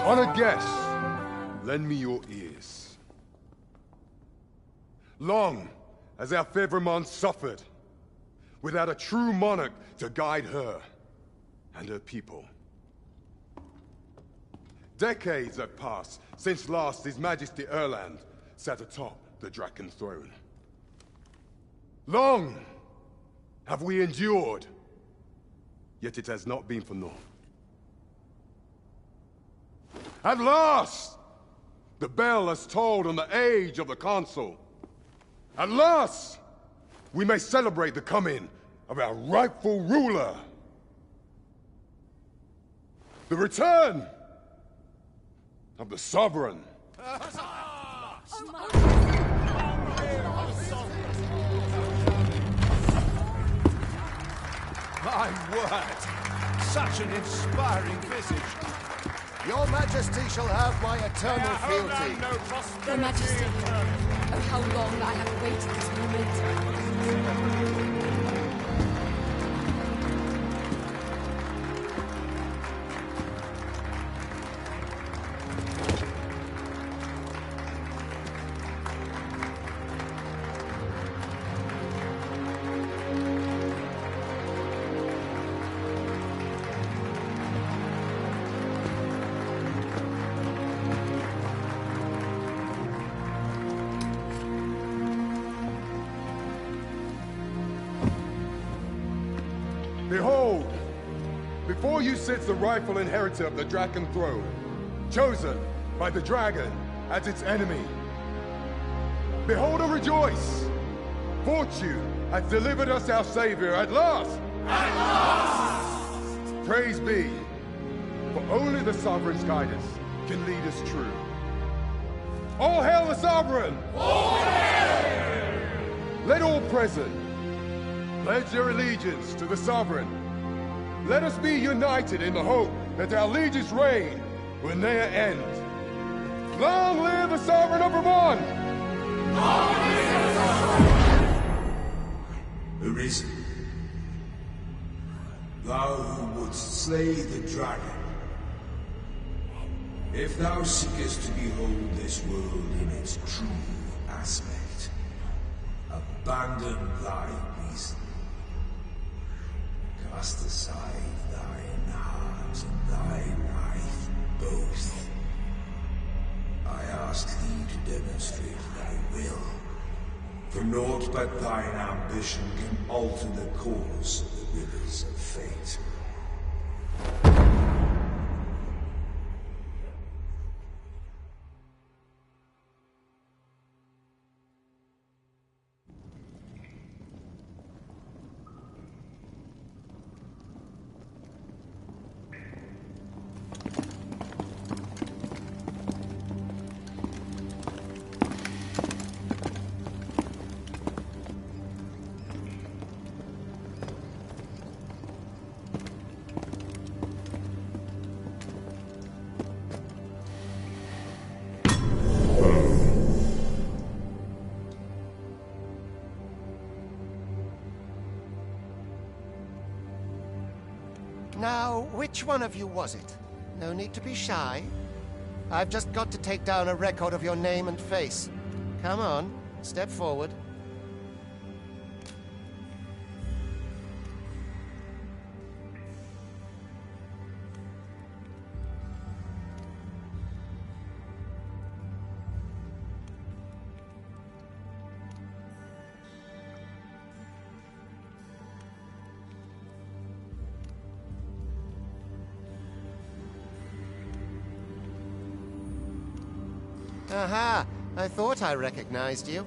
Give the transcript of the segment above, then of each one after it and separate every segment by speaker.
Speaker 1: Honored guests, lend me your ears. Long has our Fevrimon suffered, without a true monarch to guide her and her people. Decades have passed since last His Majesty Erland sat atop the Draken throne. Long have we endured, yet it has not been for naught. At last, the bell has tolled on the age of the Consul. At last, we may celebrate the coming of our rightful ruler. The return of the Sovereign.
Speaker 2: My word! Such an inspiring visage.
Speaker 3: Your Majesty shall have my eternal fealty.
Speaker 4: Your Majesty, oh how long I have waited this moment.
Speaker 1: Behold, before you sits the rightful inheritor of the Draken throne, chosen by the dragon as its enemy. Behold and rejoice! Fortune has delivered us our savior at last! At last! Praise be, for only the Sovereign's guidance can lead us true. All hail the Sovereign! All hail! Let all present pledge their allegiance to the Sovereign. Let us be united in the hope that our liege's reign will ne'er end. Long live the Sovereign of Vermont! Long live the Sovereign!
Speaker 5: Arisen, thou who wouldst slay the dragon, if thou seekest to behold this world in its true aspect, abandon thy reason. Cast aside thine heart and thy life both. I ask thee to demonstrate thy will, for naught but thine ambition can alter the course of the rivers of fate.
Speaker 3: Now, which one of you was it? No need to be shy. I've just got to take down a record of your name and face. Come on, step forward. Aha! I thought I recognized you.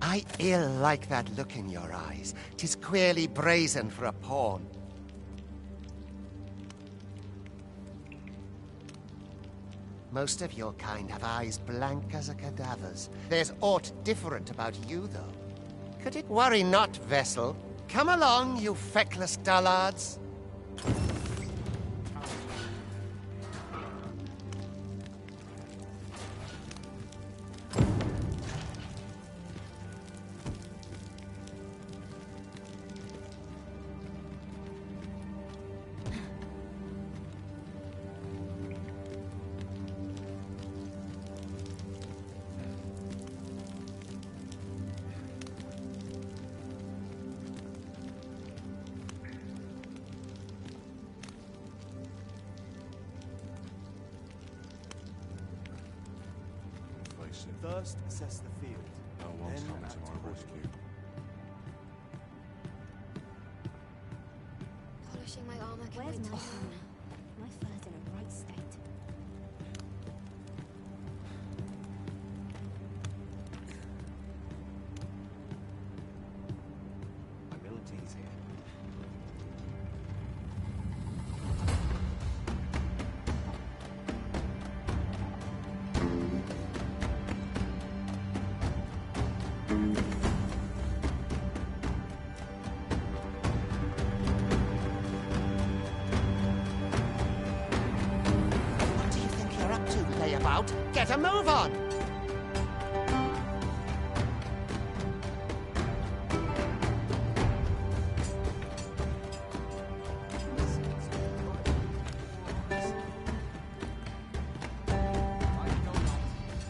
Speaker 3: I ill like that look in your eyes. 'Tis queerly brazen for a pawn. Most of your kind have eyes blank as a cadaver's. There's aught different about you, though. Could it worry not, vessel? Come along, you feckless dullards.
Speaker 6: First, assess the field.
Speaker 2: No one's
Speaker 6: Then
Speaker 2: coming to
Speaker 6: act
Speaker 2: my rescue.
Speaker 4: Polishing my armor.
Speaker 7: Where's my phone? My fur's in a right state.
Speaker 6: Abilities here.
Speaker 3: What do you think you're up to, layabout? Get a move on!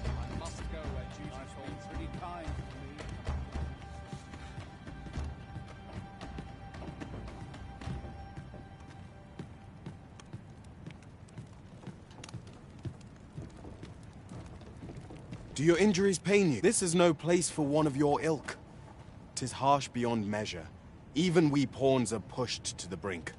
Speaker 2: I must go where duty's been pretty kind to me.
Speaker 8: Do your injuries pain you? This is no place for one of your ilk. 'Tis harsh beyond measure. Even we pawns are pushed to the brink.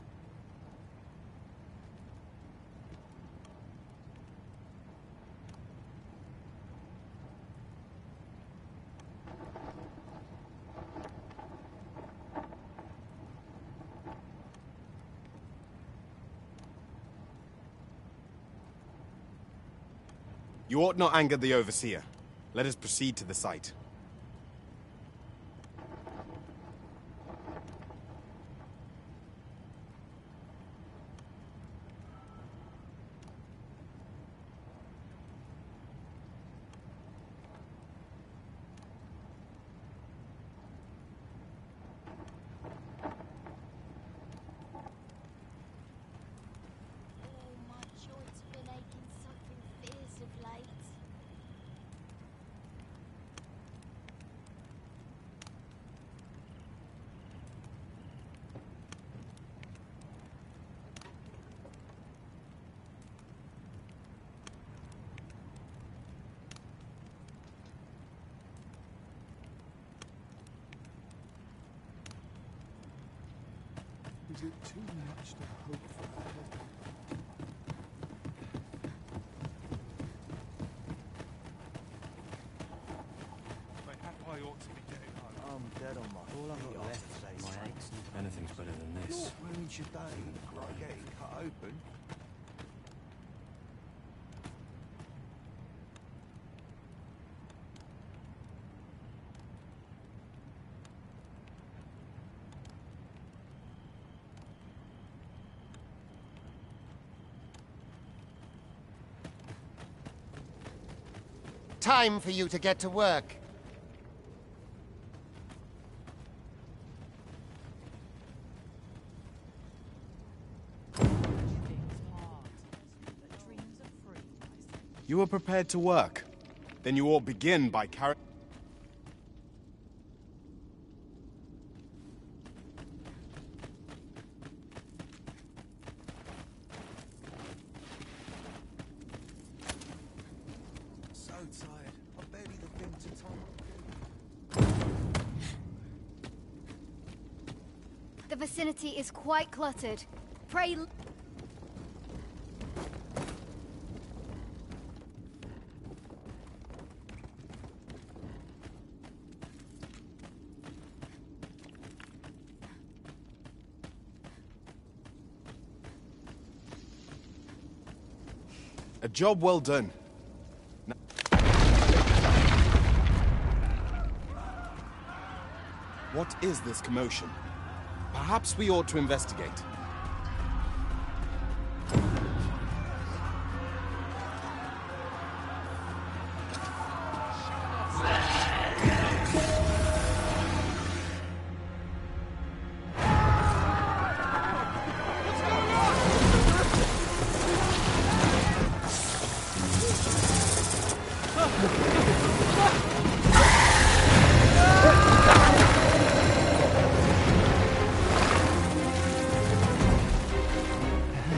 Speaker 8: You ought not anger the overseer. Let us proceed to the site.
Speaker 7: Oh, my joints have been aching something fierce of late.
Speaker 2: Is it too much to hope for? Mayhap I ought
Speaker 6: dead on my... All I've got left is my axe.
Speaker 9: Anything's better than this.
Speaker 6: Not ruins your day. Like getting cut open.
Speaker 3: Time for you to get to work.
Speaker 8: You are prepared to work. Then you ought begin by carrying...
Speaker 6: So tired. I barely the thing to time.
Speaker 7: The vicinity is quite cluttered. Pray...
Speaker 8: A job well done. What is this commotion? Perhaps we ought to investigate.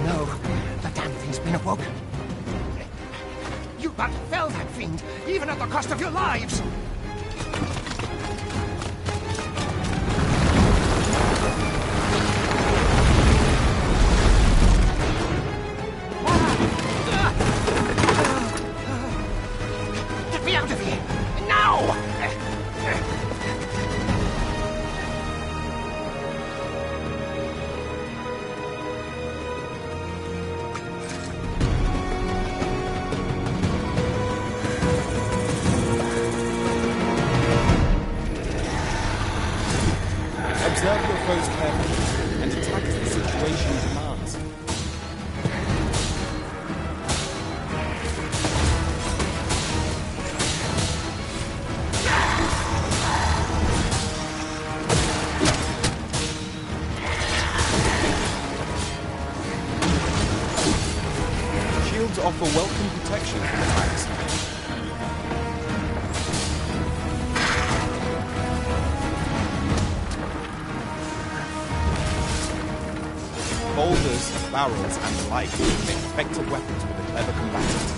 Speaker 3: No, the damn thing's been awoken. You but fell that fiend, even at the cost of your lives! Get me out of here! Now!
Speaker 8: Observe your foes carefully and attack as the situation demands. Shields offer welcome protection from attacks. Boulders, barrels, and the like make effective weapons with a clever combatant.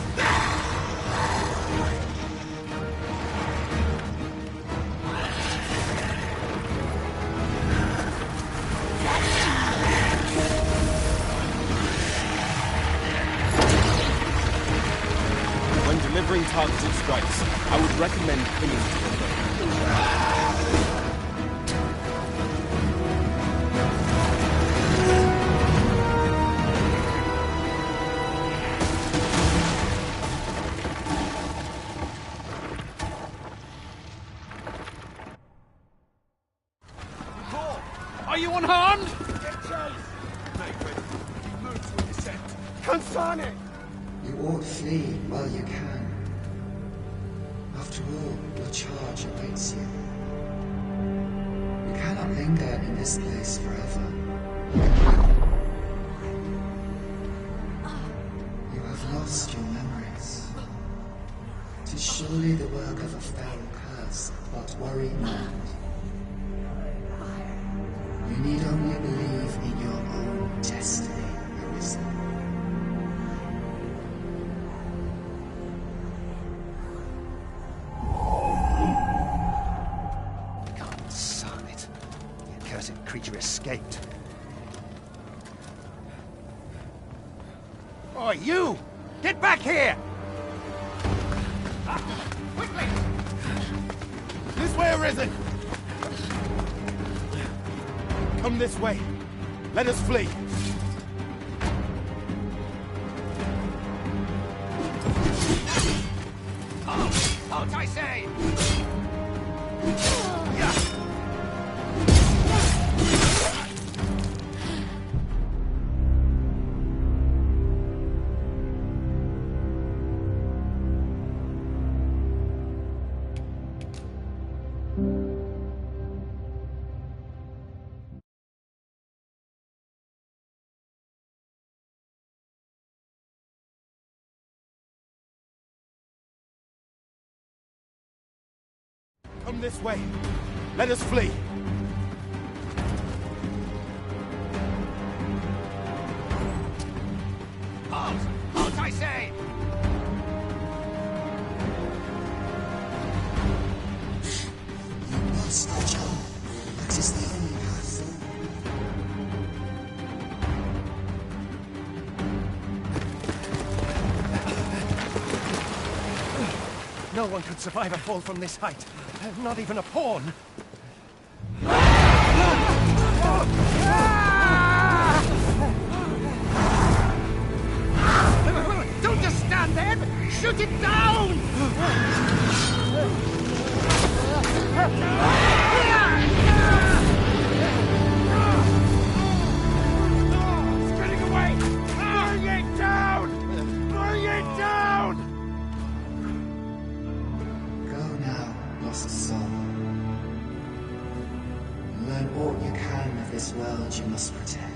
Speaker 8: When delivering targeted strikes, I would recommend clinging to the bow.
Speaker 2: Are you unharmed?
Speaker 3: Consane!
Speaker 5: You ought flee while you can. After all, your charge awaits you. You cannot linger in this place forever. You have lost your memories. 'Tis surely the work of a foul curse, but worry not. You need only believe in your own destiny, Arisen.
Speaker 3: Consane it. The accursed creature escaped. Oh, you! Get back here! Quickly!
Speaker 8: This way, Arisen! Come this way. Let us flee.
Speaker 3: Halt, I say!
Speaker 8: Come this way. Let us flee.
Speaker 3: Halt! Halt, I say!
Speaker 5: You must jump. That is the only path.
Speaker 3: No one could survive a fall from this height. Not even a pawn. Don't just stand there! Shoot it down! It's getting away! Bring it down! Bring it down!
Speaker 5: Go now, lost soul. Learn all you can of this world you must protect.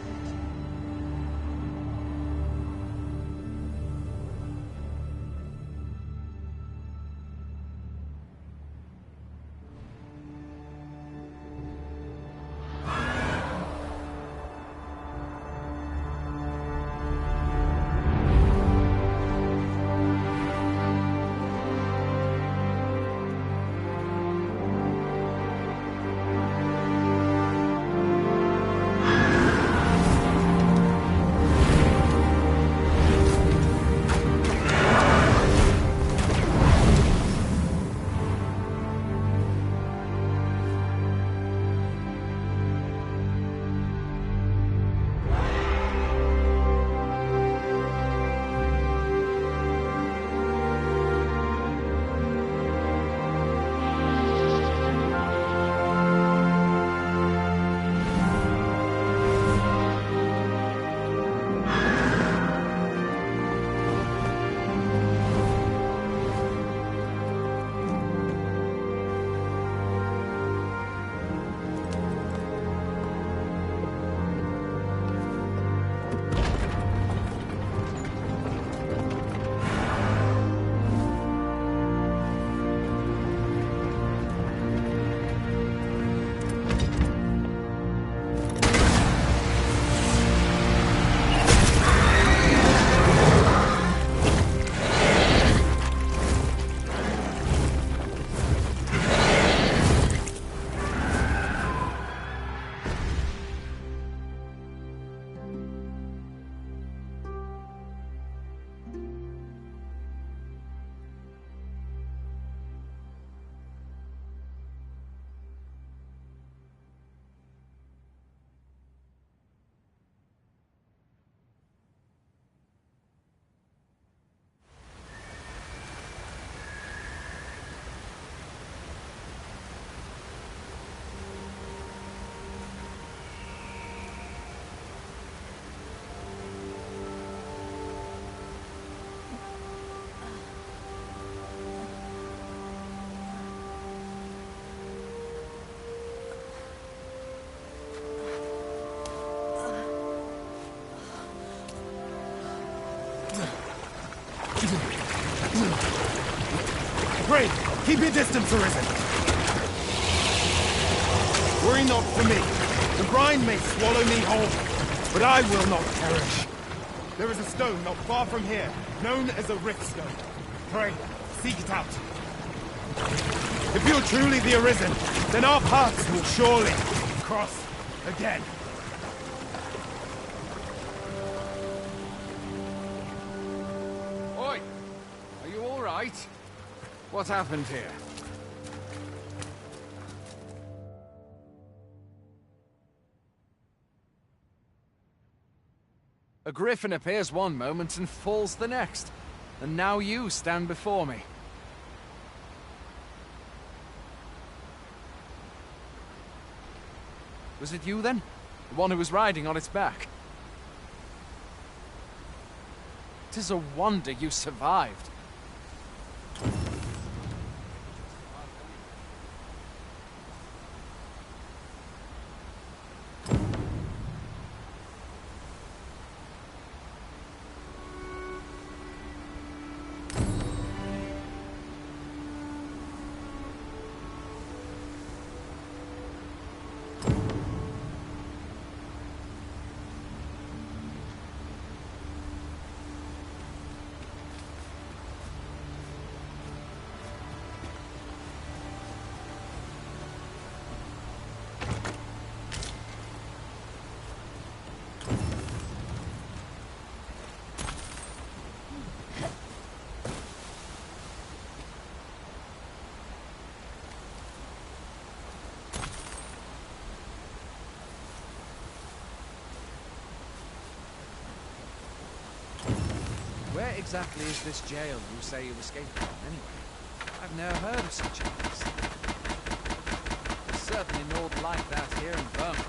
Speaker 8: Pray, keep your distance, Arisen. Worry not for me. The brine may swallow me whole, but I will not perish. There is a stone not far from here, known as a rift stone. Pray, seek it out. If you're truly the Arisen, then our paths will surely cross again.
Speaker 2: Oi! Are you all right? What happened here? A griffin appears one moment and falls the next. And now you stand before me. Was it you then? The one who was riding on its back? 'Tis a wonder you survived. Where exactly is this jail you say you escaped from, anyway? I've never heard of such a place. There's certainly naught like that here in Burma.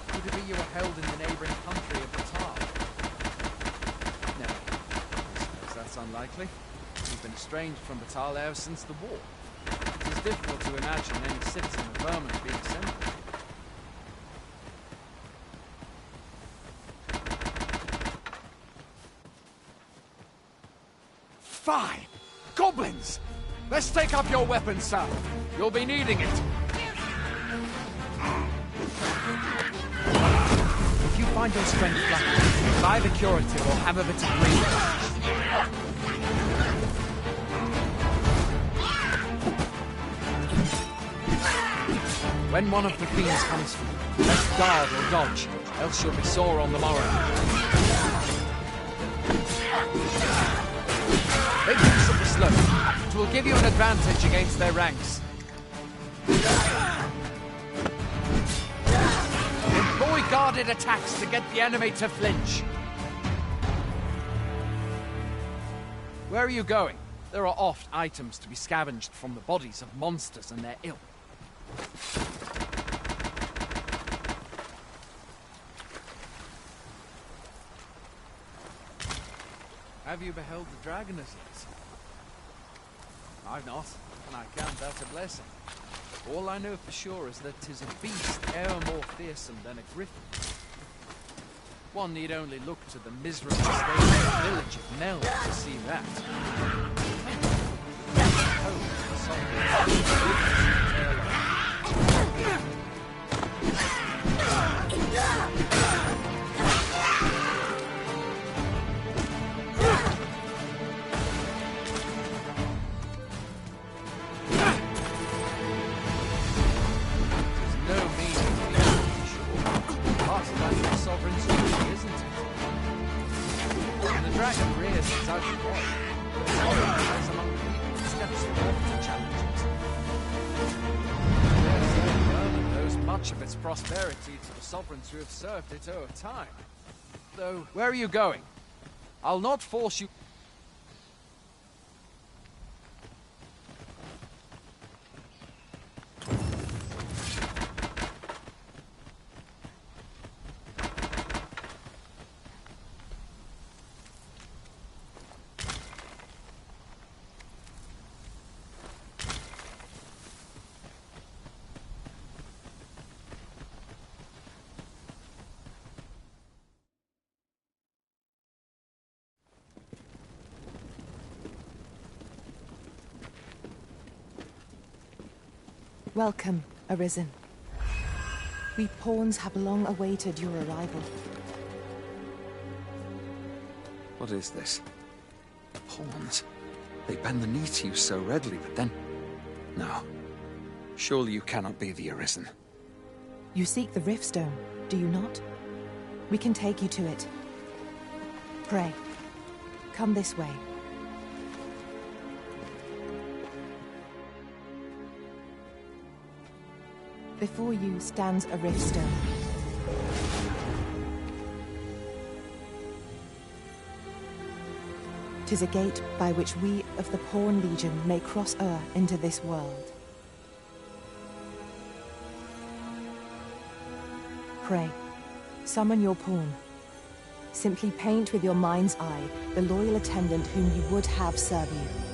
Speaker 2: Could it be you were held in the neighbouring country of Batal? No, I suppose that's unlikely. You've been estranged from Batal ever since the war. It is difficult to imagine any citizen of Burma being sent there. Fine! Goblins! Let's take up your weapons, son. You'll be needing it. If you find your strength lacking, buy the curative or have a bit of breathing. When one of the fiends comes for you, let's guard or dodge, else you'll be sore on the morrow. Make use of the slope. It will give you an advantage against their ranks. Employ guarded attacks to get the enemy to flinch. Where are you going? There are oft items to be scavenged from the bodies of monsters and their ilk. Have you beheld the dragon as yet? I've not, and I count that a blessing. All I know for sure is that 'tis a beast e'er more fearsome than a griffin. One need only look to the miserable state of the village of Nell to see that. Of its prosperity to the sovereigns who have served it over time. Though, where are you going? I'll not force you.
Speaker 9: Welcome, Arisen. We pawns have long awaited your arrival.
Speaker 2: What is this? Pawns? They bend the knee to you so readily, but then... No. Surely you cannot be the Arisen.
Speaker 9: You seek the Riftstone, do you not? We can take you to it. Pray, come this way. Before you stands a Riftstone. 'Tis a gate by which we of the Pawn Legion may cross o'er into this world. Pray, summon your pawn. Simply paint with your mind's eye the loyal attendant whom you would have serve you.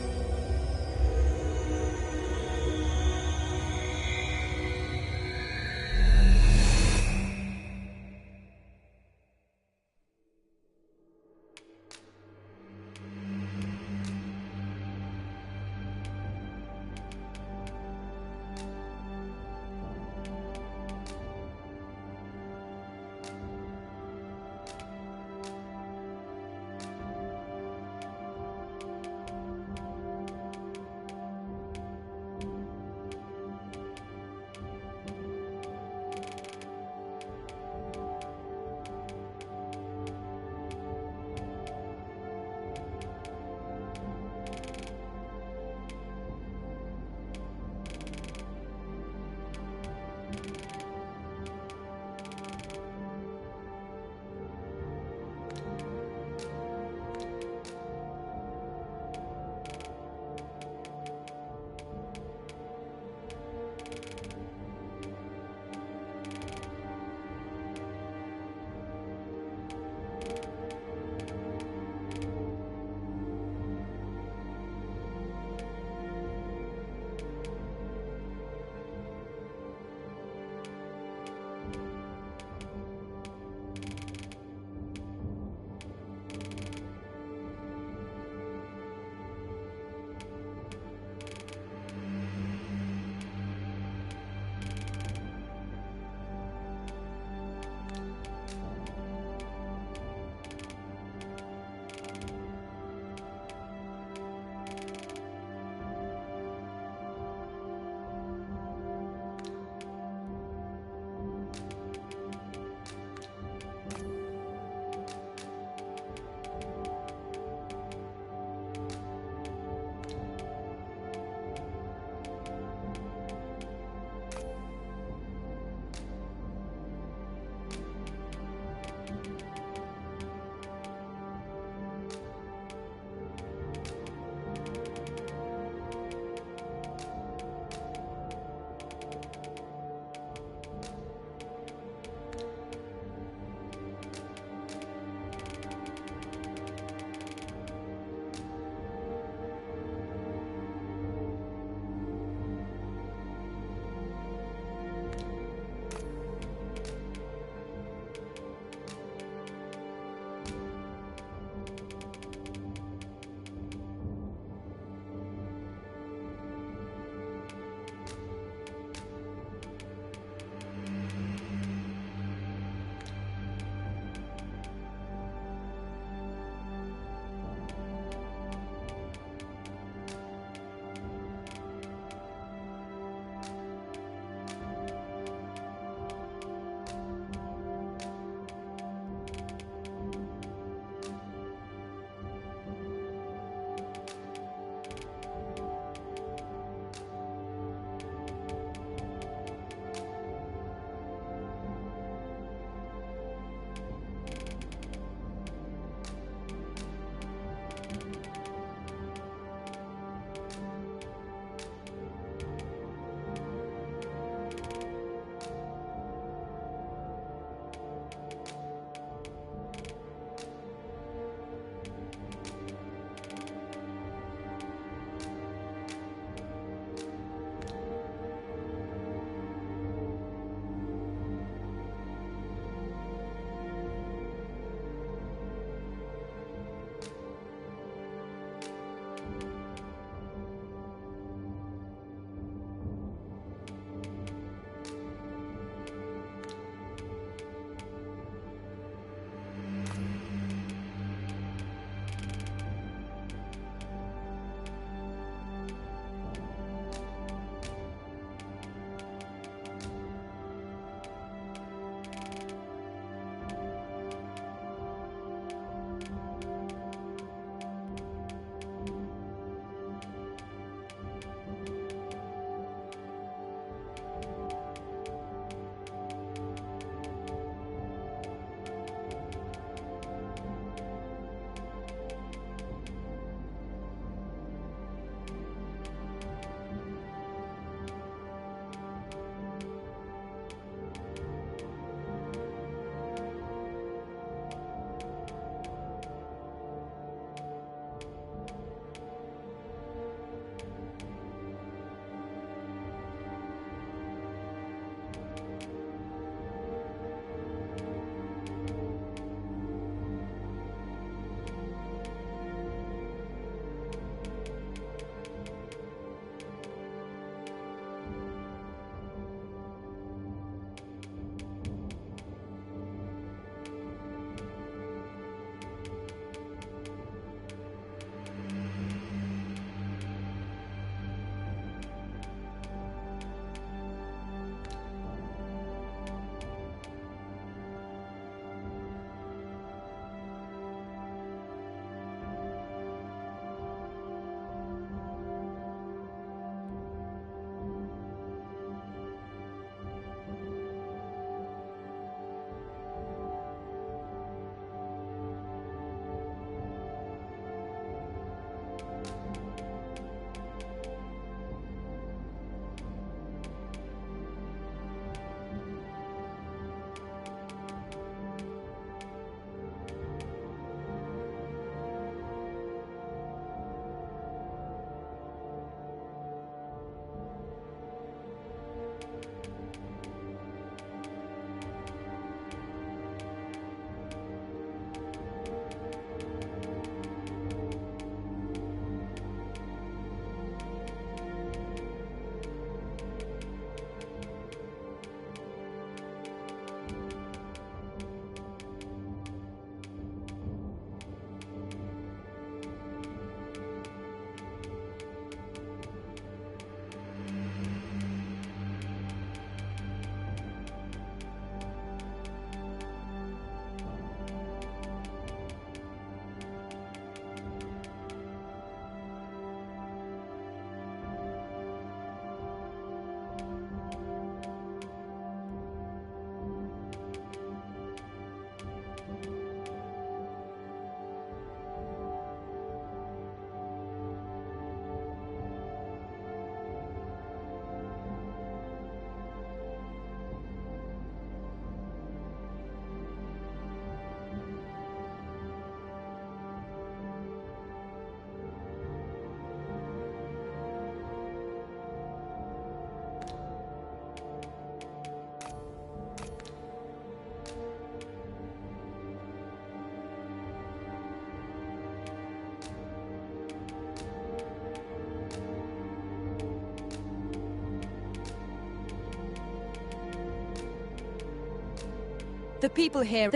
Speaker 4: The people here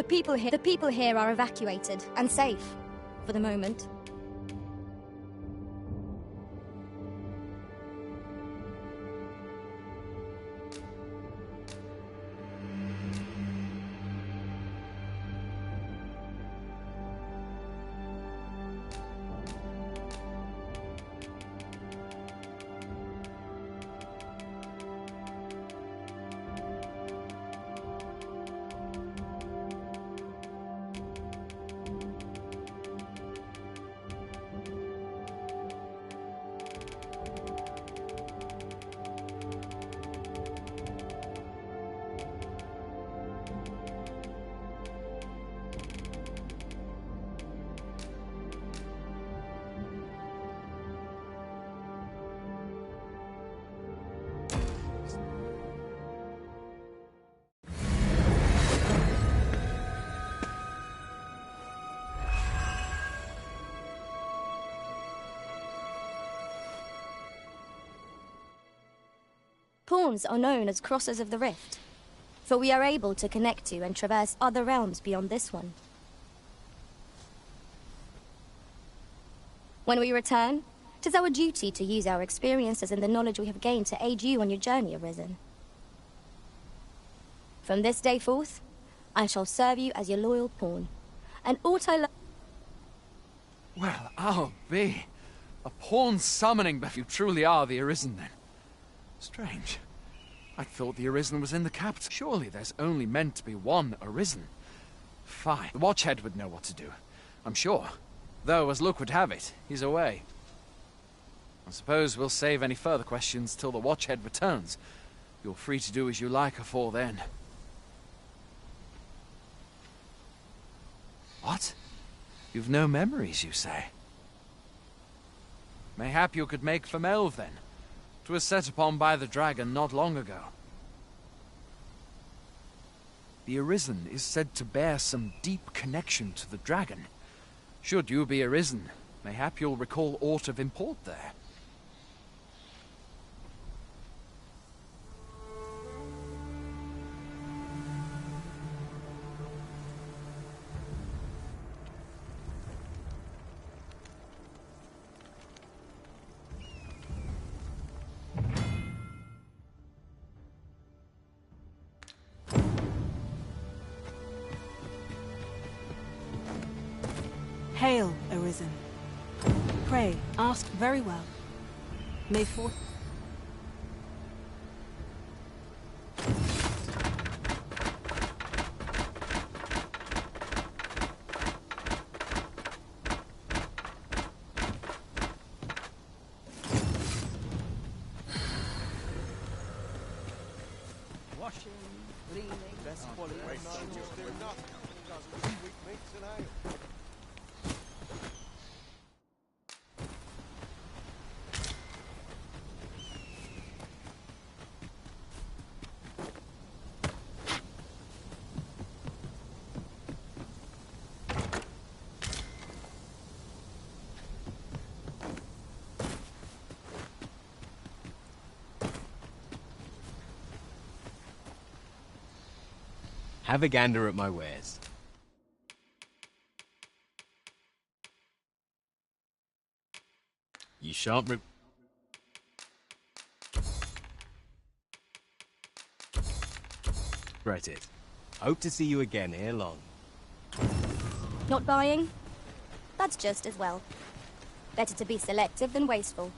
Speaker 4: are evacuated and safe for the moment. Pawns are known as crossers of the rift, for we are able to connect to and traverse other realms beyond this one. When we return, it is our duty to use our experiences and the knowledge we have gained to aid you on your journey, Arisen. From this day forth, I shall serve you as your loyal pawn, and ought I
Speaker 2: Well, I'll be. A pawn summoning, but you truly are the Arisen then. Strange. I thought the Arisen was in the capital. Surely there's only meant to be one Arisen. Fine. The Watchhead would know what to do, I'm sure. Though, as luck would have it, he's away. I suppose we'll save any further questions till the Watchhead returns. You're free to do as you like afore then. What? You've no memories, you say? Mayhap you could make for Melve, then. 'Twas set upon by the dragon not long ago. The Arisen is said to bear some deep connection to the dragon. Should you be Arisen, mayhap you'll recall aught of import there.
Speaker 9: Hail, Arisen. Pray, ask very well. May forth...
Speaker 6: Washing, cleaning, best quality.
Speaker 10: Have a gander at my wares. You shan't regret it. Hope to see you again ere long.
Speaker 4: Not buying? That's just as well. Better to be selective than wasteful.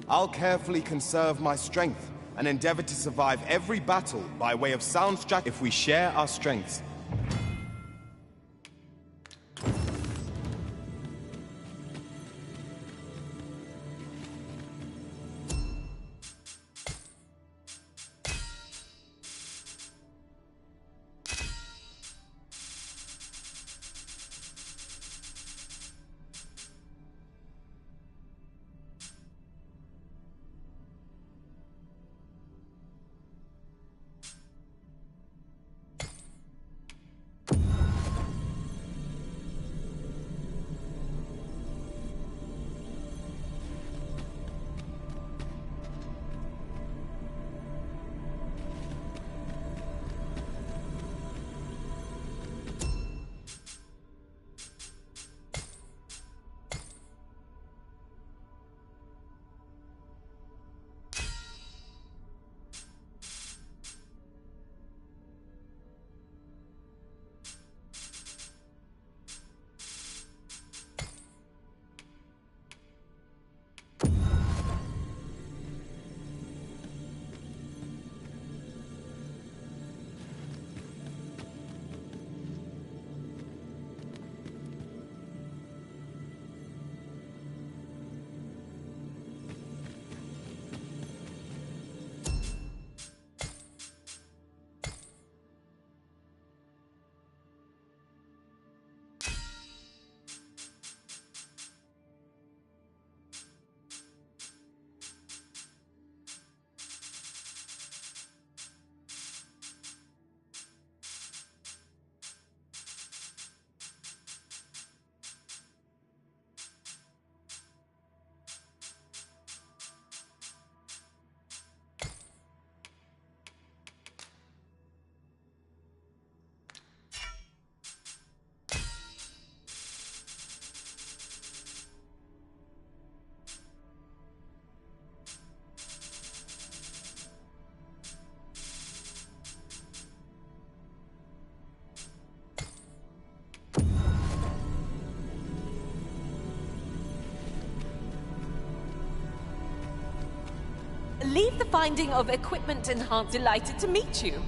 Speaker 8: I'll carefully conserve my strength and endeavor to survive every battle by way of sound strategy if we share our strengths.
Speaker 11: Leave the finding of equipment enhanced. Delighted to meet you.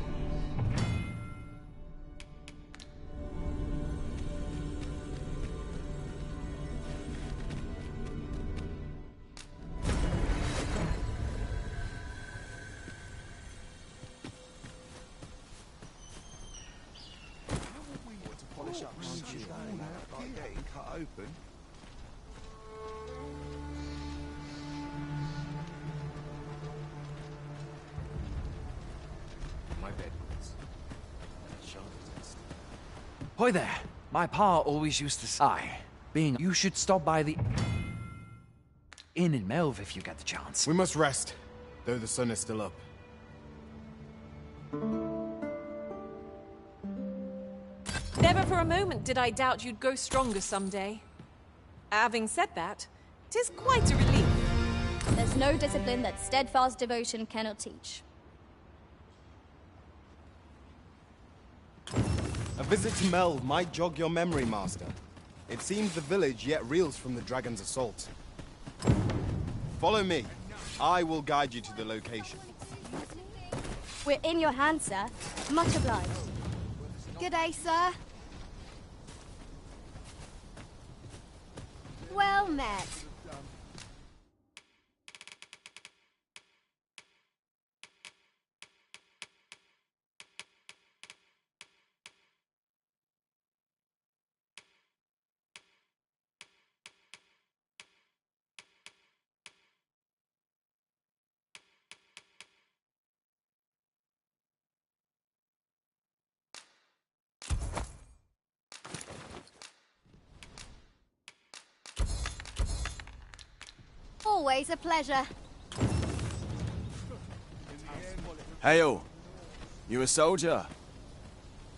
Speaker 2: Hoy there. My pa always used to say, you should stop by the inn in Melve if you get the chance.
Speaker 8: We must rest, though the sun is still up.
Speaker 11: Never for a moment did I doubt you'd go stronger someday. Having said that, 'tis quite a relief.
Speaker 4: There's no discipline that steadfast devotion cannot teach.
Speaker 8: A visit to Melve might jog your memory, Master. It seems the village yet reels from the dragon's assault. Follow me. I will guide you to the location.
Speaker 4: We're in your hands, sir. Much obliged.
Speaker 7: Good day, sir. Well met. Always a pleasure.
Speaker 12: Hail! You a soldier?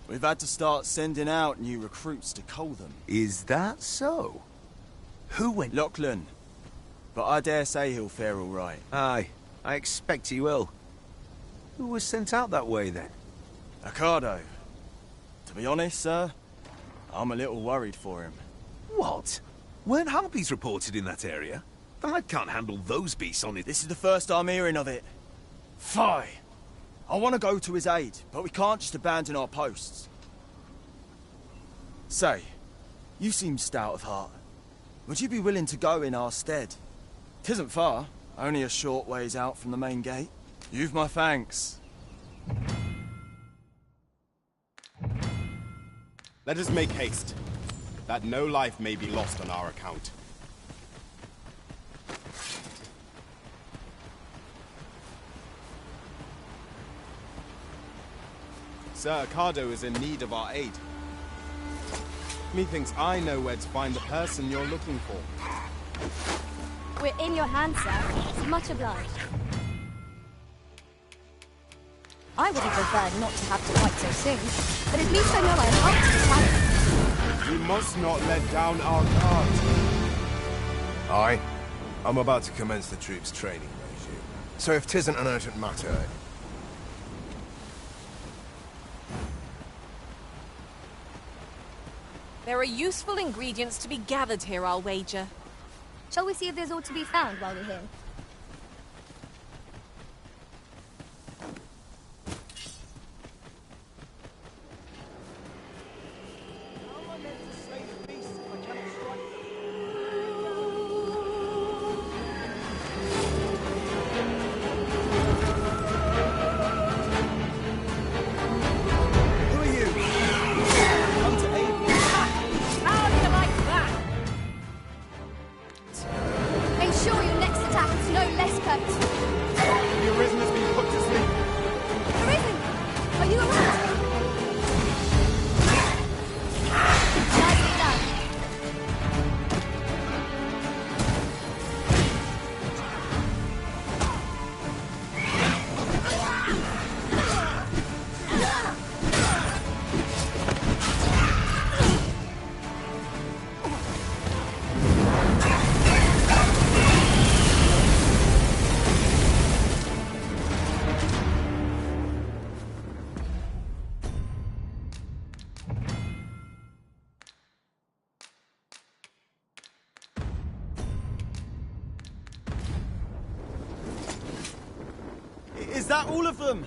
Speaker 12: We've had to start sending out new recruits to Coltham.
Speaker 13: Is that so? Who went?
Speaker 12: Lachlan. But I dare say he'll fare all right.
Speaker 13: Aye, I expect he will. Who was sent out that way, then?
Speaker 12: Ricardo. To be honest, sir, I'm a little worried for him.
Speaker 13: What? Weren't harpies reported in that area? I can't handle those beasts on it.
Speaker 12: This is the first I'm hearing of it. Fie! I want to go to his aid, but we can't just abandon our posts. Say, you seem stout of heart. Would you be willing to go in our stead? 'Tisn't far, only a short ways out from the main gate. You've my thanks.
Speaker 8: Let us make haste, that no life may be lost on our account. Sir Accardo is in need of our aid. Methinks I know where to find the person you're looking for.
Speaker 4: We're in your hands, sir. It's much obliged. I would have preferred not to have to fight so soon, but at least I know I am up to the challenge.
Speaker 8: We must not let down our guard.
Speaker 1: Aye. I'm about to commence the troops' training regime. So if 'tisn't an urgent matter...
Speaker 11: There are useful ingredients to be gathered here, I'll wager.
Speaker 4: Shall we see if there's aught to be found while we're here?
Speaker 12: Is that all of them?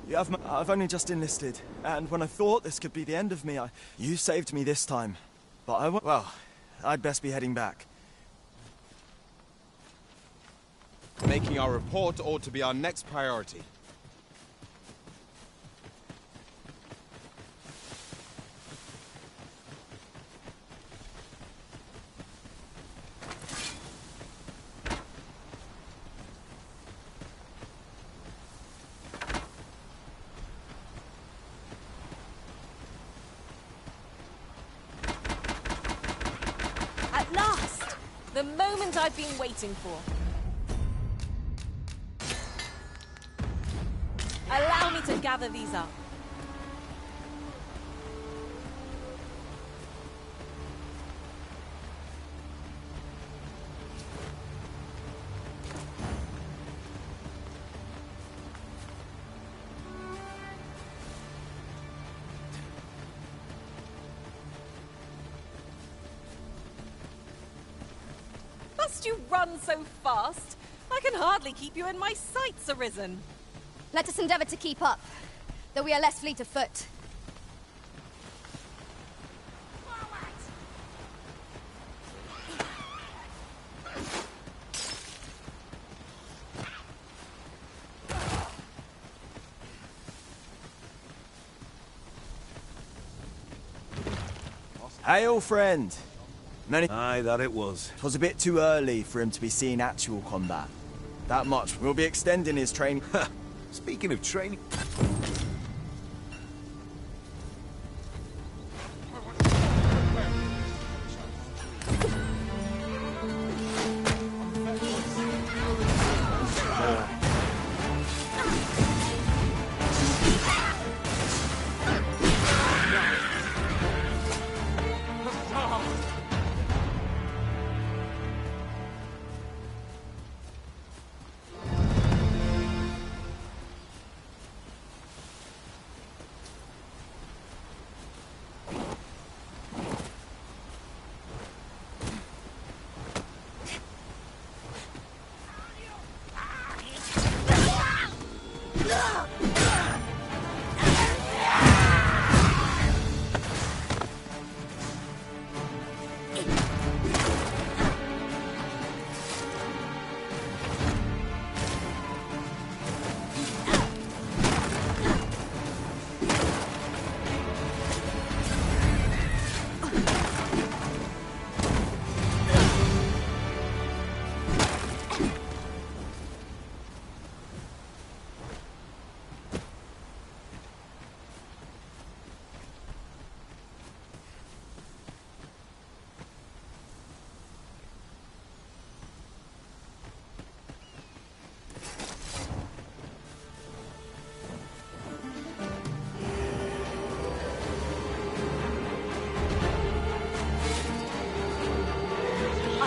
Speaker 12: Yeah, I've only just enlisted, and when I thought this could be the end of me, you saved me this time. But well, I'd best be heading back.
Speaker 8: Making our report ought to be our next priority.
Speaker 11: The moment I've been waiting for. Allow me to gather these up. You run so fast. I can hardly keep you in my sights, Arisen.
Speaker 4: Let us endeavor to keep up, though we are less fleet of foot.
Speaker 12: Hail, friend.
Speaker 13: Aye, that it was.
Speaker 12: 'Twas a bit too early for him to be seeing actual combat. That much. We'll be extending his training.
Speaker 13: Speaking of training...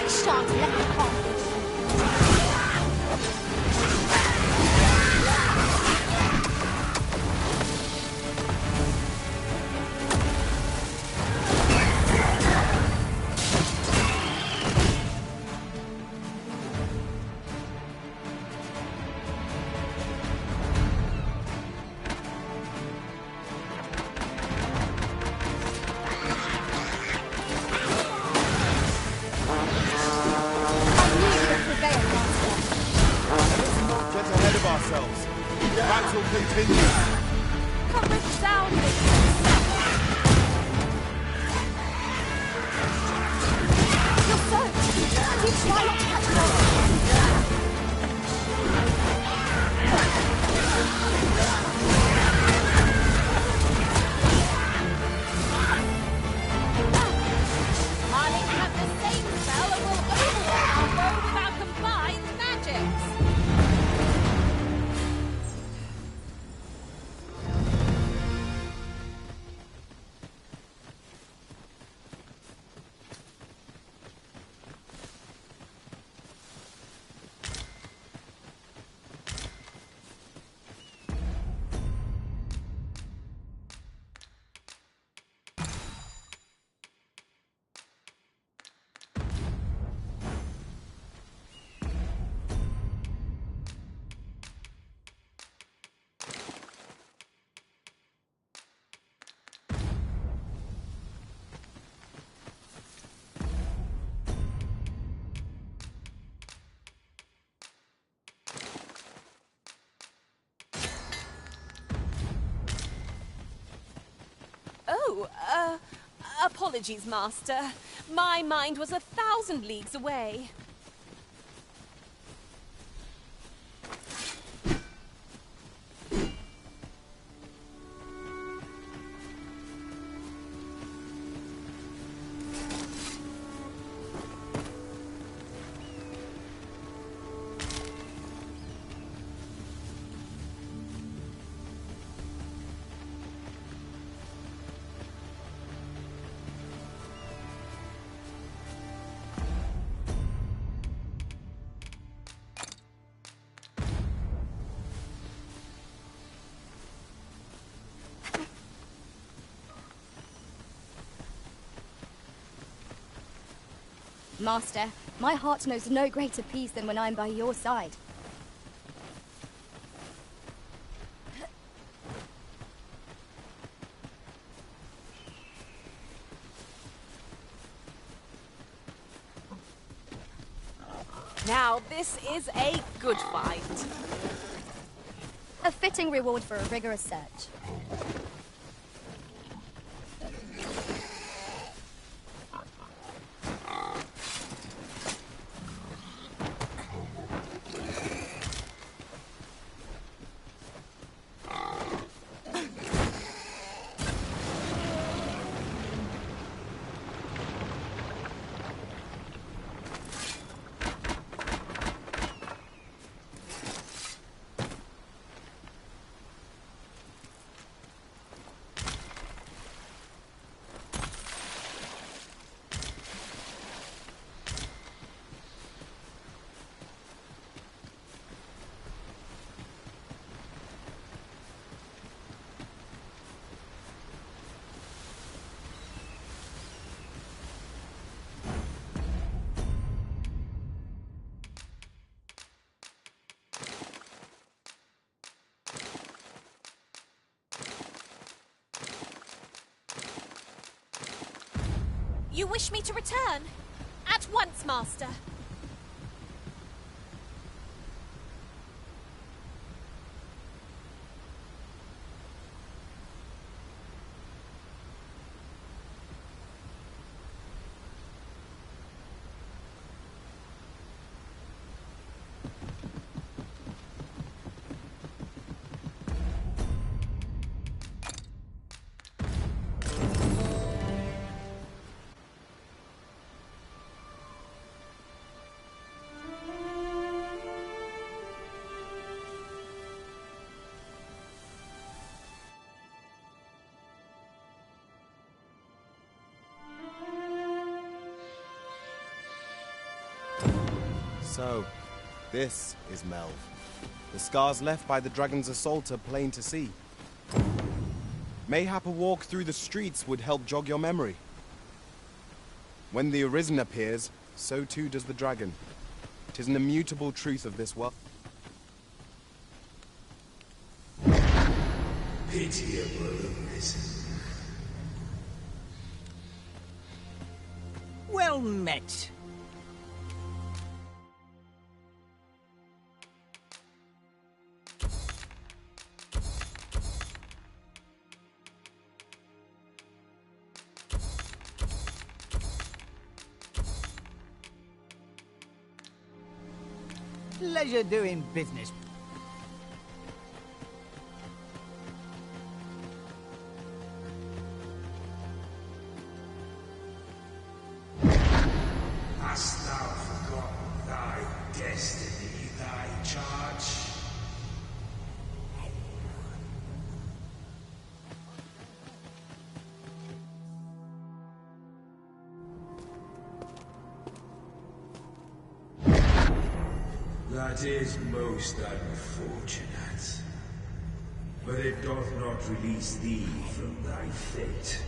Speaker 7: Shan't let me harm you.
Speaker 11: Apologies, Master. My mind was 1,000 leagues away.
Speaker 4: Master, my heart knows no greater peace than when I'm by your side.
Speaker 11: Now, this is a good fight.
Speaker 4: A fitting reward for a rigorous search.
Speaker 11: You wish me to return? At once, Master.
Speaker 8: So, this is Melv. The scars left by the dragon's assault are plain to see. Mayhap a walk through the streets would help jog your memory. When the Arisen appears, so too does the dragon. 'Tis an immutable truth of this world.
Speaker 5: Pitiable Arisen.
Speaker 14: Well met. Pleasure doing business.
Speaker 5: Hast thou forgotten thy destiny, thy charge? That is most unfortunate. But it doth not release thee from thy fate.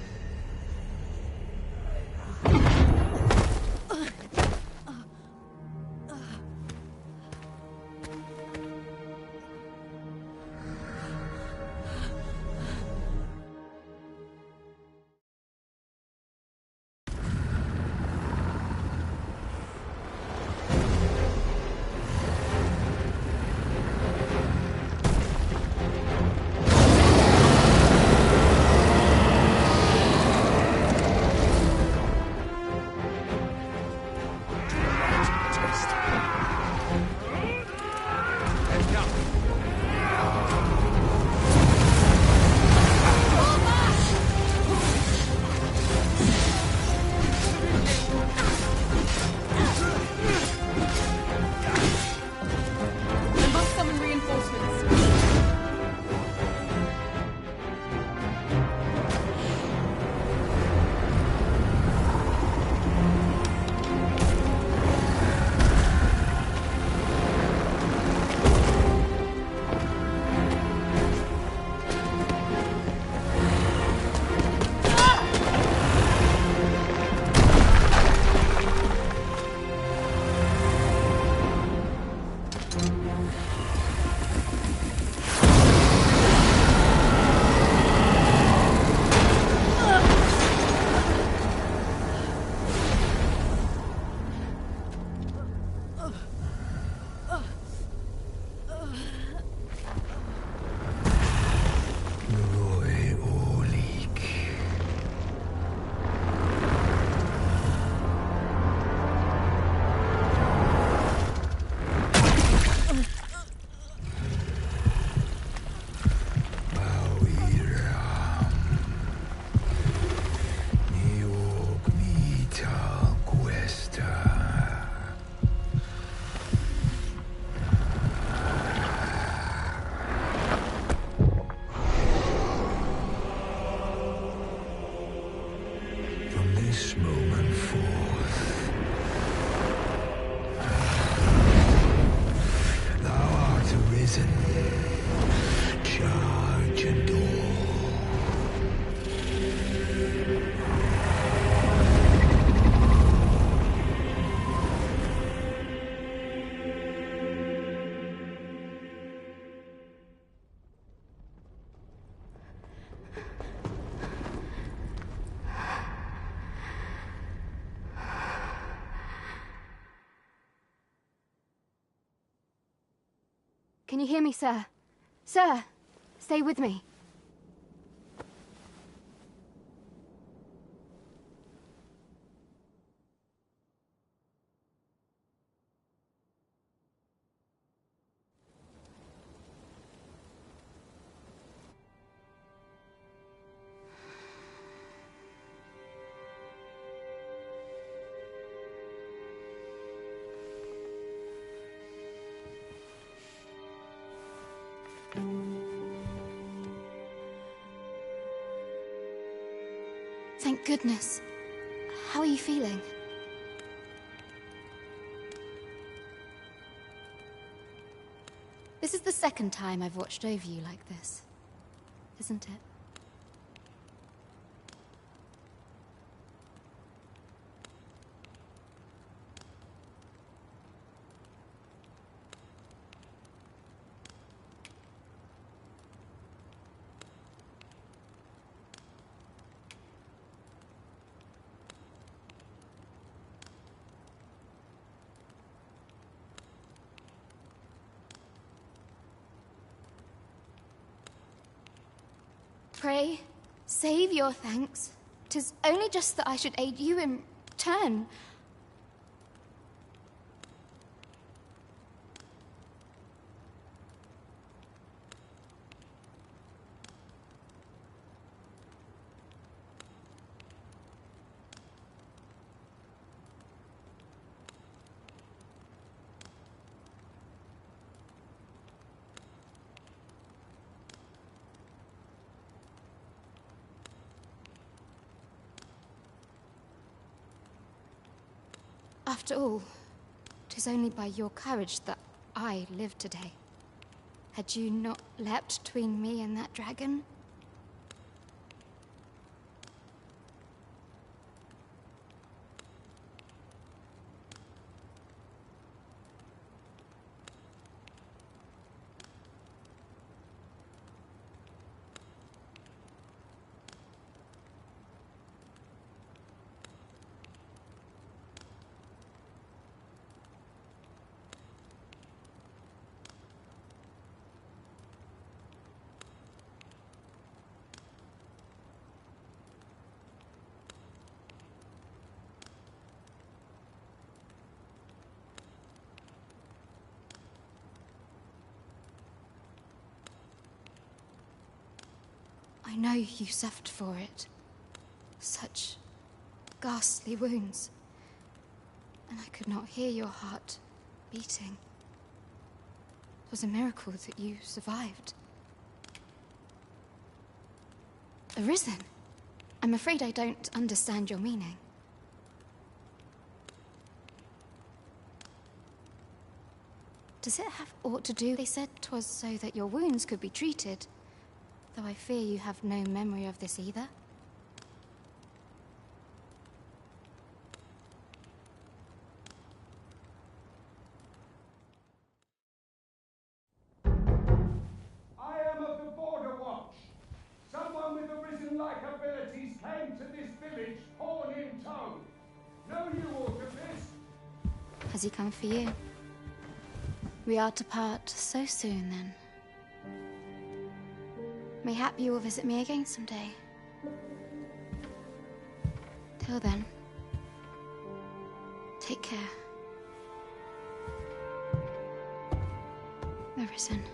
Speaker 5: This moment forth, thou art arisen, charge and all.
Speaker 15: Can you hear me, sir? Sir, stay with me. Thank goodness. How are you feeling? This is the second time I've watched over you like this, isn't it? Pray, save your thanks. 'Tis only just that I should aid you in turn. After all, 'tis only by your courage that I live today. Had you not leapt between me and that dragon? I know you suffered for it. Such ghastly wounds. And I could not hear your heart beating. It was a miracle that you survived. Arisen? I'm afraid I don't understand your meaning. Does it have aught to do? They said 'twas so that your wounds could be treated. Though I fear you have no memory of this either.
Speaker 16: I am of the Border Watch. Someone with Arisen-like abilities came to this village, horn in tow. Know you aught of this?
Speaker 15: Has he come for you? We are to part so soon, then. Mayhap you will visit me again someday. Till then, take care. Arisen.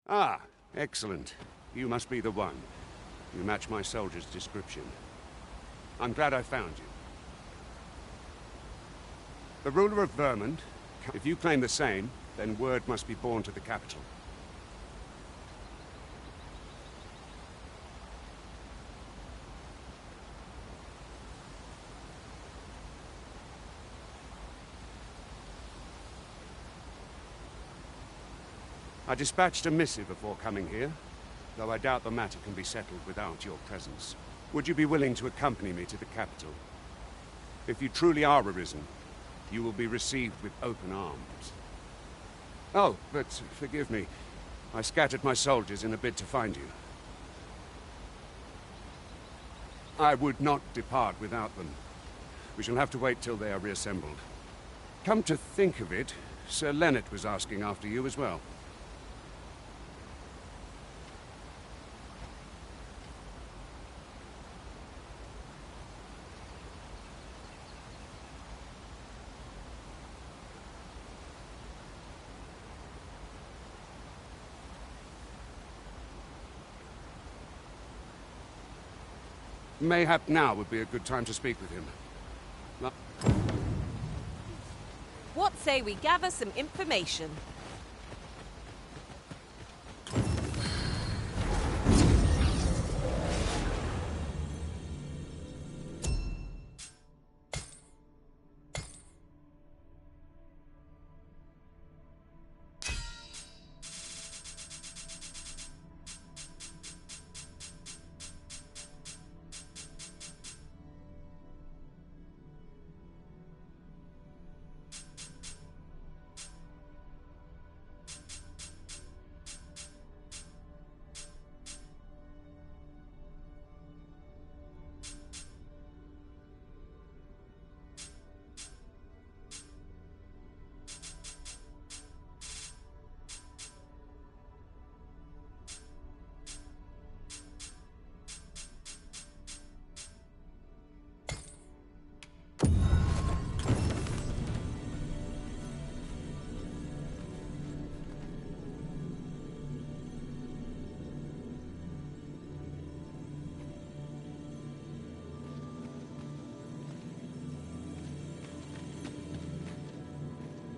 Speaker 17: Ah, excellent. You must be the one. You match my soldier's description. I'm glad I found you. The ruler of Vermund. If you claim the same, then word must be borne to the capital. I dispatched a missive before coming here, though I doubt the matter can be settled without your presence. Would you be willing to accompany me to the capital? If you truly are Arisen, you will be received with open arms. Oh, but forgive me. I scattered my soldiers in a bid to find you. I would not depart without them. We shall have to wait till they are reassembled. Come to think of it, Sir Leonard was asking after you as well. Mayhap now would be a good time to speak with him.
Speaker 11: What say we gather some information?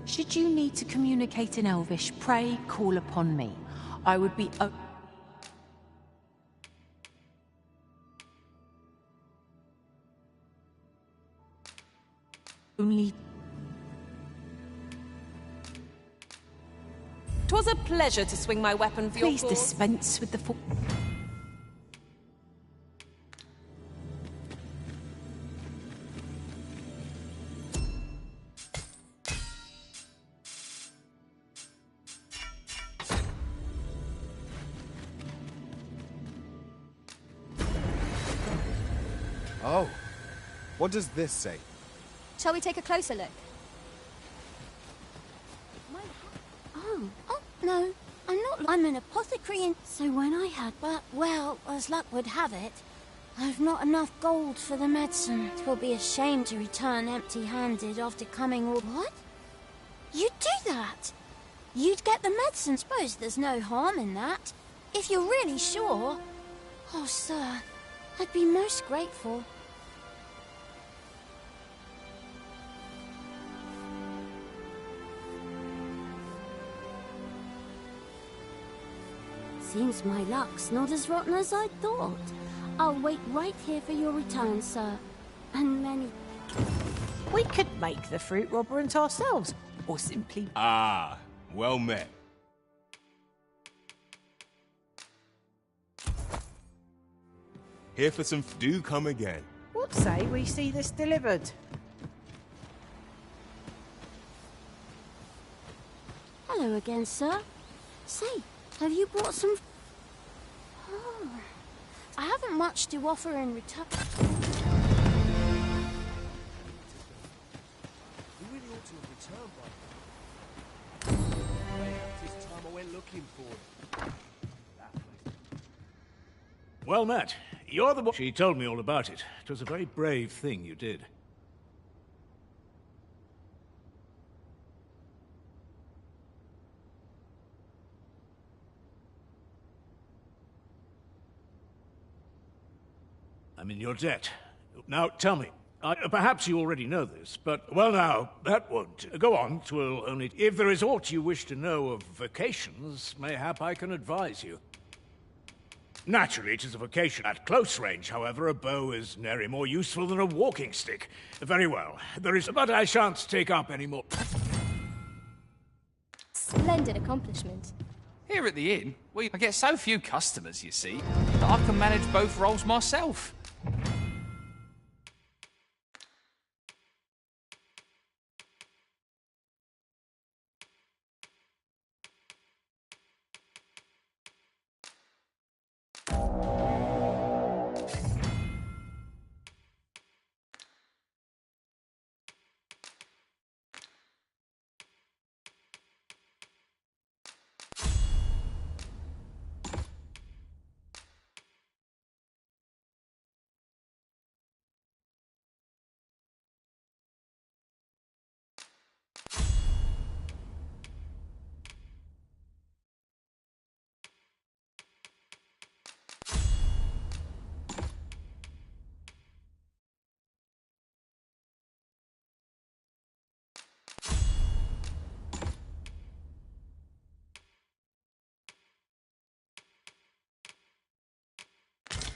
Speaker 9: Should you need to communicate in Elvish, pray call upon me. I would be only...
Speaker 11: 'Twas a pleasure to swing my weapon for your
Speaker 9: Please
Speaker 11: cause.
Speaker 9: dispense with the
Speaker 8: Oh. What does this say?
Speaker 4: Shall we take a closer look?
Speaker 7: Oh, no. I'm an apothecary, and so when I had, but, well, as luck would have it, I've not enough gold for the medicine. 'Twill be a shame to return empty-handed after coming all... What? You'd do that? You'd get the medicine. Suppose there's no harm in that. If you're really sure. Oh, sir, I'd be most grateful. Seems my luck's not as rotten as I thought. I'll wait right here for your return, sir. And many...
Speaker 14: We could make the fruit robberant ourselves, or simply...
Speaker 10: Ah, well met. Here for some... Do come again.
Speaker 14: What say we see this delivered?
Speaker 7: Hello again, sir. Say, have you brought some... Oh, I haven't much to offer in return.
Speaker 6: We really ought to have returned by now. This time I went looking for it.
Speaker 18: Well met. You're the one. She told me all about it. It was a very brave thing you did. I'm in your debt. Now, tell me. Perhaps you already know this, but... Well, now, that won't. Go on, 'twill only... If there is aught you wish to know of vacations, mayhap I can advise you. Naturally, it is a vocation. At close range, however, a bow is nary more useful than a walking stick. Very well. There is... But I shan't take up any more...
Speaker 4: Splendid accomplishment.
Speaker 2: Here at the inn, I get so few customers, you see, that I can manage both roles myself.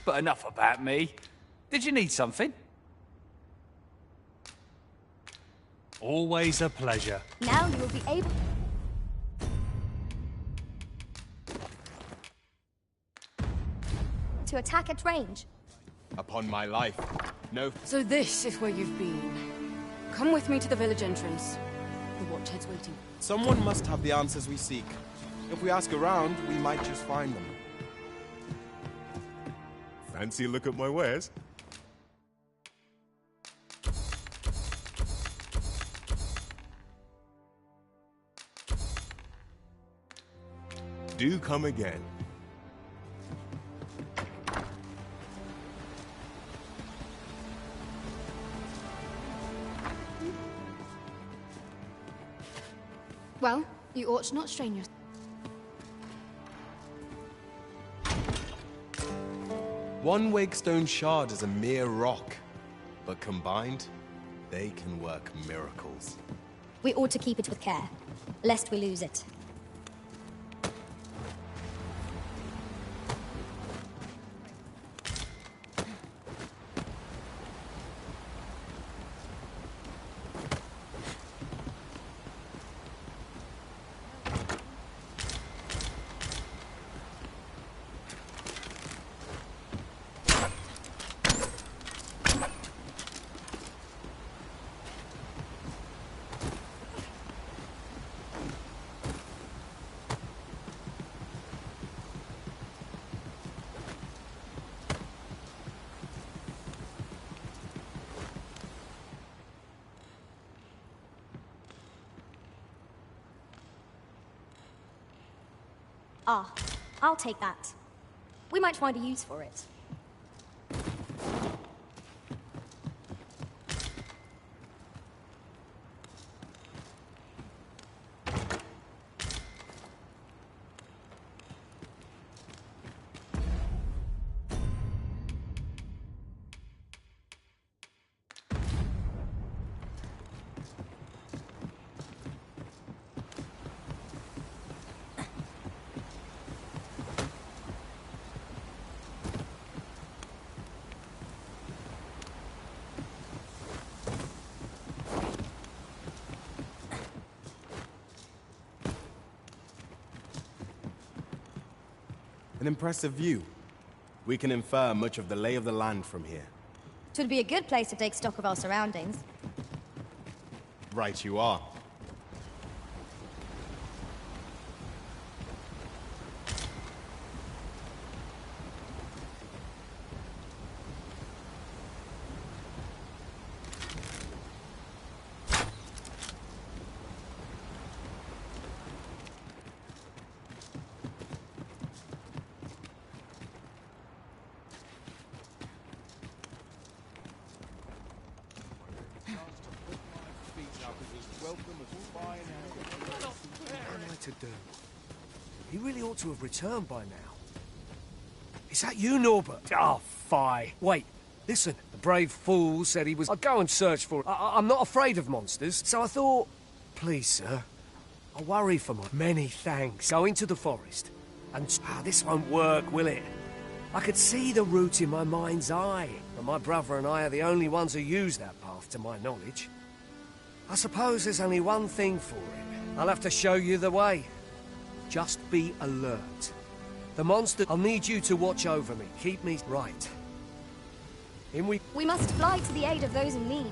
Speaker 2: But enough about me. Did you need something?
Speaker 18: Always a pleasure.
Speaker 4: Now you will be able... to attack at range.
Speaker 8: Upon my life. No...
Speaker 19: So this is where you've been. Come with me to the village entrance. The watchhead's waiting.
Speaker 8: Someone must have the answers we seek. If we ask around, we might just find them.
Speaker 10: Fancy a look at my wares? Do come again.
Speaker 19: Well, you ought to not strain yourself.
Speaker 8: One Wakestone shard is a mere rock, but combined, they can work miracles.
Speaker 4: We ought to keep it with care, lest we lose it. Ah, I'll take that. We might find a use for it.
Speaker 20: An impressive view. We can infer much of the lay of the land from here.
Speaker 4: Twould be a good place to take stock of our surroundings.
Speaker 20: Right you are.
Speaker 6: What am I to do? He really ought to have returned by now. Is that you, Norbert? Oh, fie. Wait, listen. The brave fool said he was... I'd go and search for it. I'm not afraid of monsters, so I thought... Please, sir. I worry for my... Many thanks. Go into the forest. And... this won't work, will it? I could see the route in my mind's eye, but my brother and I are the only ones who use that path, to my knowledge. I suppose there's only one thing for it. I'll have to show you the way. Just be alert. The monster... I'll need you to watch over me. Keep me right. In we...
Speaker 4: We must fly to the aid of those in need.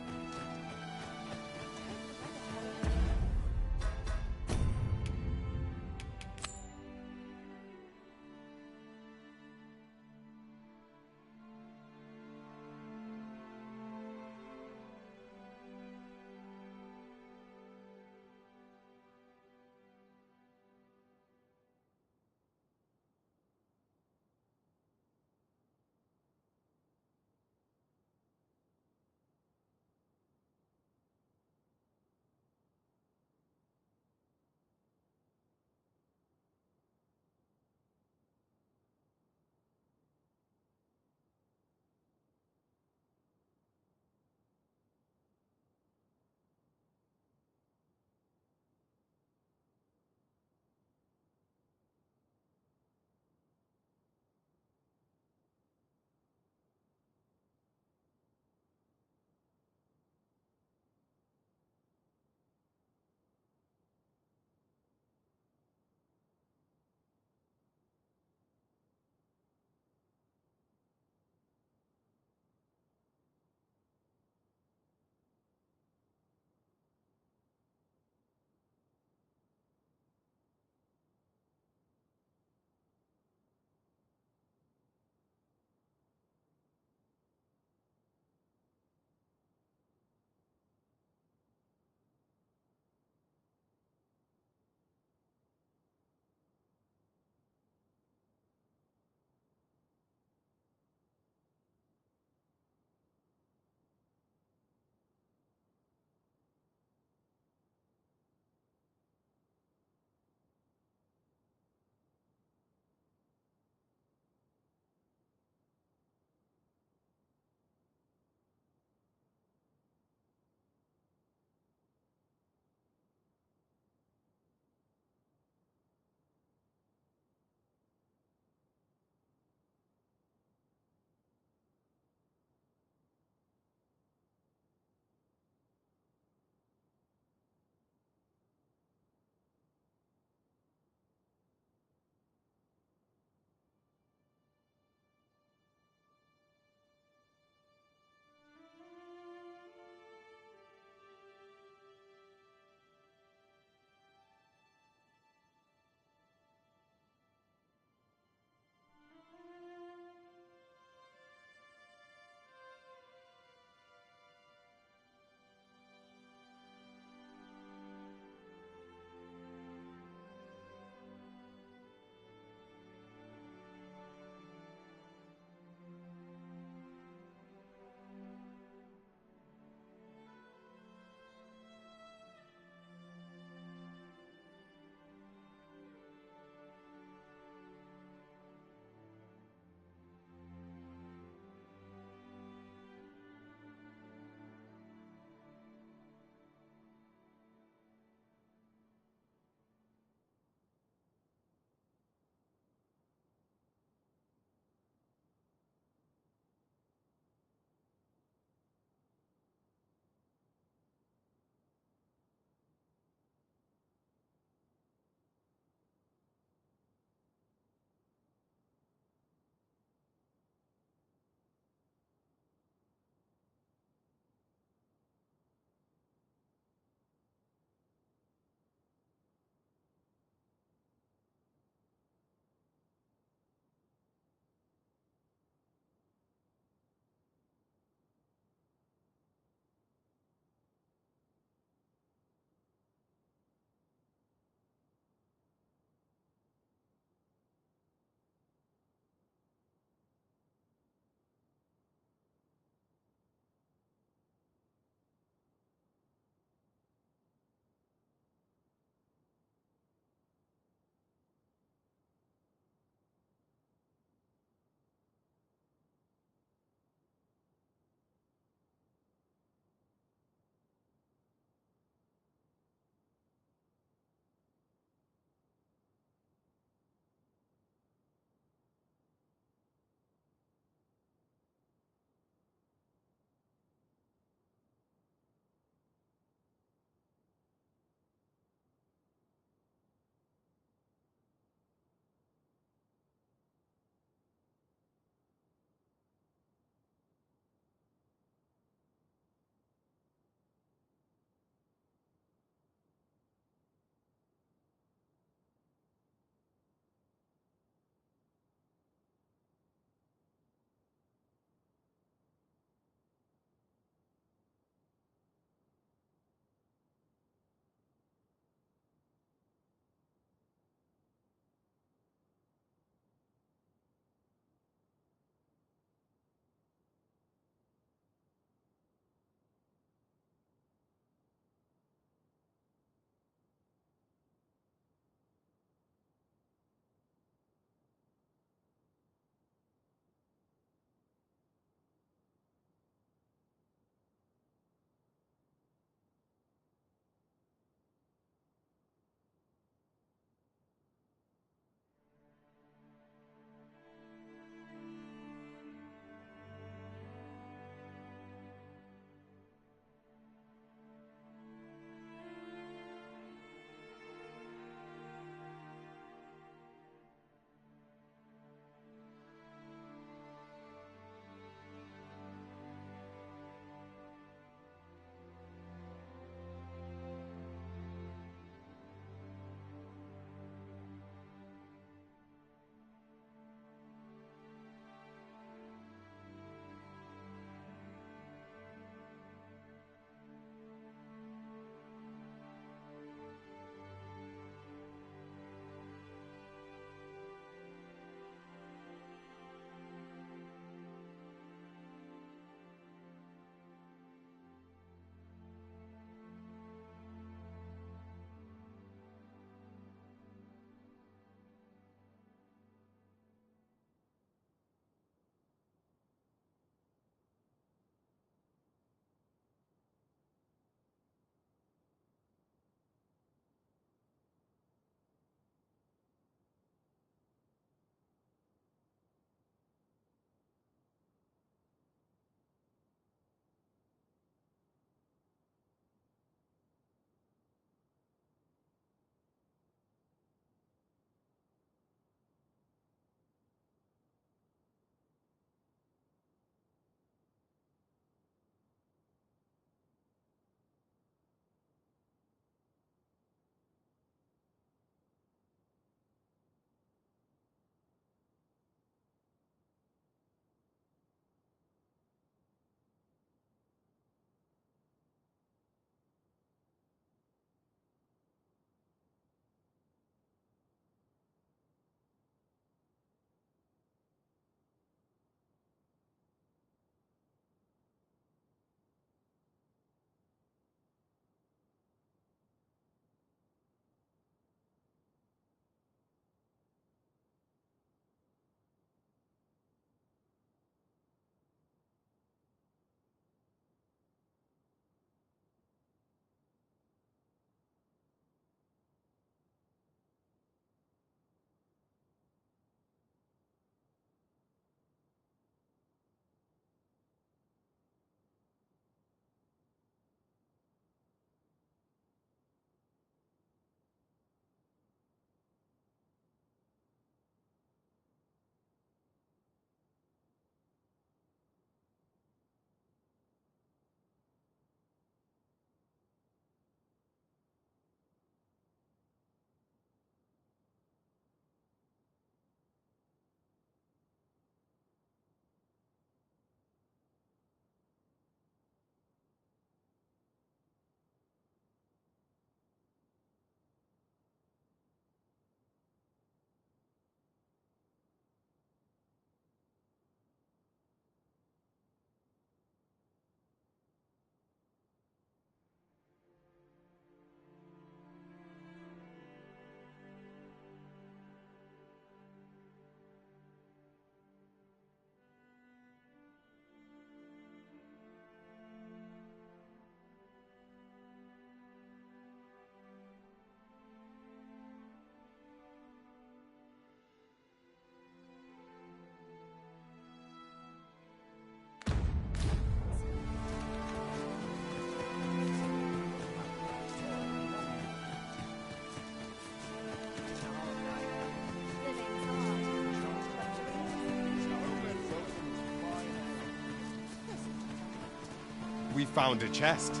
Speaker 20: We found a chest.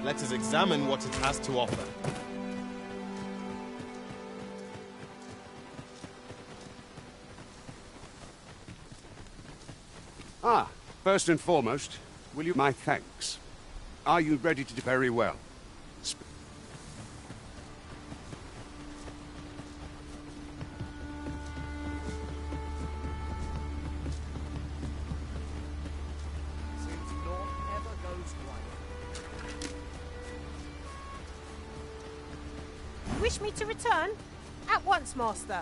Speaker 20: Let us examine what it has to offer.
Speaker 17: Ah, first and foremost, will you my thanks? Are you ready to do very well?
Speaker 14: You wish me to return? At once, Master.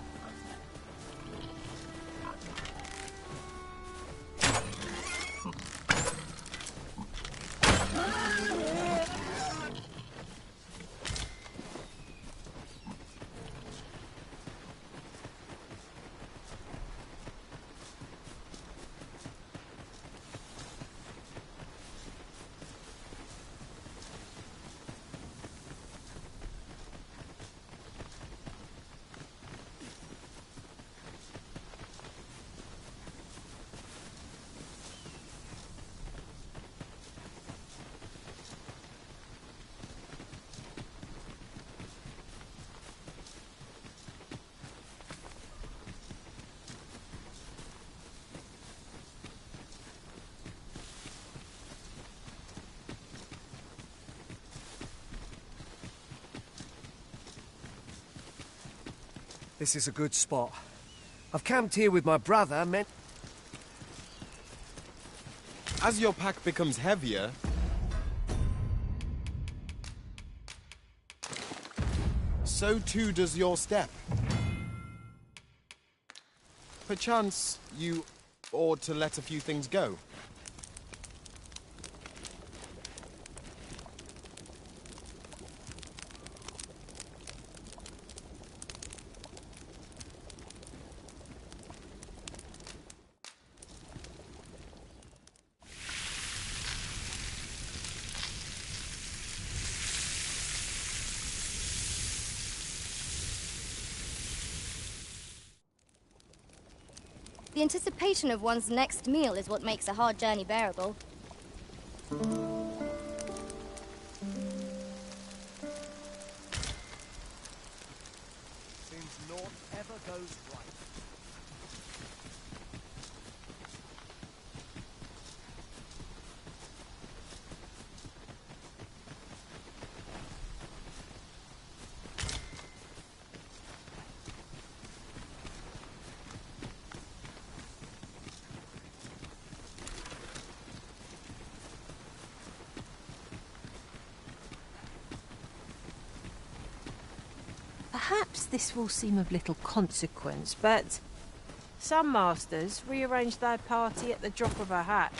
Speaker 6: This is a good spot. I've camped here with my brother,
Speaker 20: As your pack becomes heavier, so too does your step. Perchance you ought to let a few things go.
Speaker 4: The anticipation of one's next meal is what makes a hard journey bearable.
Speaker 6: Seems naught ever goes right.
Speaker 14: Perhaps this will seem of little consequence, but some masters rearrange their party at the drop of a hat.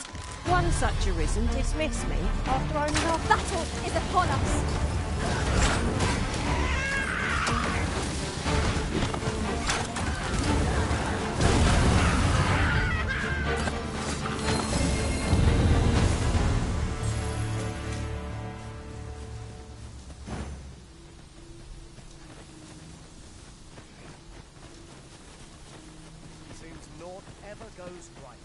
Speaker 14: One such arisen dismissed me after only half...
Speaker 4: Battle is upon us!
Speaker 6: Naught ever goes right.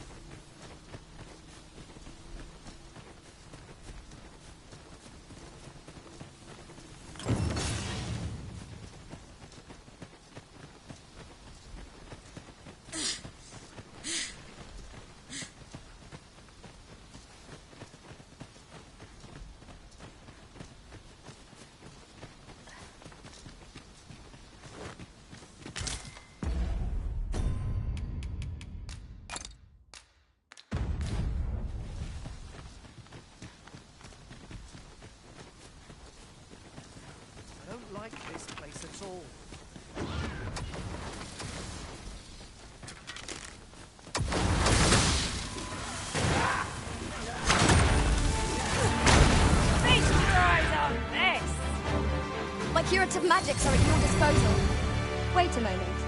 Speaker 6: I don't like this place at all.
Speaker 4: Feast your eyes on this! My curative magics are at your disposal. Wait a moment.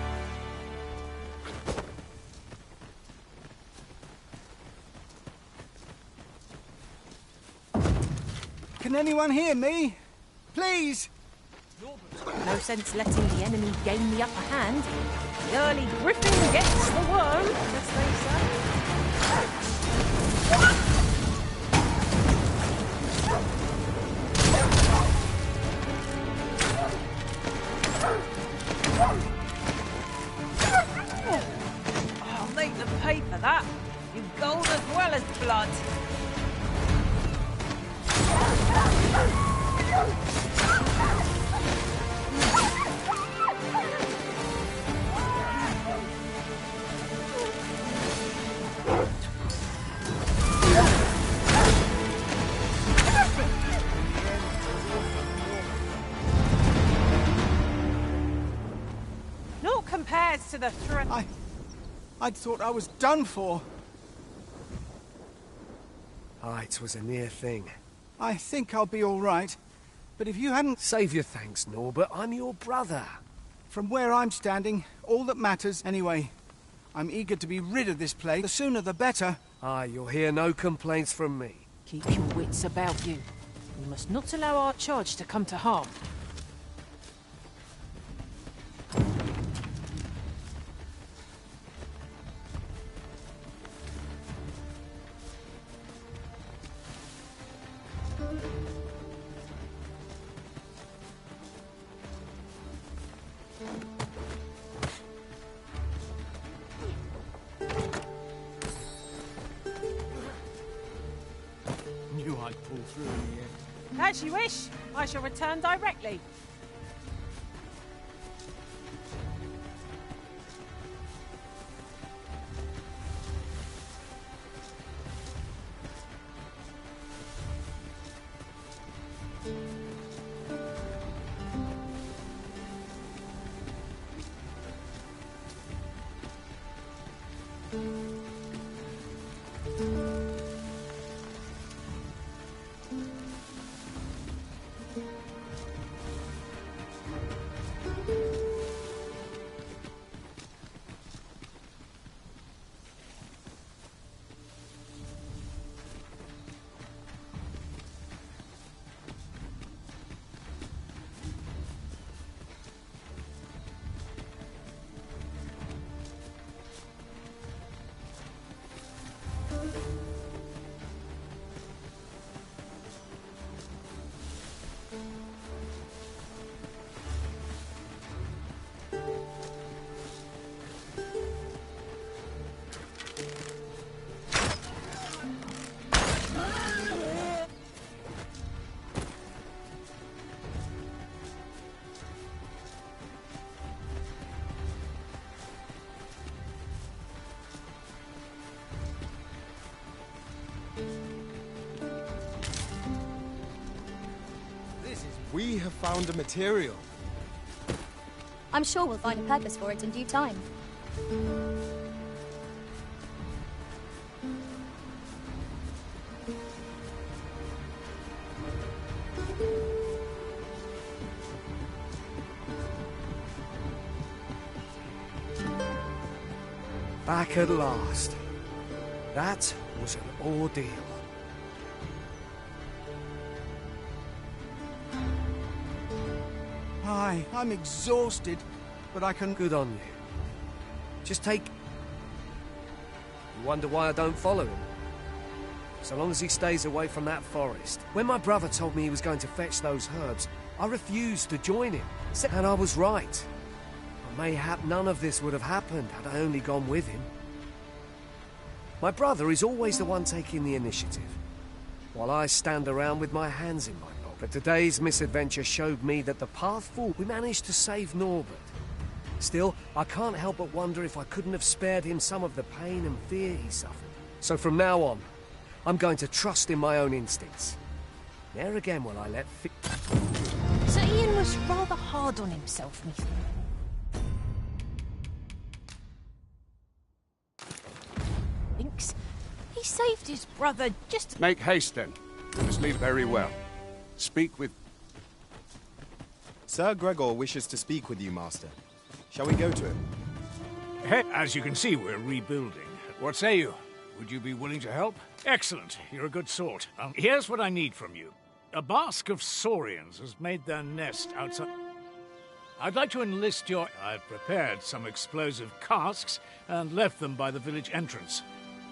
Speaker 21: Can anyone hear me? Please!
Speaker 14: No sense letting the enemy gain the upper hand. The early griffin gets the worm, as they say. Naught compares to the threat.
Speaker 21: I'd thought I was done for.
Speaker 6: Ah, it was a near thing.
Speaker 21: I think I'll be all right. But if you hadn't...
Speaker 6: Save your thanks, Norbert. I'm your brother.
Speaker 21: From where I'm standing, all that matters anyway. I'm eager to be rid of this place. The sooner the better.
Speaker 6: Ah, you'll hear no complaints from me.
Speaker 14: Keep your wits about you. We must not allow our charge to come to harm.
Speaker 21: Knew I'd pull through in the end.
Speaker 14: As you wish. I shall return directly.
Speaker 20: We have found a material.
Speaker 4: I'm sure we'll find a purpose for it in due time.
Speaker 6: Back at last. That was an ordeal.
Speaker 21: I'm exhausted, but I can...
Speaker 6: Good on you. Just take... You wonder why I don't follow him? So long as he stays away from that forest. When my brother told me he was going to fetch those herbs, I refused to join him. And I was right. Mayhap none of this would have happened had I only gone with him. My brother is always the one taking the initiative, while I stand around with my hands in my pocket. But today's misadventure showed me that the path forward, we managed to save Norbert. Still, I can't help but wonder if I couldn't have spared him some of the pain and fear he suffered. So from now on, I'm going to trust in my own instincts. Ne'er again will I let
Speaker 14: Sir Ian was rather hard on himself, methinks. He saved his brother just...
Speaker 17: Make haste, then. We must leave very well. Speak with...
Speaker 20: Sir Gregor wishes to speak with you, Master. Shall we go to him?
Speaker 18: As you can see, we're rebuilding. What say you? Would you be willing to help? Excellent. You're a good sort. Here's what I need from you. A bask of saurians has made their nest outside... I'd like to enlist your... I've prepared some explosive casks and left them by the village entrance.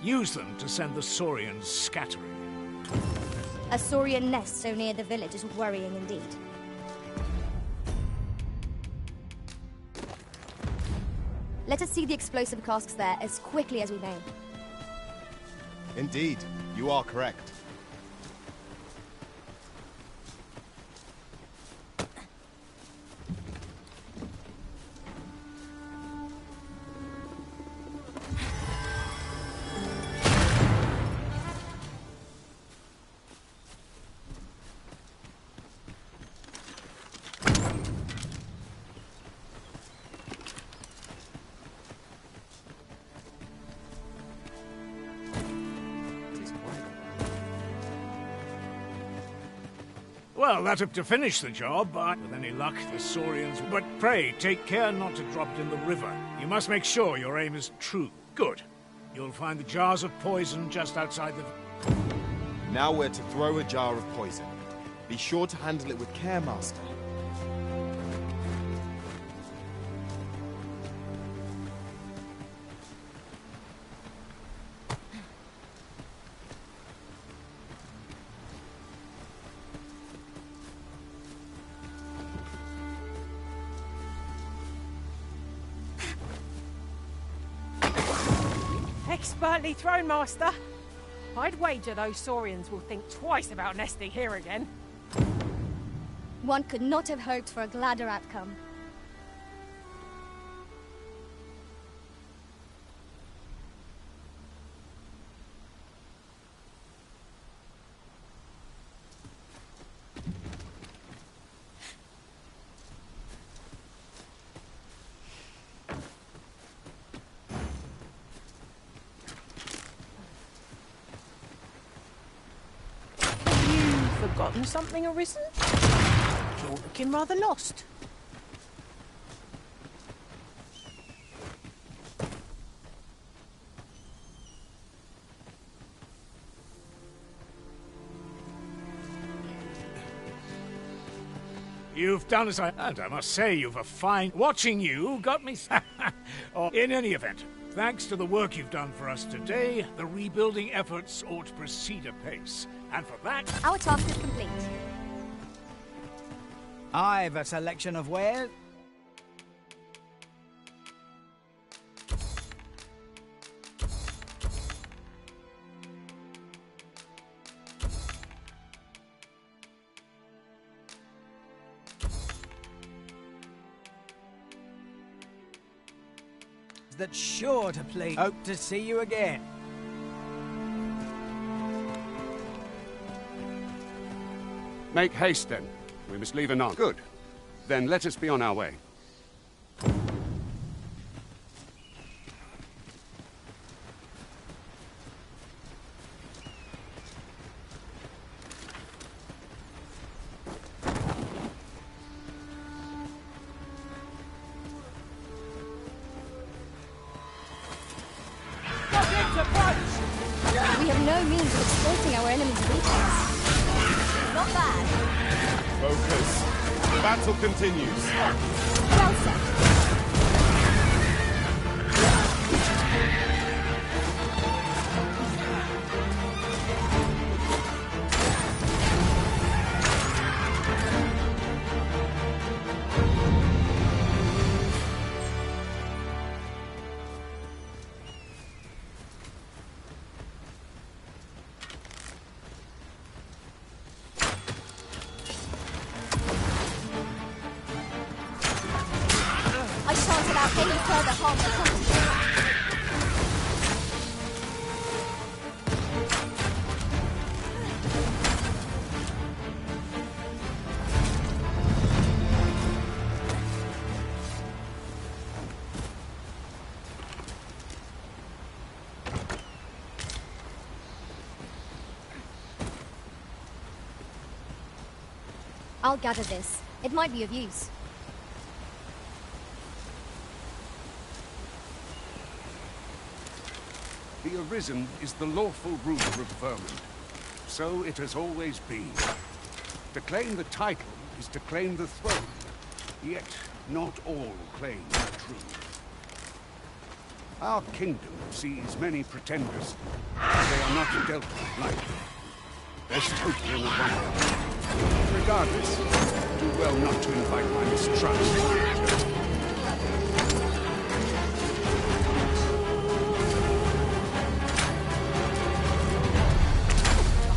Speaker 18: Use them to send the saurians scattering.
Speaker 4: A saurian nest so near the village is worrying indeed. Let us see the explosive casks there as quickly as we may.
Speaker 20: Indeed, you are correct.
Speaker 18: Well, that's up to finish the job, but with any luck, the Saurians... But pray, take care not to drop it in the river. You must make sure your aim is true. Good. You'll find the jars of poison just outside the...
Speaker 20: Now we're to throw a jar of poison. Be sure to handle it with care, Master.
Speaker 14: Expertly thrown, Master. I'd wager those Saurians will think twice about nesting here again.
Speaker 4: One could not have hoped for a gladder outcome.
Speaker 14: Forgotten something, Arisen? You're looking rather lost.
Speaker 18: You've done as and I must say you've a fine... Watching you got me... Oh, in any event, thanks to the work you've done for us today, the rebuilding efforts ought to proceed apace. And for that...
Speaker 4: Our task is complete.
Speaker 21: I've a selection of wares. That's sure to please. Hope to see you again.
Speaker 17: Make haste, then. We must leave anon. Good. Then let us be on our way.
Speaker 4: We have no means of exploiting our enemy's weakness. Not bad.
Speaker 20: Focus. The battle continues.
Speaker 4: Well said. Any further harm to come to you. I'll gather this. It might be of use.
Speaker 17: The Arisen is the lawful ruler of Vermund. So it has always been. To claim the title is to claim the throne. Yet, not all claim the truth. Our kingdom sees many pretenders. They are not dealt with lightly. Best hope in the one. Regardless, do well not to invite my mistrust.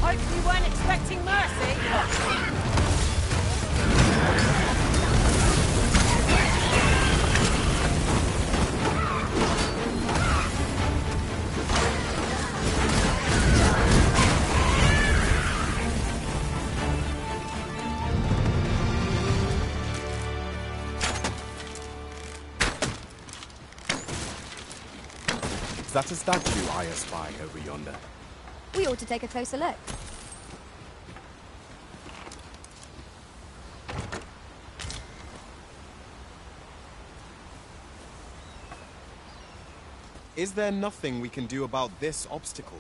Speaker 14: Hope you weren't expecting mercy.
Speaker 20: Is that a statue I espy over yonder?
Speaker 4: We ought to take a closer look.
Speaker 20: Is there nothing we can do about this obstacle?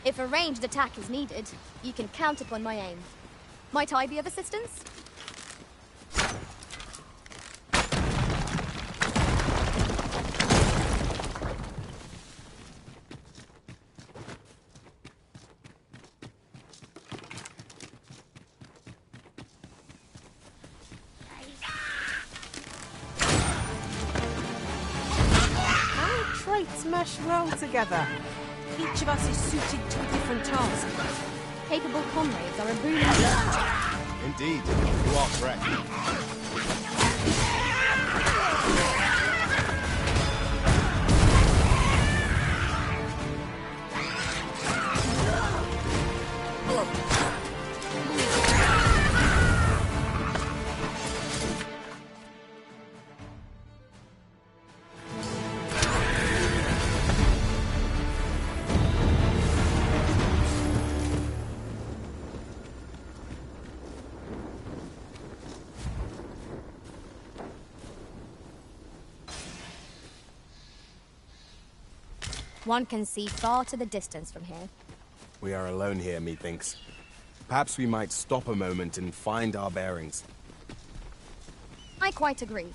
Speaker 4: If a ranged attack is needed, you can count upon my aim. Might I be of assistance?
Speaker 14: Traits mesh well together. Each of us is suited to a different task.
Speaker 4: Capable comrades are a boon.
Speaker 20: Indeed, you are correct.
Speaker 4: One can see far to the distance from here.
Speaker 20: We are alone here, methinks. Perhaps we might stop a moment and find our bearings.
Speaker 4: I quite agree.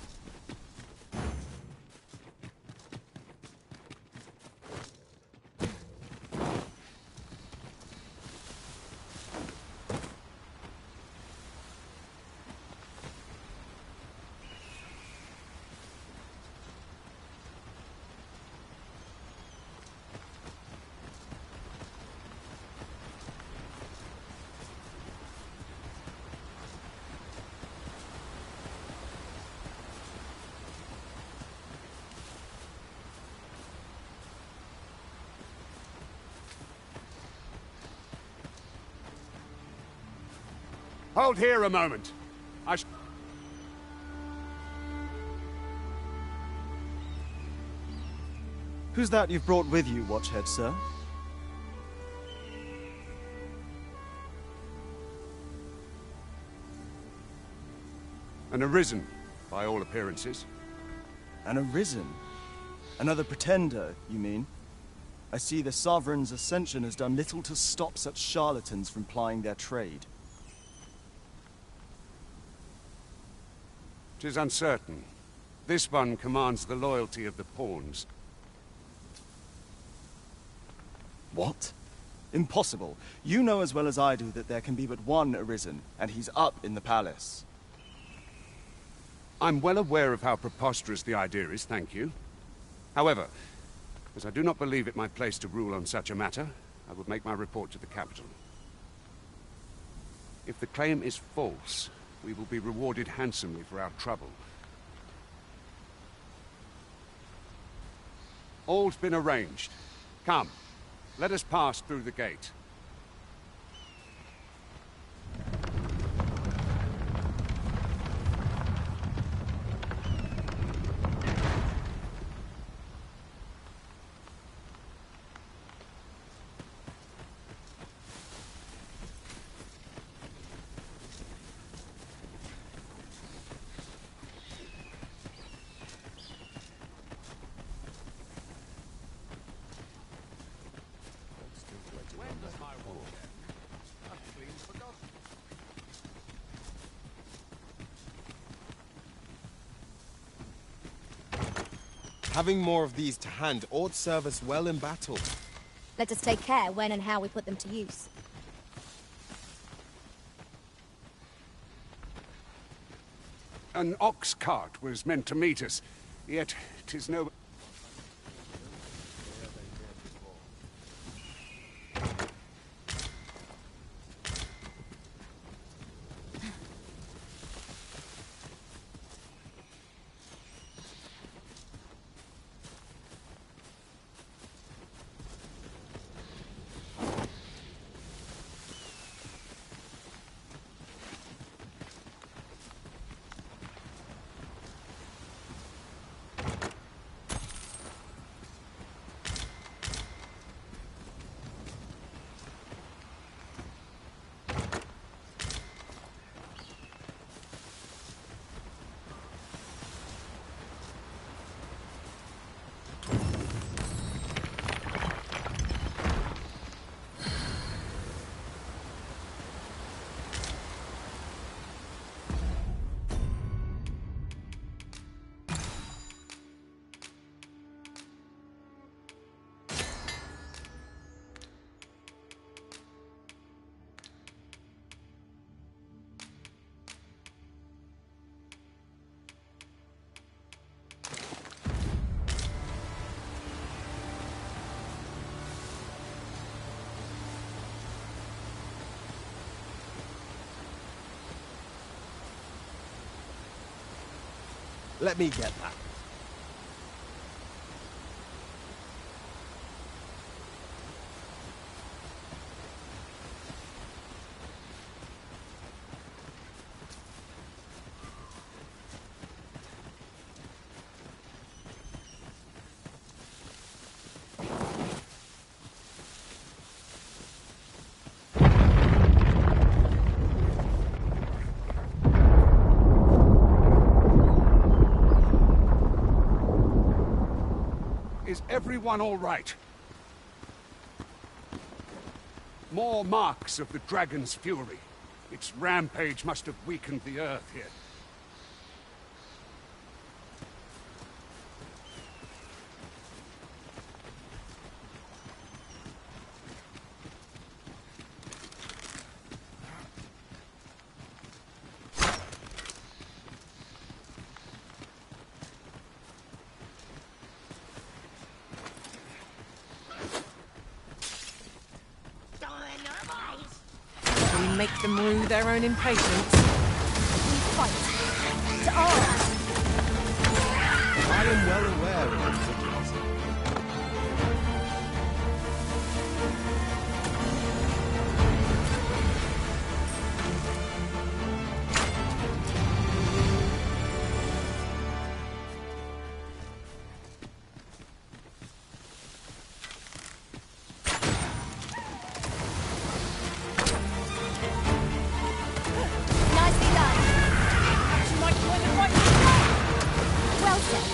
Speaker 17: Hold here a moment.
Speaker 12: Who's that you've brought with you, Watchhead, sir?
Speaker 17: An Arisen, by all appearances.
Speaker 12: An Arisen? Another pretender, you mean? I see the Sovereign's ascension has done little to stop such charlatans from plying their trade.
Speaker 17: 'Tis uncertain. This one commands the loyalty of the pawns.
Speaker 12: What? Impossible. You know as well as I do that there can be but one Arisen, and he's up in the palace.
Speaker 17: I'm well aware of how preposterous the idea is, thank you. However, as I do not believe it my place to rule on such a matter, I would make my report to the capital. If the claim is false, we will be rewarded handsomely for our trouble. All's been arranged. Come, let us pass through the gate.
Speaker 20: Having more of these to hand ought serve us well in battle.
Speaker 4: Let us take care when and how we put them to use.
Speaker 17: An ox cart was meant to meet us, yet 'tis no...
Speaker 20: Let me get that.
Speaker 17: Is everyone all right? More marks of the dragon's fury. Its rampage must have weakened the earth here.
Speaker 14: We make them rue their own impatience.
Speaker 4: We fight. To arms!
Speaker 20: I am well aware of the particulars.
Speaker 4: Nicely done. You might join the right side. Well said.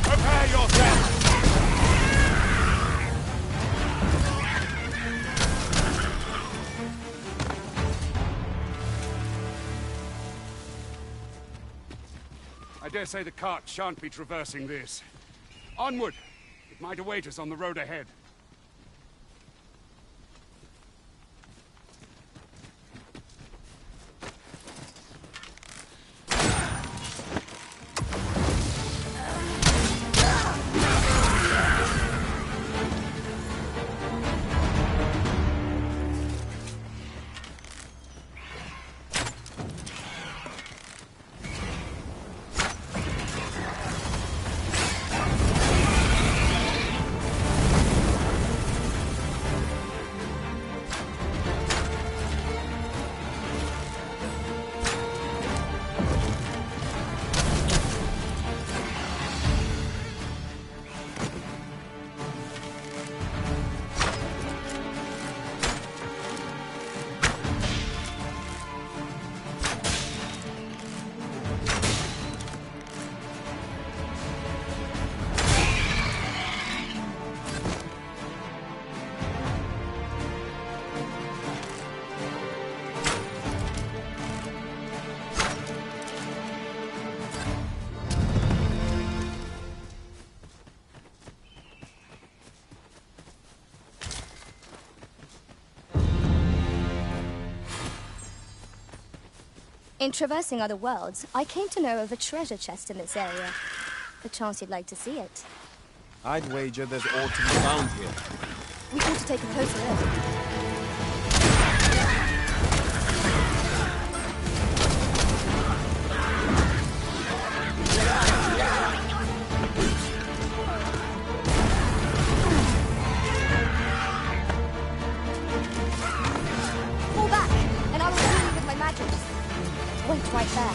Speaker 17: Prepare yourself! I dare say the cart shan't be traversing this. Onward! It might await us on the road ahead.
Speaker 4: In traversing other worlds, I came to know of a treasure chest in this area. Perchance you'd like to see it.
Speaker 20: I'd wager there's ought to be found here.
Speaker 4: We ought to take a closer look. Fall back, and I will heal you with my magic. Wait right there.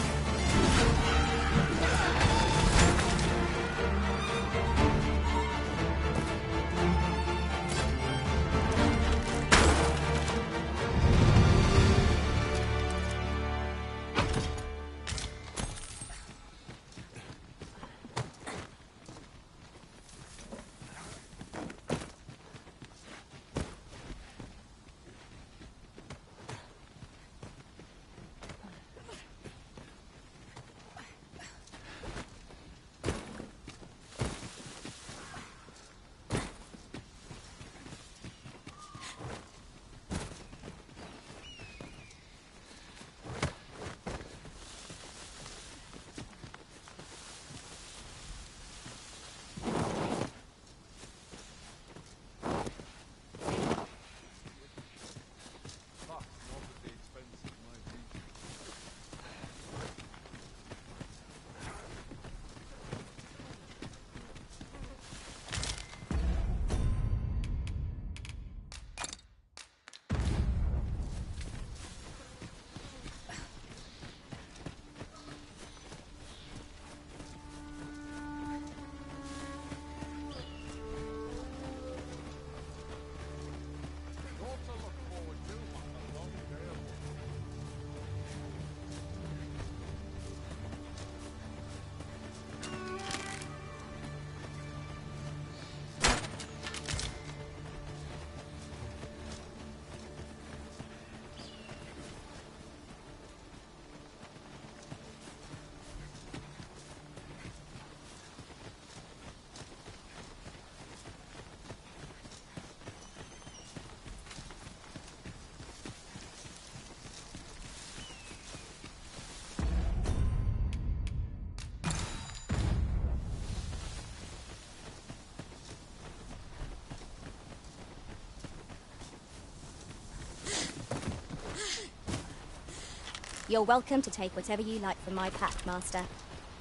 Speaker 4: You're welcome to take whatever you like from my pack, Master.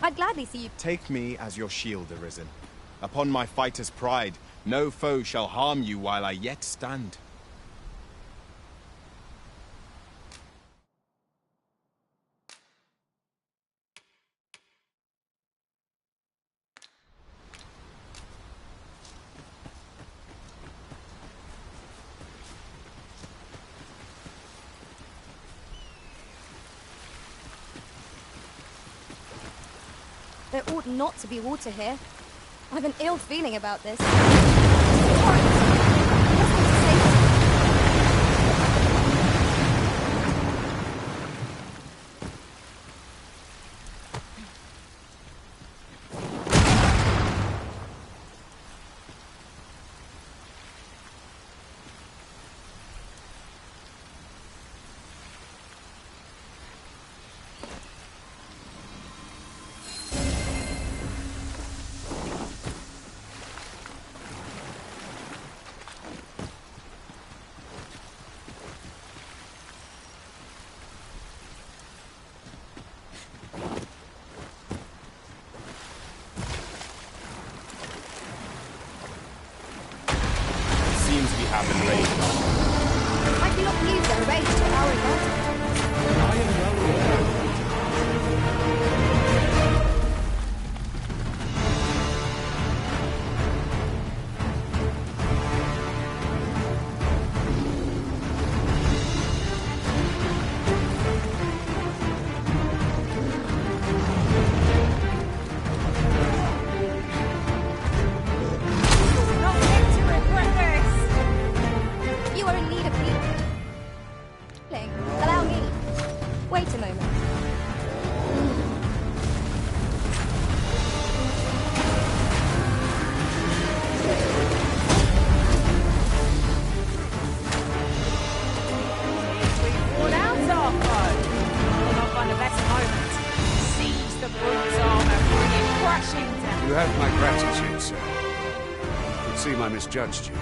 Speaker 4: I'd gladly see you...
Speaker 20: Take me as your shield, Arisen. Upon my fighter's pride, no foe shall harm you while I yet stand.
Speaker 4: There ought not to be water here. I've an ill feeling about this. I cannot use their rage to our advantage.
Speaker 20: I am well aware.
Speaker 4: Allow me. Wait a moment.
Speaker 14: We've worn out our foe. We'll not find a better moment. Seize the brute's arm and bring it crashing down.
Speaker 17: You have my gratitude, sir. Could see I misjudged you.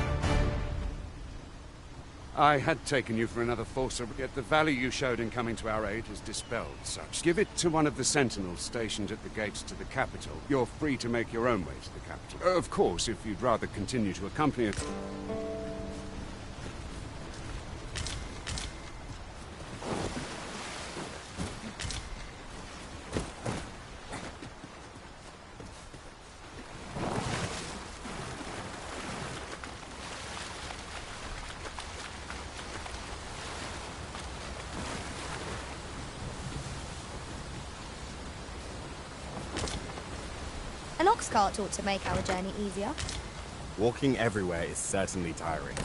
Speaker 17: I had taken you for another Forcer, yet the value you showed in coming to our aid has dispelled such. Give it to one of the sentinels stationed at the gates to the capital. You're free to make your own way to the capital. Of course, if you'd rather continue to accompany it.
Speaker 4: An ox cart ought to make our journey easier.
Speaker 20: Walking everywhere is certainly tiring.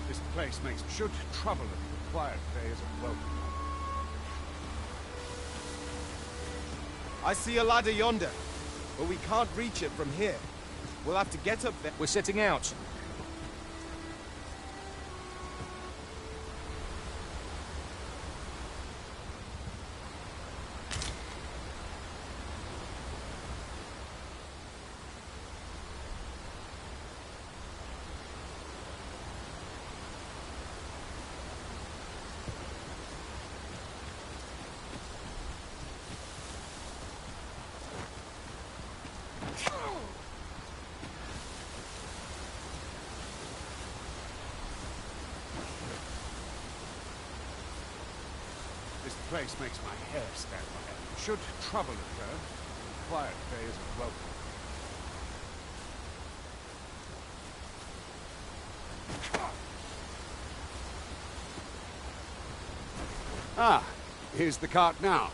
Speaker 17: This place makes should trouble a quiet day as a welcome.
Speaker 20: I see a ladder yonder, but we can't reach it from here. We'll have to get up there.
Speaker 6: We're setting out.
Speaker 17: This place makes my hair stand on end. Should trouble occur, a quiet day is a welcome. Ah, here's the cart now.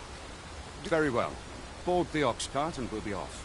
Speaker 17: Very well. Board the ox cart and we'll be off.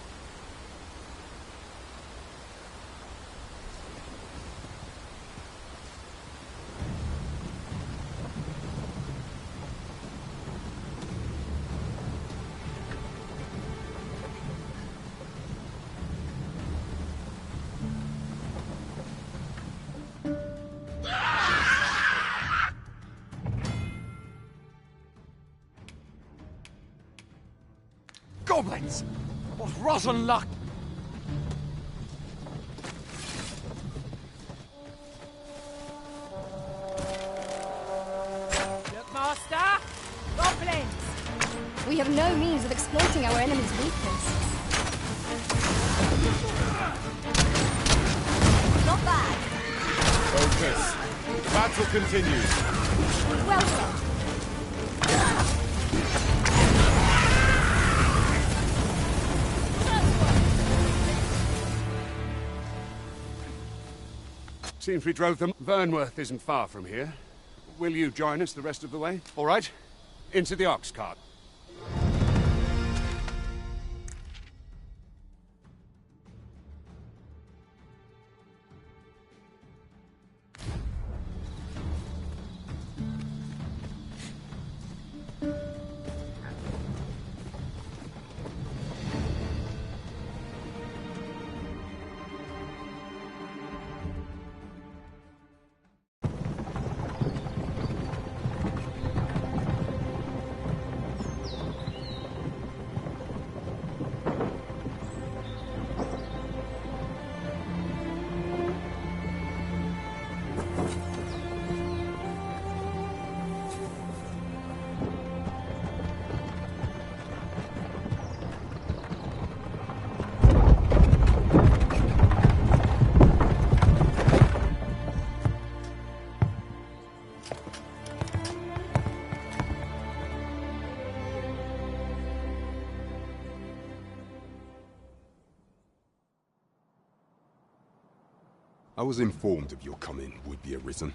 Speaker 6: Goblins! What rotten luck!
Speaker 14: Look, Master! Goblins!
Speaker 4: We have no means of exploiting our enemy's weakness. Not bad.
Speaker 20: Focus. The battle continues.
Speaker 4: Well said.
Speaker 17: Seems we drove them. Vernworth isn't far from here. Will you join us the rest of the way? All right. Into the ox cart.
Speaker 1: I was informed of your coming would be arisen.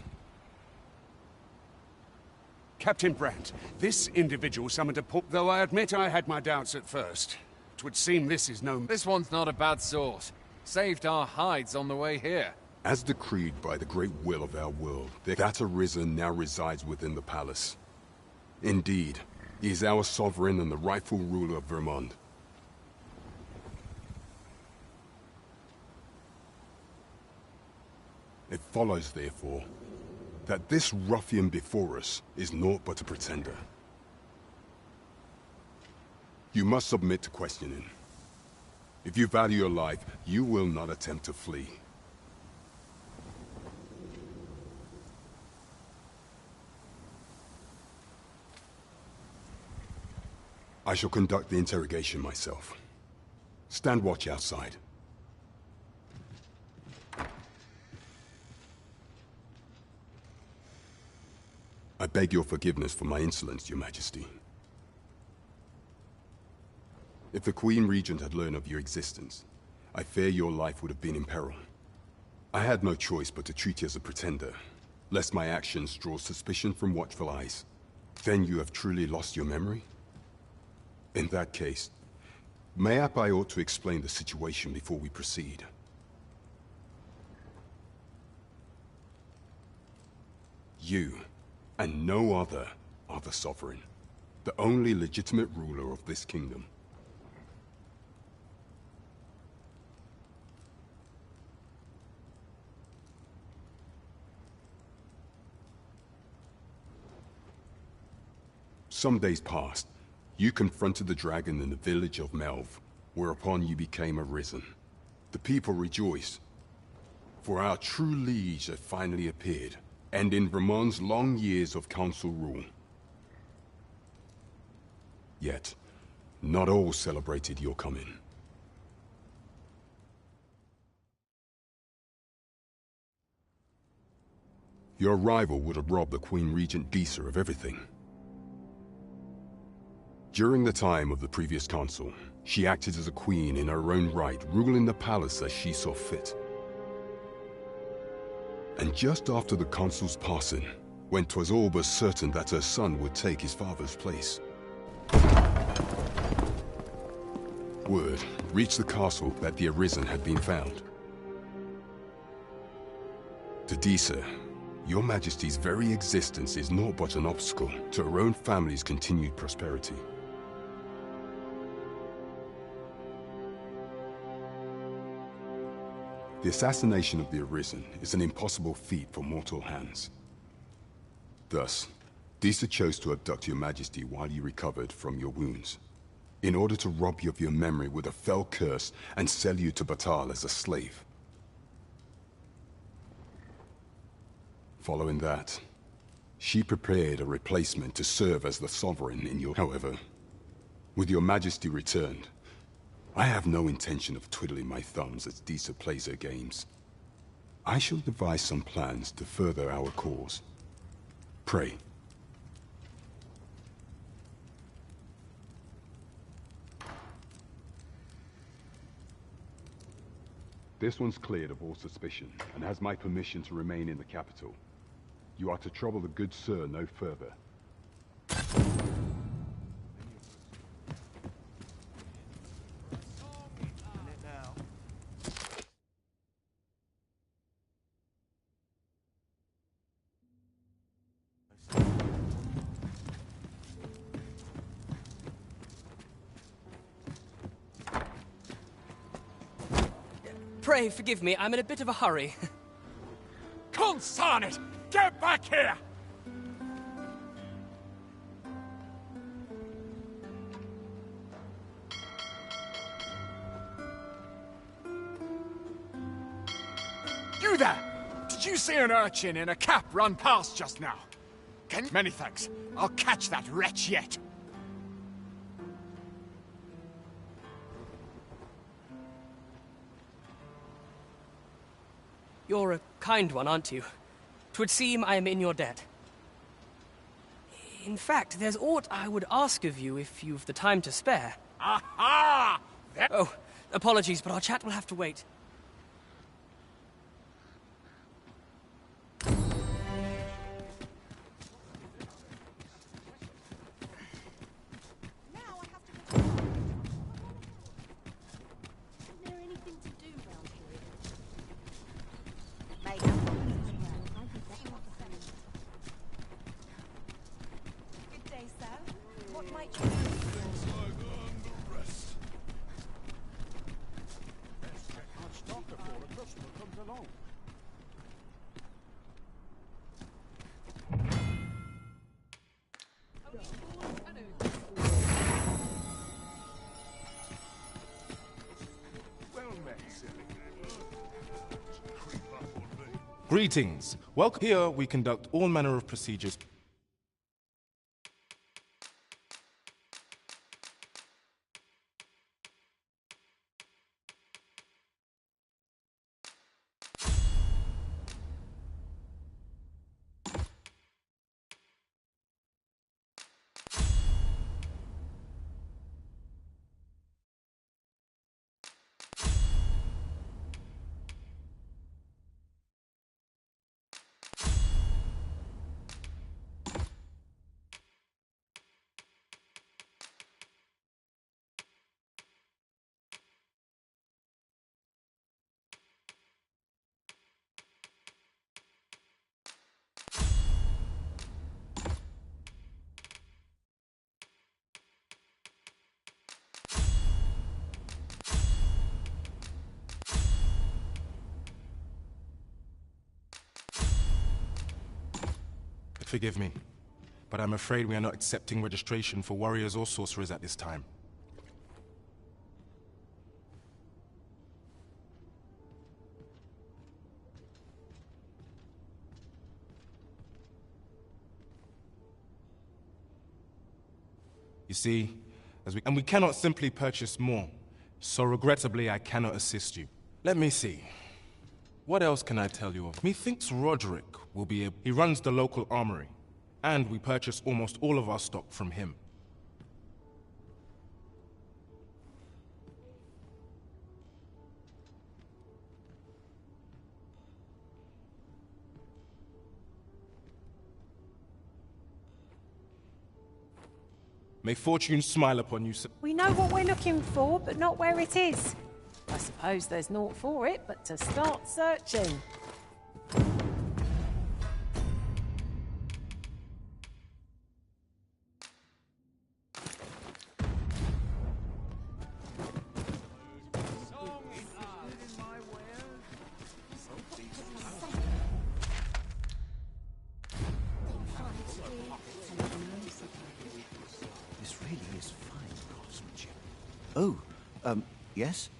Speaker 17: Captain Brandt, this individual summoned a port, though I admit I had my doubts at first. It would seem this is no...
Speaker 2: This one's not a bad sort. Saved our hides on the way here.
Speaker 1: As decreed by the great will of our world, that arisen now resides within the palace. Indeed, he is our sovereign and the rightful ruler of Vermont. It follows, therefore, that this ruffian before us is naught but a pretender. You must submit to questioning. If you value your life, you will not attempt to flee. I shall conduct the interrogation myself. Stand watch outside. I beg your forgiveness for my insolence, Your Majesty. If the Queen Regent had learned of your existence, I fear your life would have been in peril. I had no choice but to treat you as a pretender, lest my actions draw suspicion from watchful eyes. Then you have truly lost your memory? In that case, mayhap I ought to explain the situation before we proceed. You, and no other, are the sovereign, the only legitimate ruler of this kingdom. Some days passed. You confronted the dragon in the village of Melv, whereupon you became arisen. The people rejoiced, for our true liege had finally appeared, ending Vermont's long years of council rule. Yet, not all celebrated your coming. Your arrival would have robbed the Queen Regent Disa of everything. During the time of the previous council, she acted as a queen in her own right, ruling the palace as she saw fit. And just after the consul's passing, when 'twas all but certain that her son would take his father's place, word reached the castle that the Arisen had been found. To Disa, your Majesty's very existence is naught but an obstacle to her own family's continued prosperity. The assassination of the Arisen is an impossible feat for mortal hands. Thus, Disa chose to abduct your Majesty while you recovered from your wounds. in order to rob you of your memory with a fell curse and sell you to Batal as a slave. Following that, she prepared a replacement to serve as the sovereign in your... However, with your majesty returned, I have no intention of twiddling my thumbs as Disa plays her games. I shall devise some plans to further our cause. Pray. This one's cleared of all suspicion, and has my permission to remain in the capital. You are to trouble the good sir no further.
Speaker 3: Pray forgive me, I'm in a bit of a hurry.
Speaker 8: Consign it! Get back here! You there! Did you see an urchin in a cap run past just now? Many thanks. I'll catch that wretch yet.
Speaker 3: You're a kind one, aren't you? 'Twould seem I am in your debt. In fact, there's aught I would ask of you if you've the time to spare.
Speaker 8: Aha!
Speaker 3: Oh, apologies, but our chat will have to wait.
Speaker 22: Greetings. Welcome. Here we conduct all manner of procedures. Forgive me, but I'm afraid we are not accepting registration for warriors or sorcerers at this time. You see, we cannot simply purchase more, so regrettably I cannot assist you. Let me see. What else can I tell you of? Methinks Roderick will be able... He runs the local armory, and we purchase almost all of our stock from him. May fortune smile upon you, sir.
Speaker 14: We know what we're looking for, but not where it is. I suppose there's naught for it but to start searching.
Speaker 13: This really is fine craftsmanship.
Speaker 5: Oh, yes?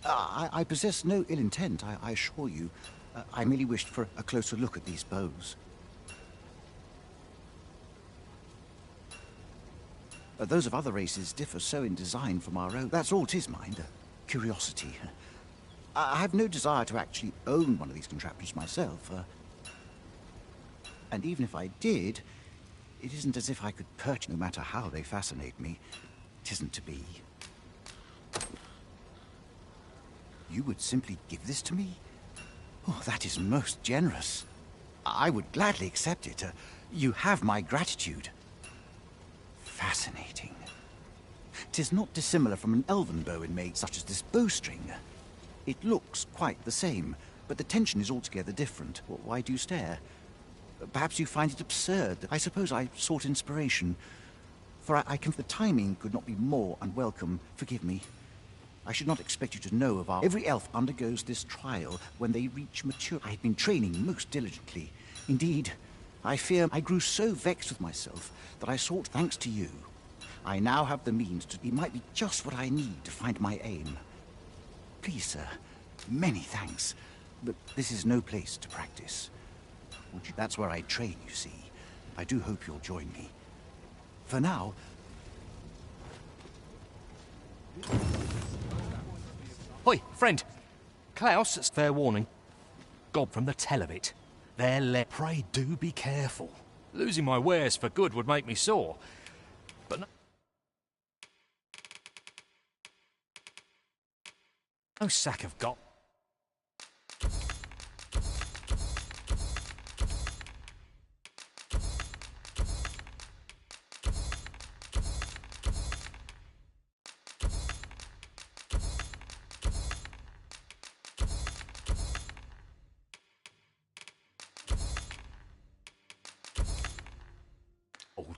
Speaker 5: I possess no ill intent, I assure you. I merely wished for a closer look at these bows. Those of other races differ so in design from our own. That's all 'tis, mind. Curiosity. I have no desire to actually own one of these contraptions myself. And even if I did, it isn't as if I could purchase, no matter how they fascinate me. It isn't to be. You would simply give this to me? Oh, that is most generous. I would gladly accept it. You have my gratitude. Fascinating. 'Tis not dissimilar from an elven bow in make, such as this bowstring. It looks quite the same, but the tension is altogether different. Why do you stare? Perhaps you find it absurd. I suppose I sought inspiration. For the timing could not be more unwelcome. Forgive me. I should not expect you to know of our... Every elf undergoes this trial when they reach maturity. I have been training most diligently. Indeed, I fear I grew so vexed with myself that I sought thanks to you. I now have the means to... It might be just what I need to find my aim. Please, sir, many thanks, but this is no place to practice. That's where I train, you see. I do hope you'll join me. For now...
Speaker 6: Oi, friend. Klaus, fair warning. God from the tell of it. Pray do be careful. Losing my wares for good would make me sore. But no sack of got.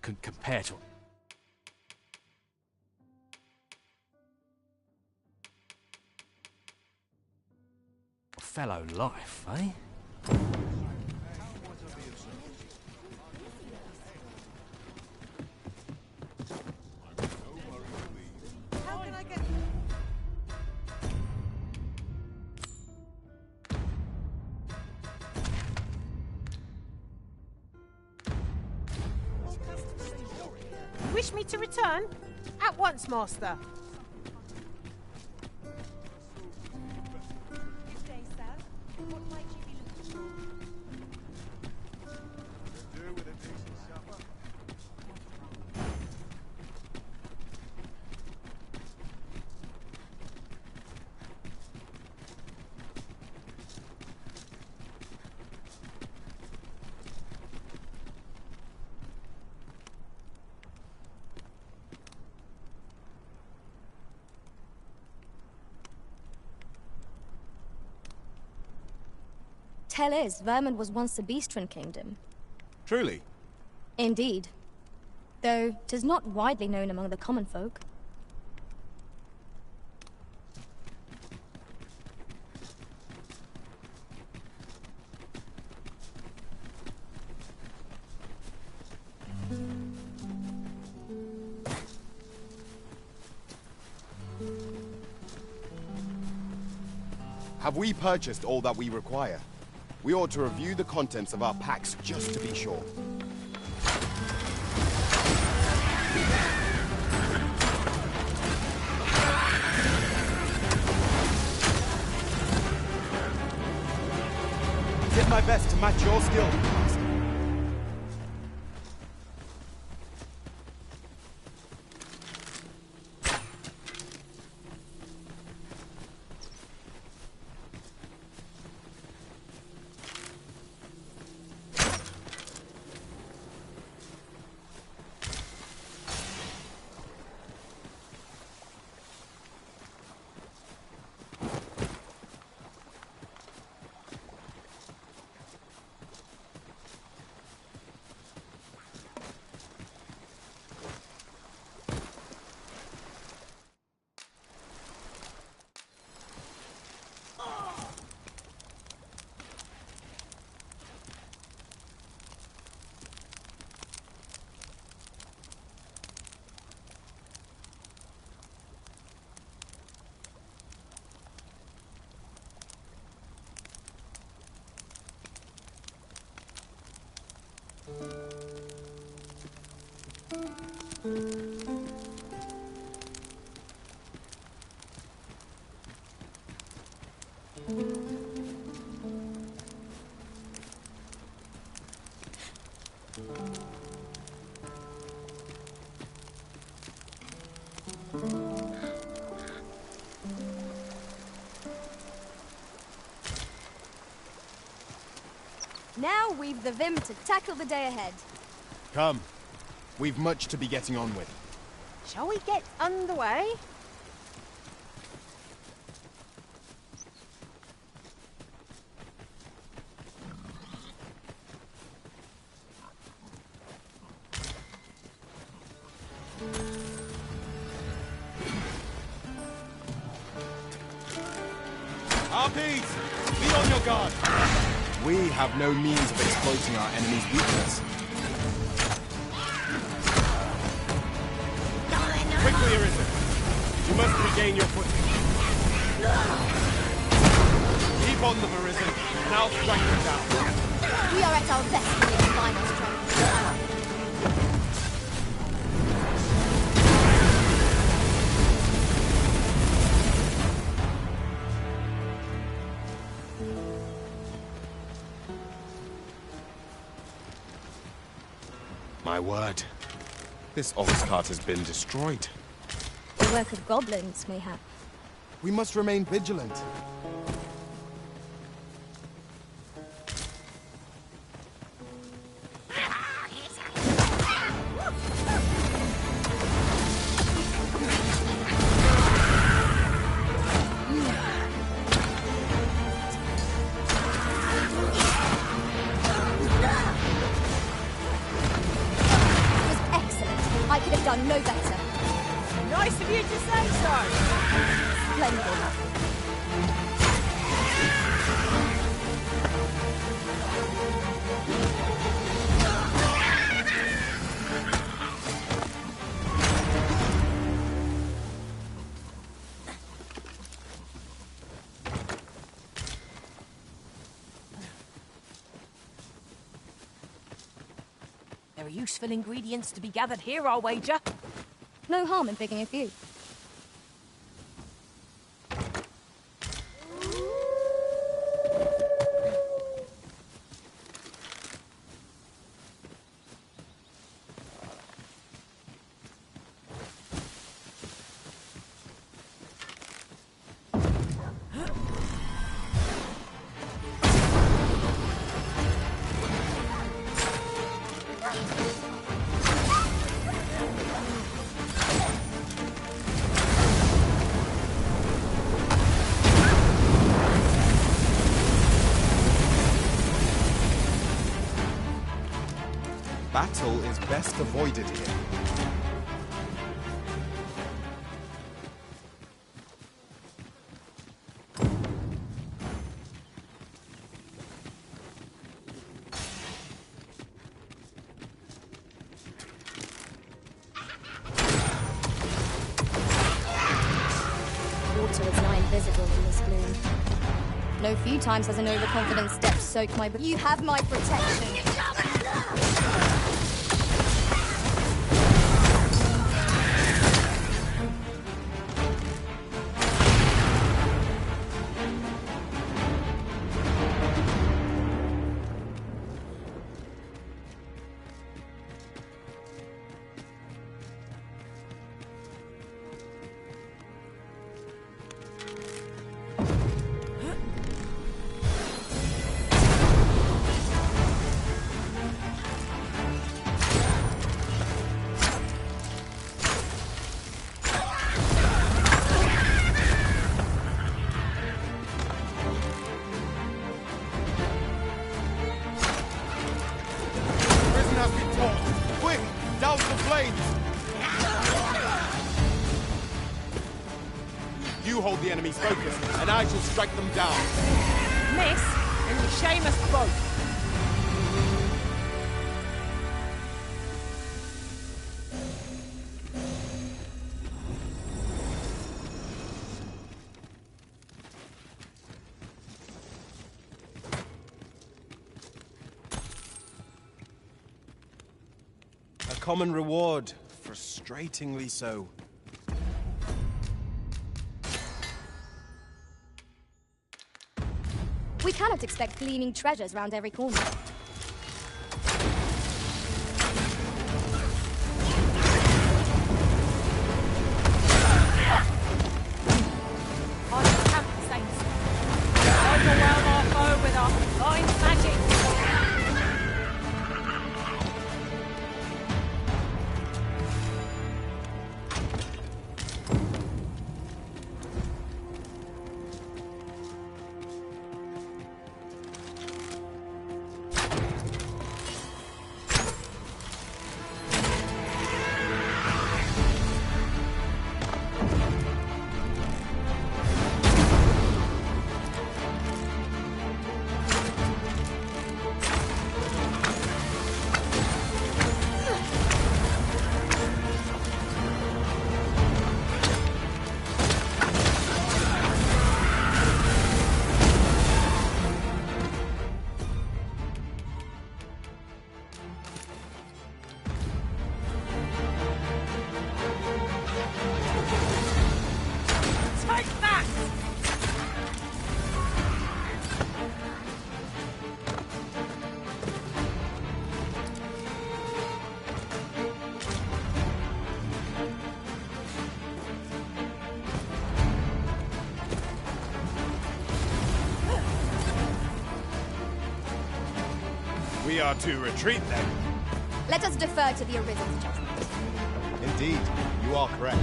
Speaker 6: Can compare to a fellow life, eh?
Speaker 11: How can I get...
Speaker 14: Wish me to return? At once, master.
Speaker 11: Good day, sir. What might you be looking for?
Speaker 8: Do with a decent supper.
Speaker 4: Tell is, Vermund was once a Beastren kingdom.
Speaker 10: Truly?
Speaker 4: Indeed. Though 'tis not widely known among the common folk.
Speaker 20: Have we purchased all that we require? We ought to review the contents of our packs just to be sure. Did my best to match your skill, Master.
Speaker 4: Now we've the vim to tackle the day ahead.
Speaker 20: Come. We've much to be getting on with.
Speaker 14: Shall we get underway?
Speaker 20: RPs! Be on your guard! We have no means of exploiting our enemy's weakness. Quickly, Arisen! You must regain your footing. Keep on them, Arisen, and I'll strike them down.
Speaker 4: We are at our best when we combine our strength.
Speaker 20: My word. This ox cart has been destroyed.
Speaker 4: The work of goblins, mayhap.
Speaker 20: We must remain vigilant.
Speaker 4: I could have done no better.
Speaker 14: Nice of you to say so.
Speaker 4: Splendid.
Speaker 14: There are useful ingredients to be gathered here, I'll wager.
Speaker 4: No harm in picking a few.
Speaker 20: Battle is best avoided here.
Speaker 4: Water is nigh invisible in this gloom. No few times has an overconfident step soaked my boots. You have my protection.
Speaker 20: You hold the enemy's focus, and I shall strike them down.
Speaker 14: Miss, and you shame us both.
Speaker 20: A common reward
Speaker 12: frustratingly so.
Speaker 4: We cannot expect gleaming treasures round every corner.
Speaker 14: Overwhelm our foe with our blind magic.
Speaker 8: We are to retreat, then.
Speaker 4: Let us defer to the Arisen's judgment.
Speaker 20: Indeed, you are correct.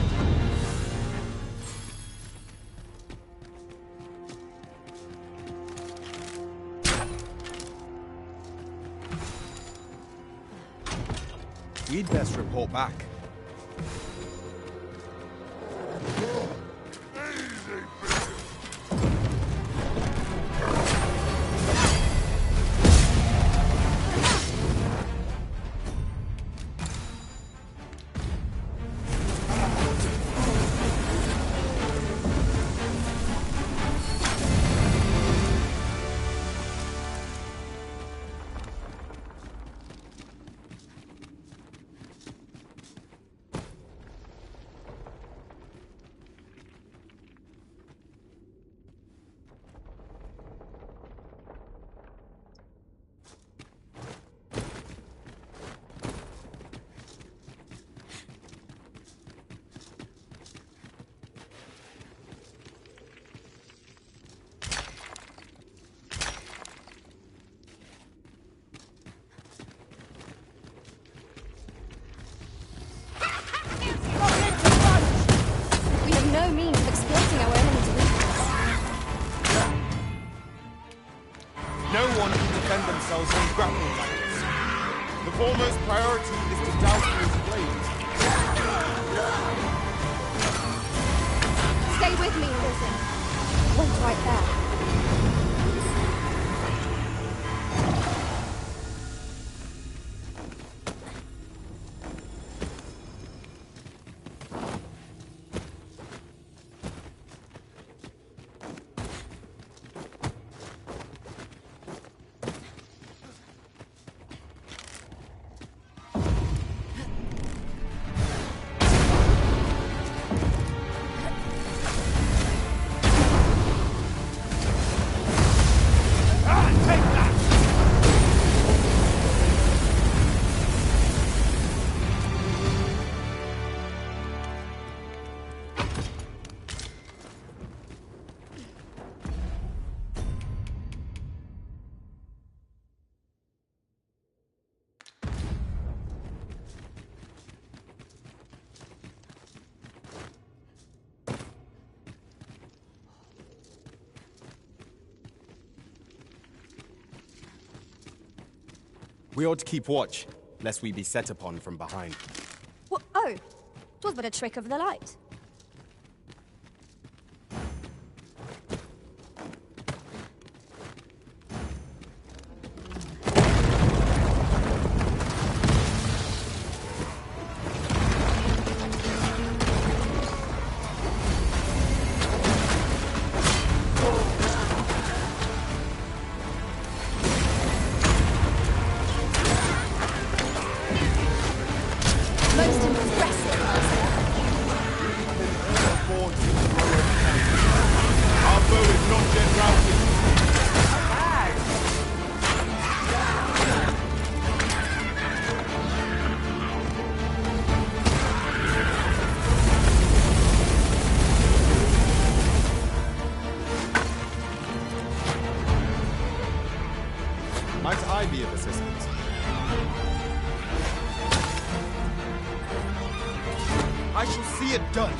Speaker 20: We'd best report back.
Speaker 4: We have no means of exploiting our enemy's weakness.
Speaker 20: No one can defend themselves when grappled like this. The foremost priority is to douse those flames.
Speaker 4: Stay with me, Arisen. Wait right there.
Speaker 20: We ought to keep watch, lest we be set upon from behind.
Speaker 4: Oh, 'twas but a trick of the light. Most impressive.
Speaker 20: shall see it done.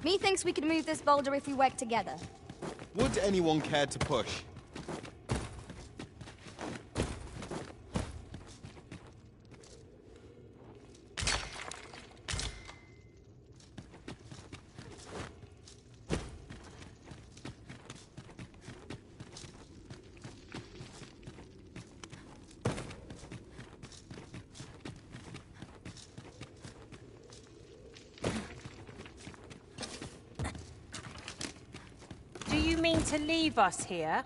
Speaker 4: Methinks we could move this boulder if we work together.
Speaker 20: Would anyone care to push?
Speaker 14: Do you mean to leave us here?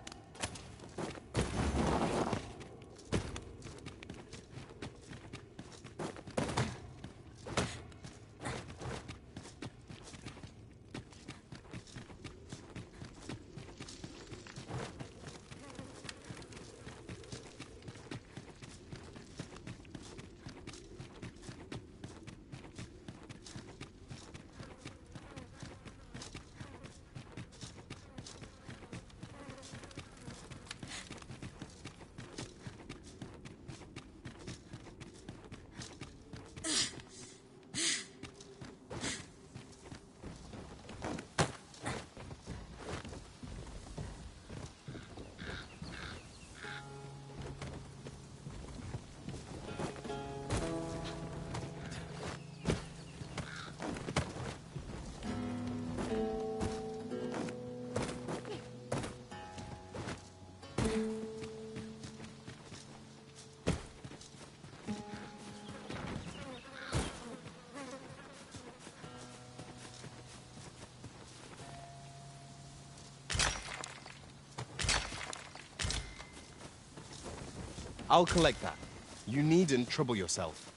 Speaker 20: I'll collect that. You needn't trouble yourself.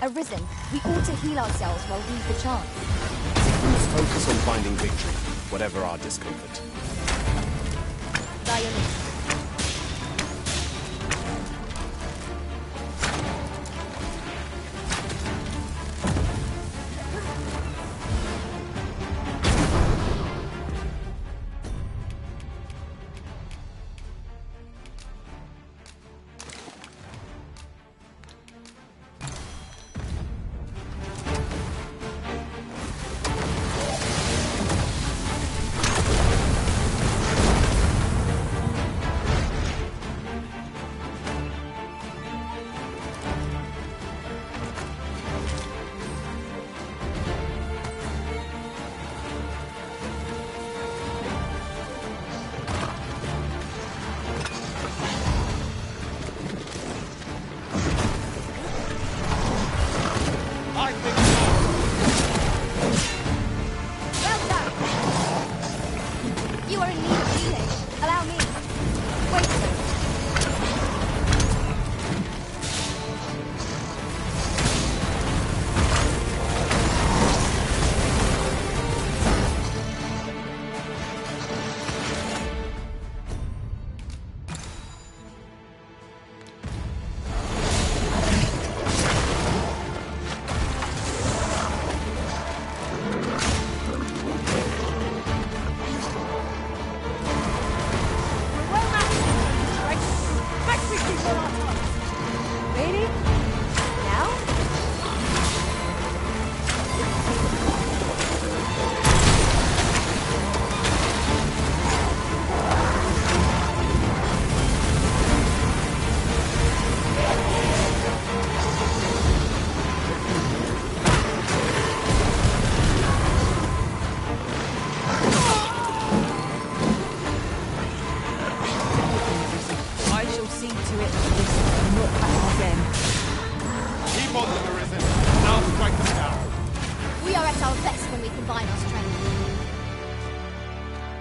Speaker 4: Arisen, we ought to heal ourselves while we perchance.
Speaker 20: We must focus on finding victory, whatever our discomfort.
Speaker 4: Dionysus.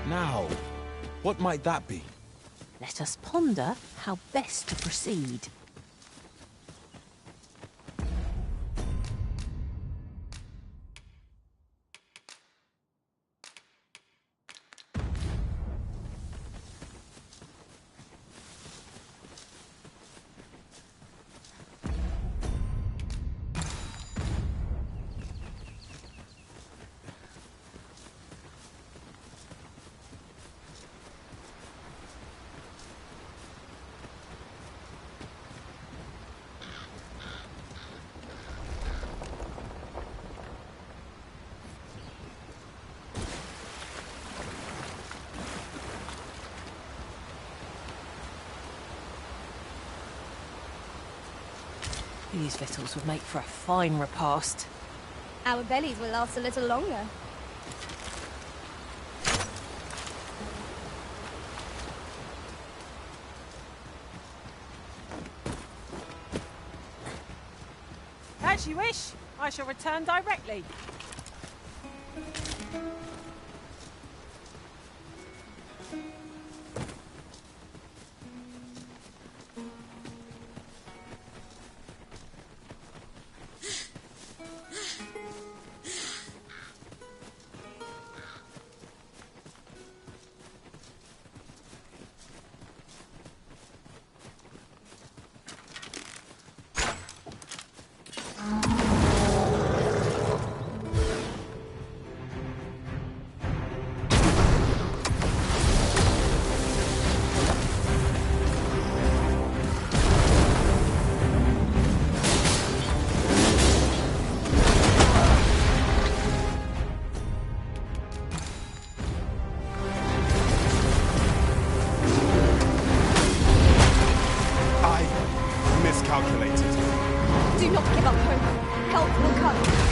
Speaker 22: Now, what might that be?
Speaker 14: Let us ponder how best to proceed. These victuals would make for a fine repast.
Speaker 4: Our bellies will last a little longer.
Speaker 14: As you wish. I shall return directly.
Speaker 4: Do not give up hope. Help will come.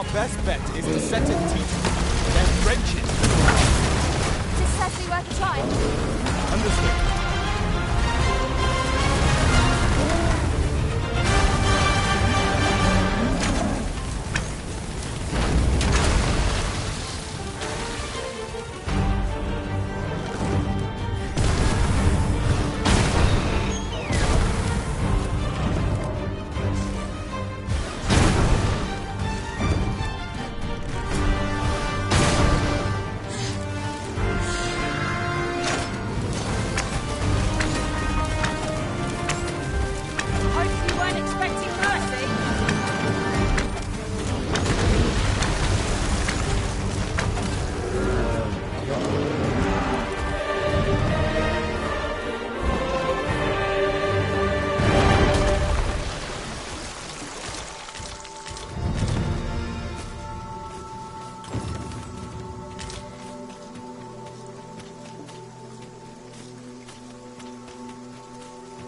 Speaker 20: Our best bet is to set it teeth. Then wrench it.
Speaker 4: Is it certainly worth a try?
Speaker 20: Understood.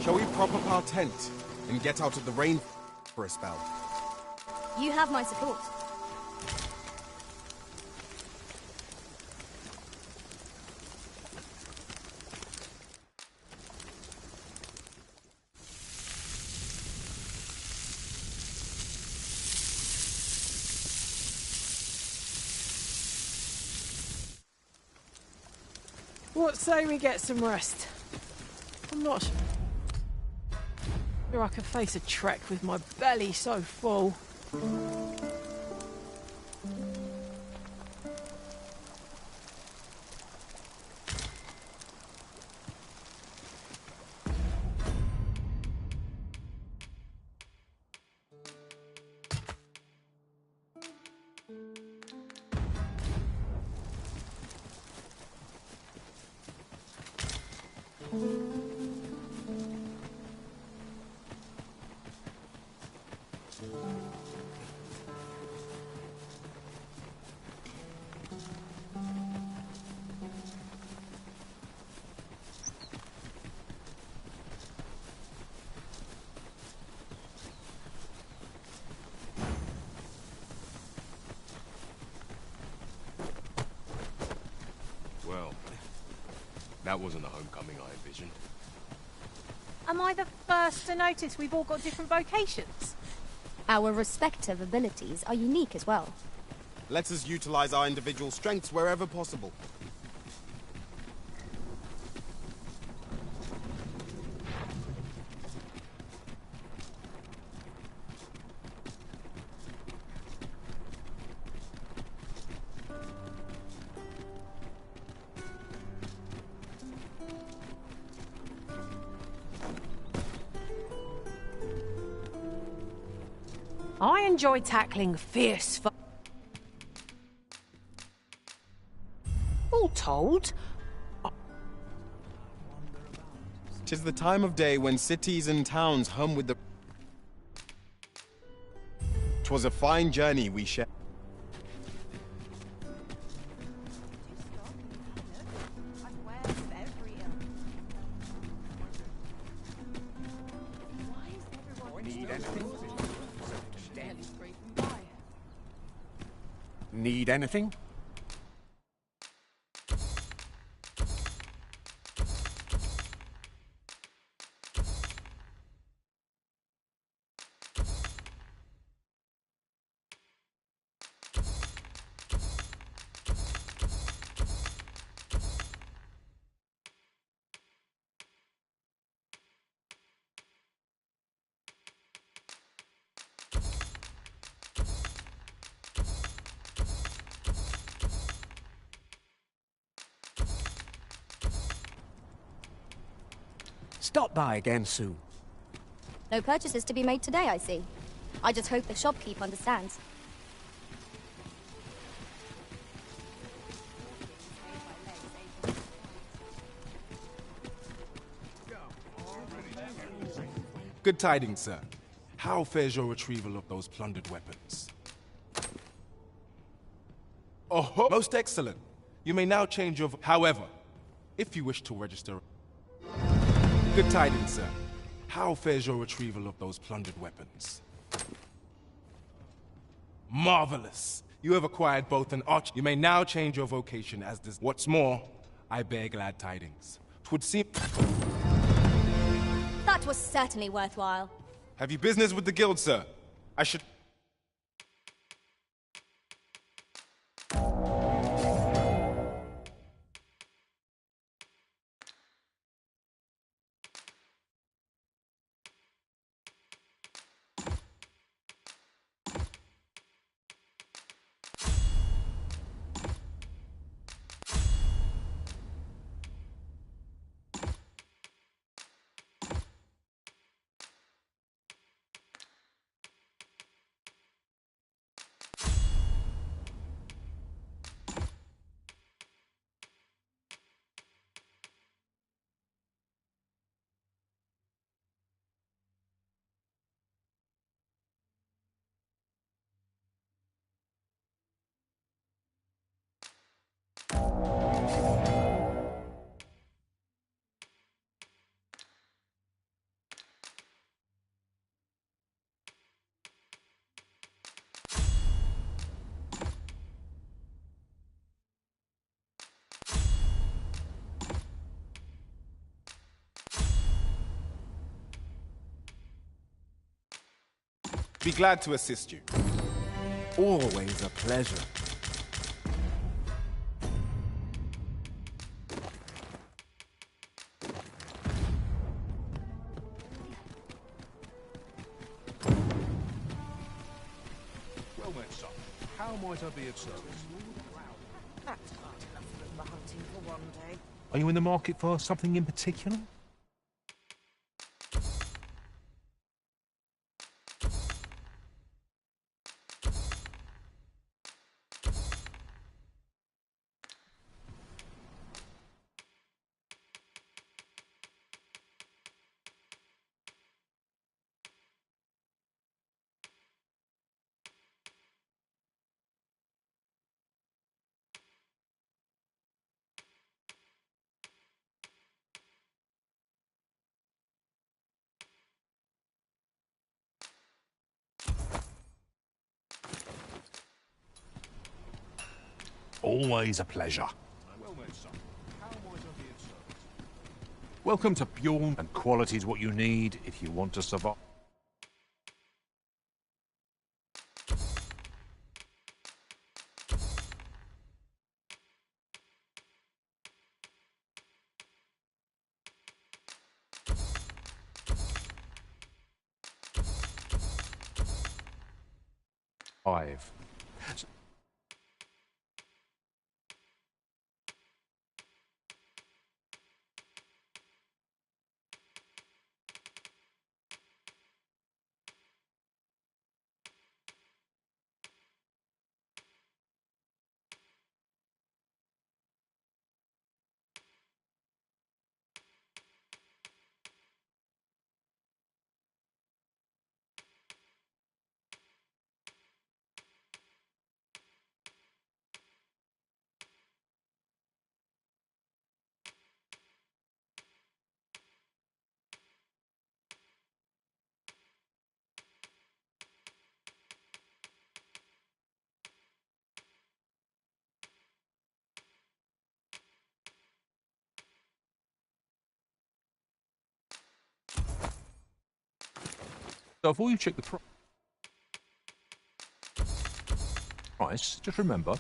Speaker 20: Shall we prop up our tent and get out of the rain for a spell?
Speaker 4: You have my support.
Speaker 14: What say we get some rest? I'm not sure I can face a trek with my belly so full.
Speaker 10: Well, that wasn't the homecoming I envisioned.
Speaker 14: Am I the first to notice we've all got different vocations?
Speaker 4: Our respective abilities are unique as well.
Speaker 20: Let us utilize our individual strengths wherever possible.
Speaker 14: I enjoy tackling fierce foes. All told,
Speaker 20: 'Tis the time of day when cities and towns hum with the... 'Twas a fine journey we shared.
Speaker 17: Need anything? Stop by again soon.
Speaker 4: No purchases to be made today, I see. I just hope the shopkeep understands.
Speaker 22: Good tidings, sir. How fares your retrieval of those plundered weapons? Oh, most excellent. You may now change your... However, if you wish to register... Good tidings, sir. How fares your retrieval of those plundered weapons? Marvelous. You have acquired both an arch. You may now change your vocation as this. What's more, I bear glad tidings. 'Twould seem.
Speaker 4: That was certainly worthwhile.
Speaker 22: Have you business with the guild, sir? I should. Be glad to assist you.
Speaker 18: Always a pleasure.
Speaker 15: Well met, son. How might I be of service?
Speaker 14: That's hard enough for the hunting for one day.
Speaker 15: Are you in the market for something in particular? Always a pleasure. Well met, son. How might I be of service? Welcome to Bjorn, and quality is what you need if you want to survive. Five. So before you check the price, just remember.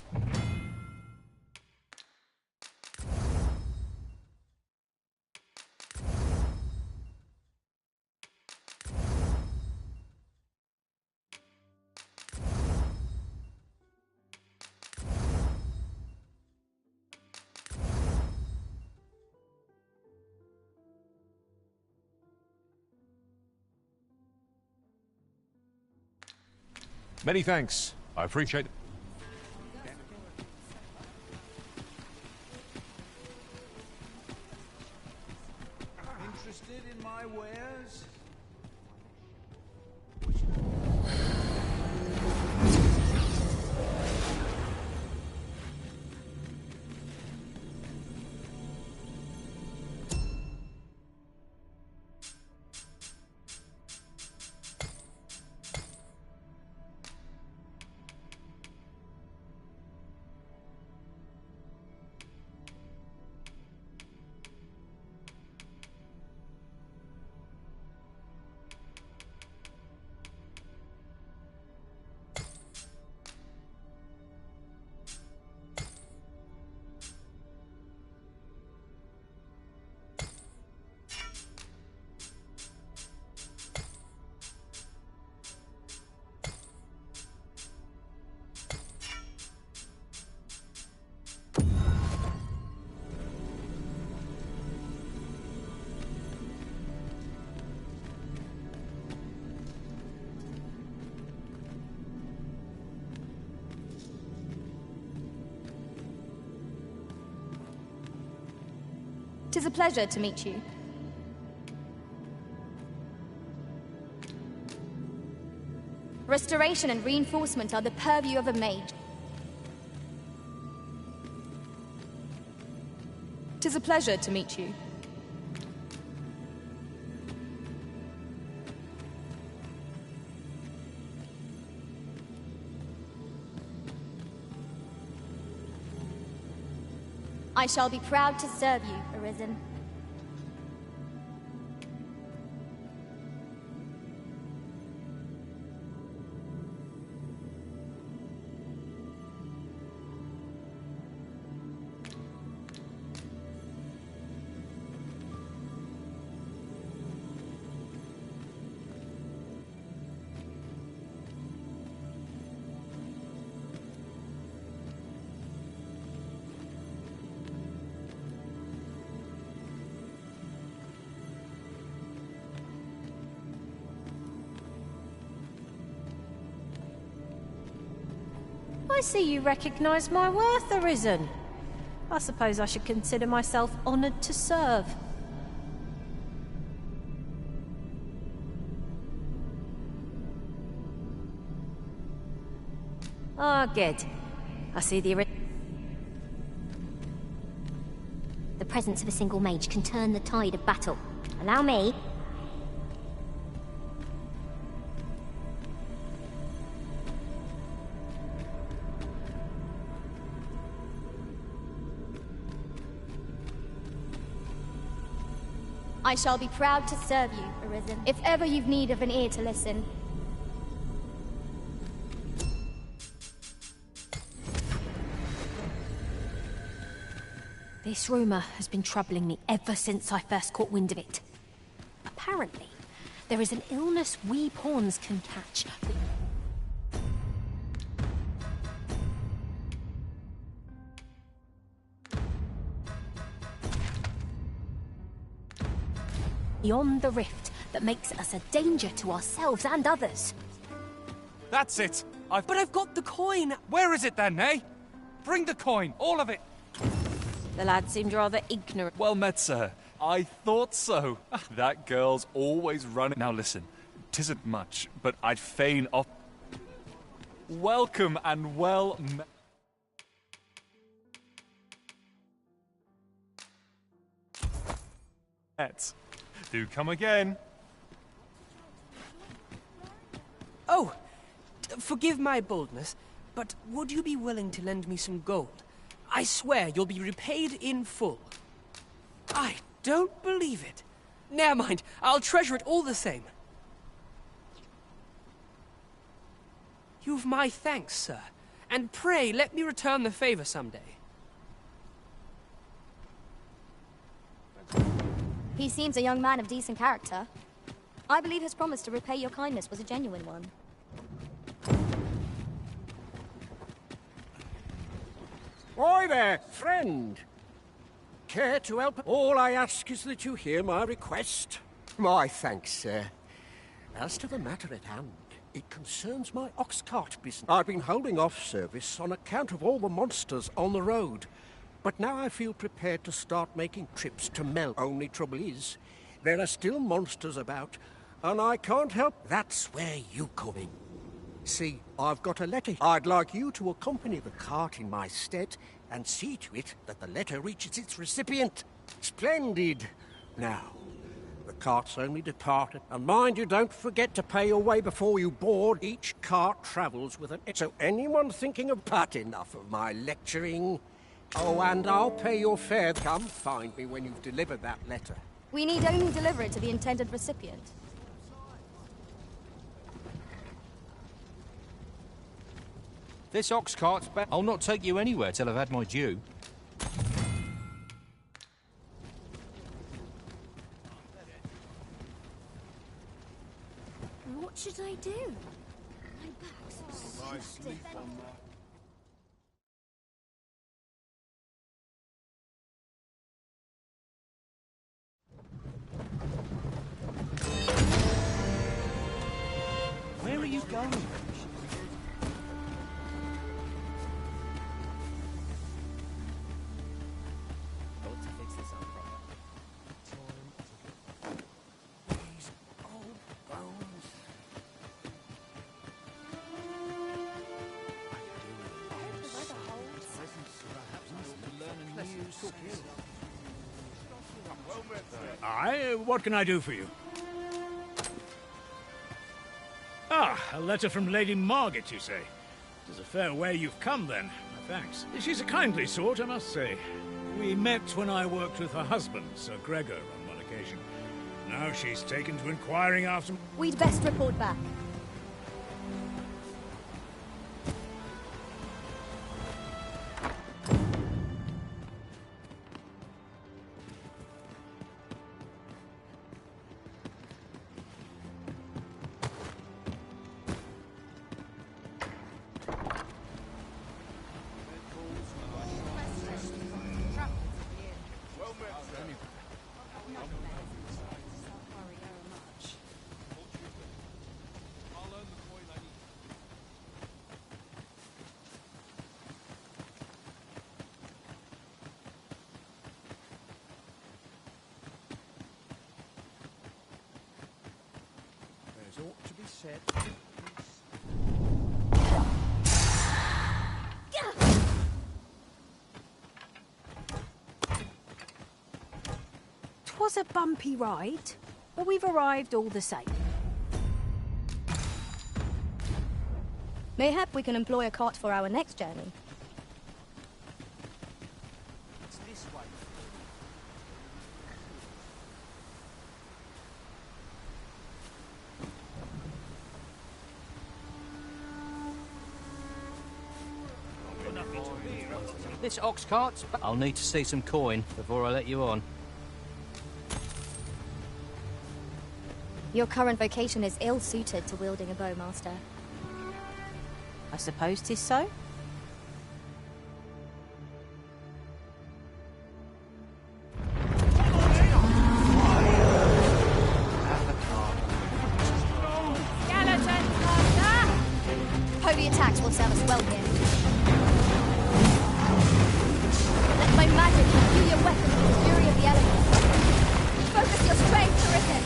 Speaker 15: Many thanks. I appreciate it.
Speaker 21: Interested in my wares?
Speaker 4: 'Tis a pleasure to meet you. Restoration and reinforcement are the purview of a mage. 'Tis a pleasure to meet you. I shall be proud to serve you, Arisen.
Speaker 14: I see you recognise my worth, Arisen. I suppose I should consider myself honoured to serve. Ah, good. I see the
Speaker 7: presence of a single mage can turn the tide of battle. Allow me.
Speaker 4: I shall be proud to serve you, Arisen, if ever you've need of an ear to listen.
Speaker 7: This rumour has been troubling me ever since I first caught wind of it. Apparently, there is an illness we pawns can catch. Beyond the rift that makes us a danger to ourselves and others.
Speaker 2: That's it! But I've got the coin! Where is it then, eh? Bring the coin, all of it!
Speaker 14: The lad seemed rather ignorant.
Speaker 9: Well met, sir. I thought so. That girl's always running. Now listen, 'tisn't much, but I'd fain off. Welcome and well met. Do come again.
Speaker 3: Oh, forgive my boldness, but would you be willing to lend me some gold? I swear you'll be repaid in full. I don't believe it. Never mind, I'll treasure it all the same. You've my thanks, sir, and pray let me return the favor someday.
Speaker 4: He seems a young man of decent character. I believe his promise to repay your kindness was a genuine one.
Speaker 16: Oi there, friend! Care to help? All I ask is that you hear my request. My thanks, sir. As to the matter at hand, it concerns my ox cart business. I've been holding off service on account of all the monsters on the road. But now I feel prepared to start making trips to Mel. Only trouble is, there are still monsters about, and I can't help. That's where you come in. See, I've got a letter. I'd like you to accompany the cart in my stead and see to it that the letter reaches its recipient. Splendid. Now, the cart's only departed, and mind you don't forget to pay your way before you board. Each cart travels with an... So anyone thinking of... But enough of my lecturing. Oh, and I'll pay your fare. Come find me when you've delivered that letter.
Speaker 4: We need only deliver it to the intended recipient.
Speaker 15: This ox cart's back. I'll not take you anywhere till I've had my due.
Speaker 7: What should I do? My back's so stiff.
Speaker 3: Where are you going?
Speaker 2: Got to fix this up proper.
Speaker 18: Aye, what can I do for you? Ah, a letter from Lady Margaret, you say? It is a fair way you've come, then. Thanks. She's a kindly sort, I must say. We met when I worked with her husband, Sir Gregor, on one occasion. Now she's taken to inquiring after...
Speaker 4: We'd best report back.
Speaker 2: Ought to be said.
Speaker 14: 'Twas a bumpy ride, but we've arrived all the same.
Speaker 4: Mayhap we can employ a cart for our next journey.
Speaker 2: It's this way.
Speaker 1: This ox cart's... I'll need to see some coin before I let you on.
Speaker 4: Your current vocation is ill-suited to wielding a bow, Master.
Speaker 14: I suppose 'tis so.
Speaker 4: Skeletons, Master! Holy attacks will serve us well here. Let my magic imbue your weapon with the fury of the elements. Focus your strength, Terrific!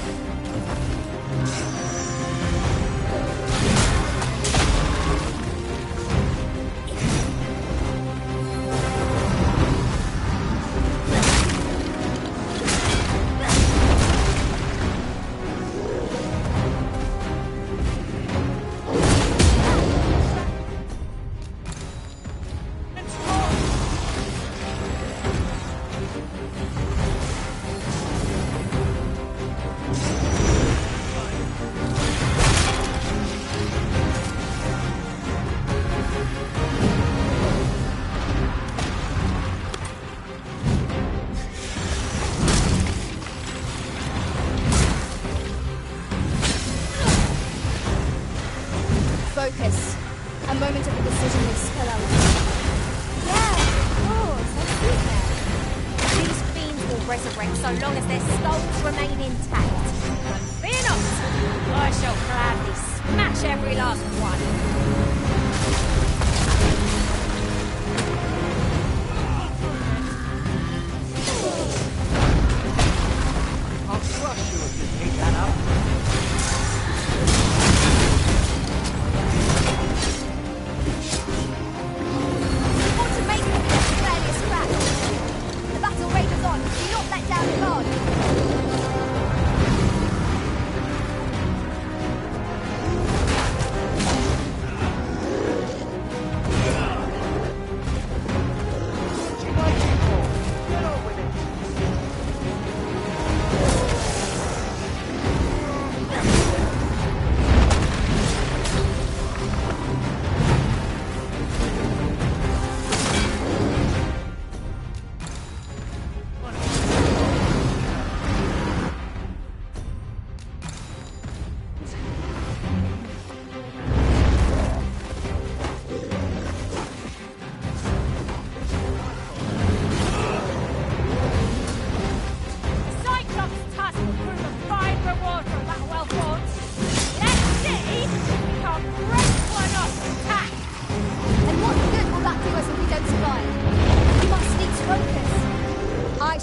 Speaker 4: Focus. A moment of indecision will spell out. Yeah, of course. That's sweet now.
Speaker 7: These fiends will resurrect so long as their skulls remain intact. But fear not, I shall gladly smash every last one.
Speaker 1: I'll crush you if you keep that up.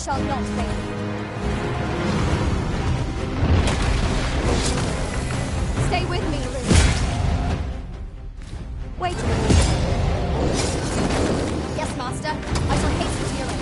Speaker 4: shall not fail. Stay with me, Ruth. Wait a minute. Yes, Master. I shall hasten to your aid.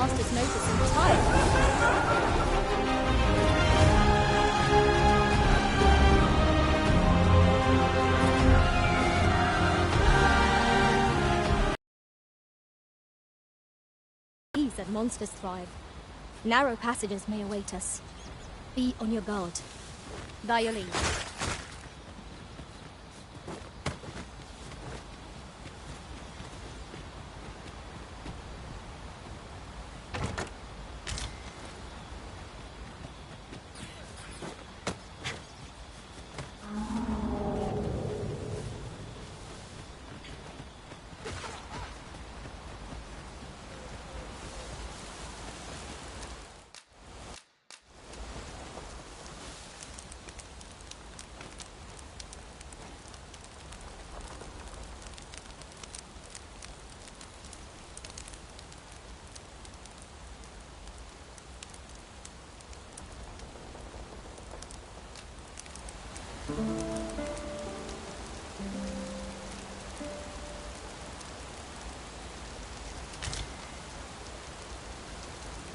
Speaker 4: master's notice entirely. That monsters thrive. Narrow passages may await us. Be on your guard. By your leave.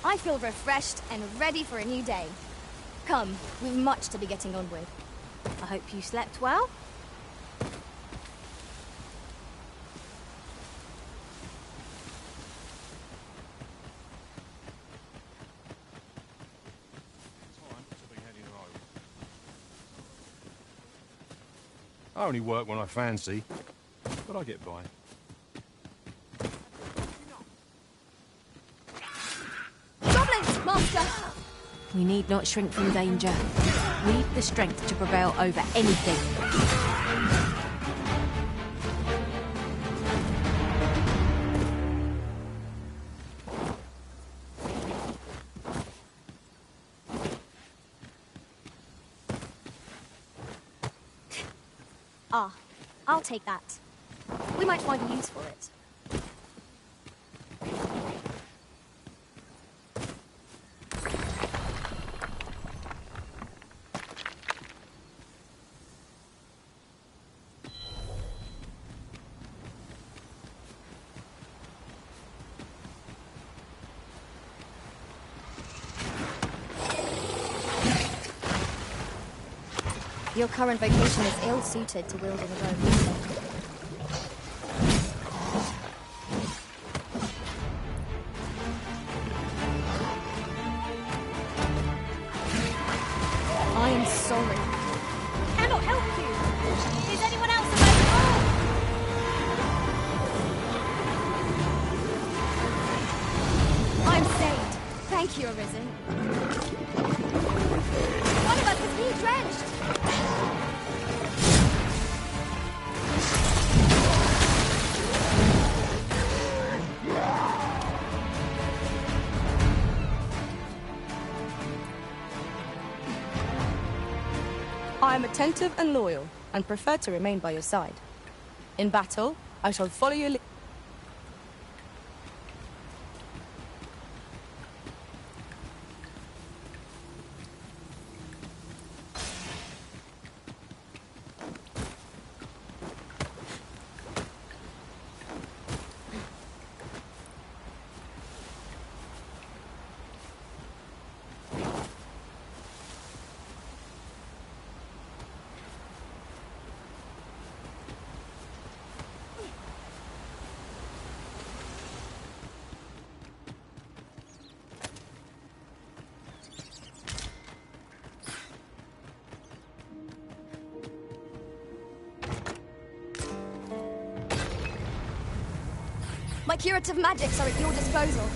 Speaker 4: I feel refreshed and ready for a new day. Come, we've much to be getting on with.
Speaker 14: I hope you slept well.
Speaker 15: I only work when I fancy, but I get by.
Speaker 4: Goblins, Master!
Speaker 14: We need not shrink from danger. We've the strength to prevail over anything.
Speaker 4: Ah, I'll take that. We might find a use for it. Your current vocation is ill-suited to wielding a bow. I am sorry.
Speaker 7: Cannot help you. Is anyone else available?
Speaker 4: I'm saved. Thank you, Arisen. One of us is being drenched.
Speaker 13: I am attentive and loyal, and prefer to remain by your side. In battle, I shall follow your lead.
Speaker 4: My curative magics are at your disposal.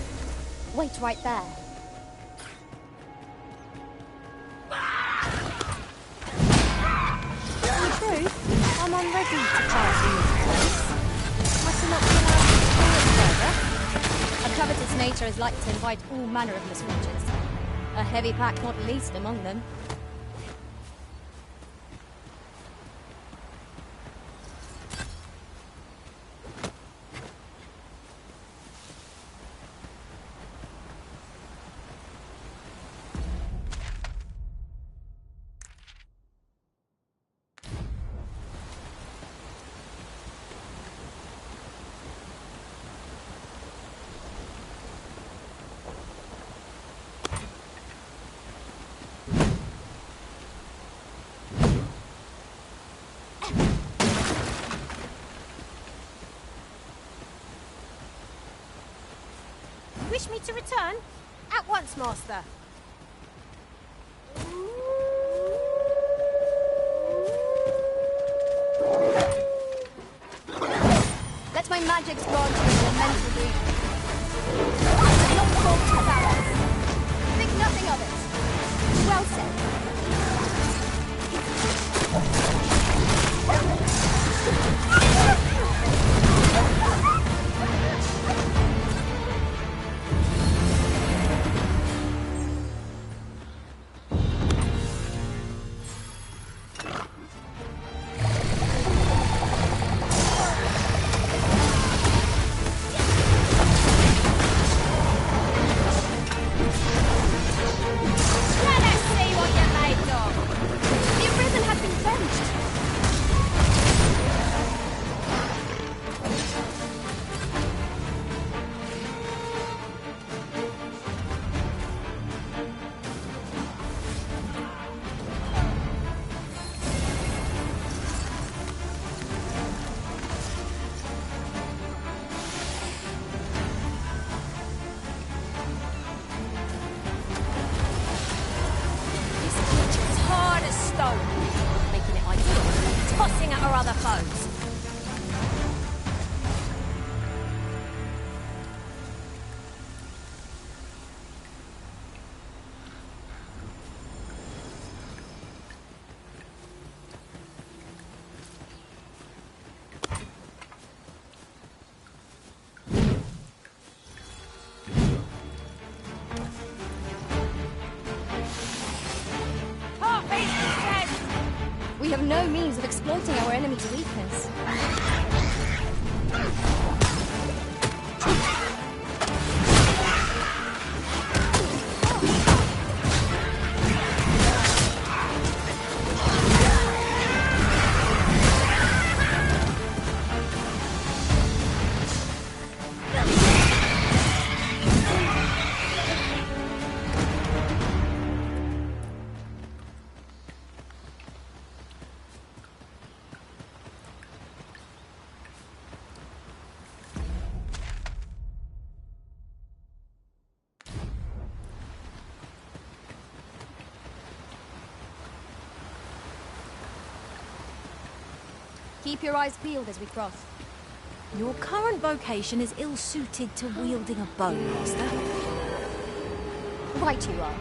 Speaker 4: Wait right there.
Speaker 14: In truth, I'm unready to pass in this place. Must I not be allowed to explore it further?
Speaker 4: A covetous nature is like to invite all manner of misfortunes. A heavy pack not least among them.
Speaker 14: wish me to return? At once, Master.
Speaker 4: Let my magic grant you an mental dream. Not forced to balance. Think nothing of it. Well said. We have no means of exploiting our enemy's weakness. Keep your eyes peeled as we cross.
Speaker 14: Your current vocation is ill-suited to wielding a bow, Master.
Speaker 4: Right you are.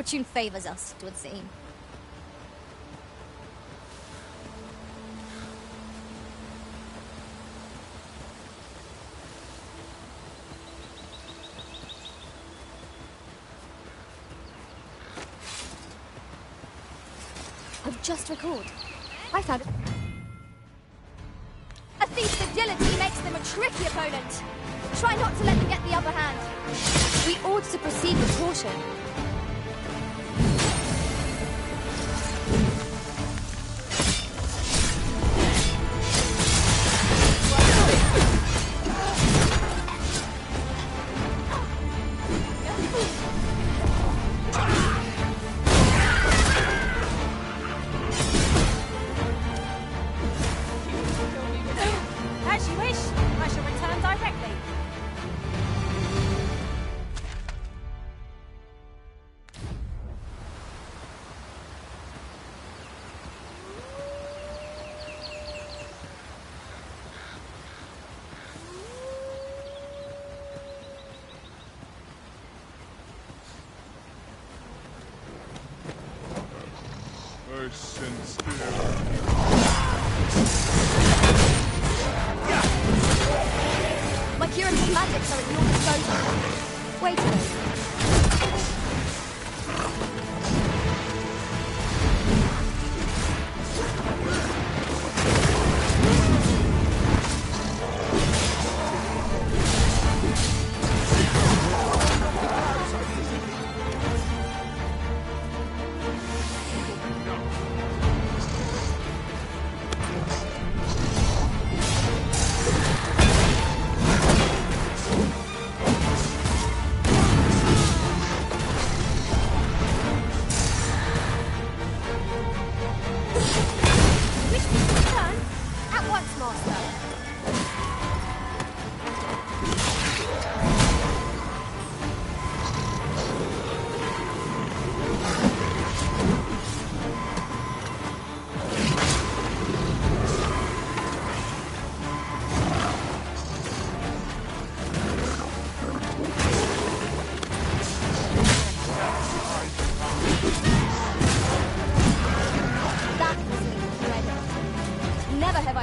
Speaker 4: Fortune favors us, it would seem. I've just recalled. I found it. A thief's agility makes them a tricky opponent. Try not to let them get the upper hand. We ought to proceed with caution.
Speaker 11: As you wish. I shall return directly. My curative magics are at your disposal. Wait a minute.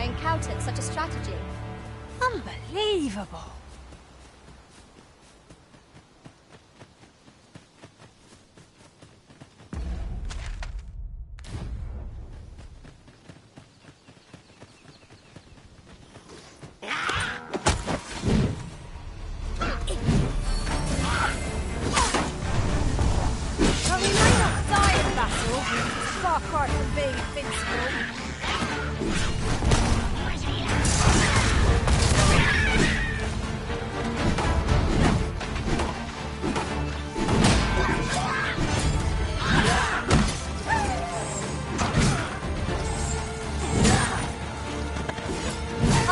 Speaker 11: Encountered such a strategy.
Speaker 14: Unbelievable.
Speaker 11: Well, we may not die in battle. Far cry from being invincible.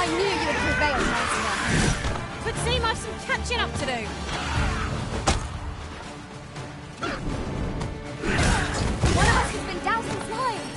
Speaker 4: I knew you would prevail, Master.
Speaker 11: Would seem I've some catching up to do.
Speaker 4: One of us has been doused in flies.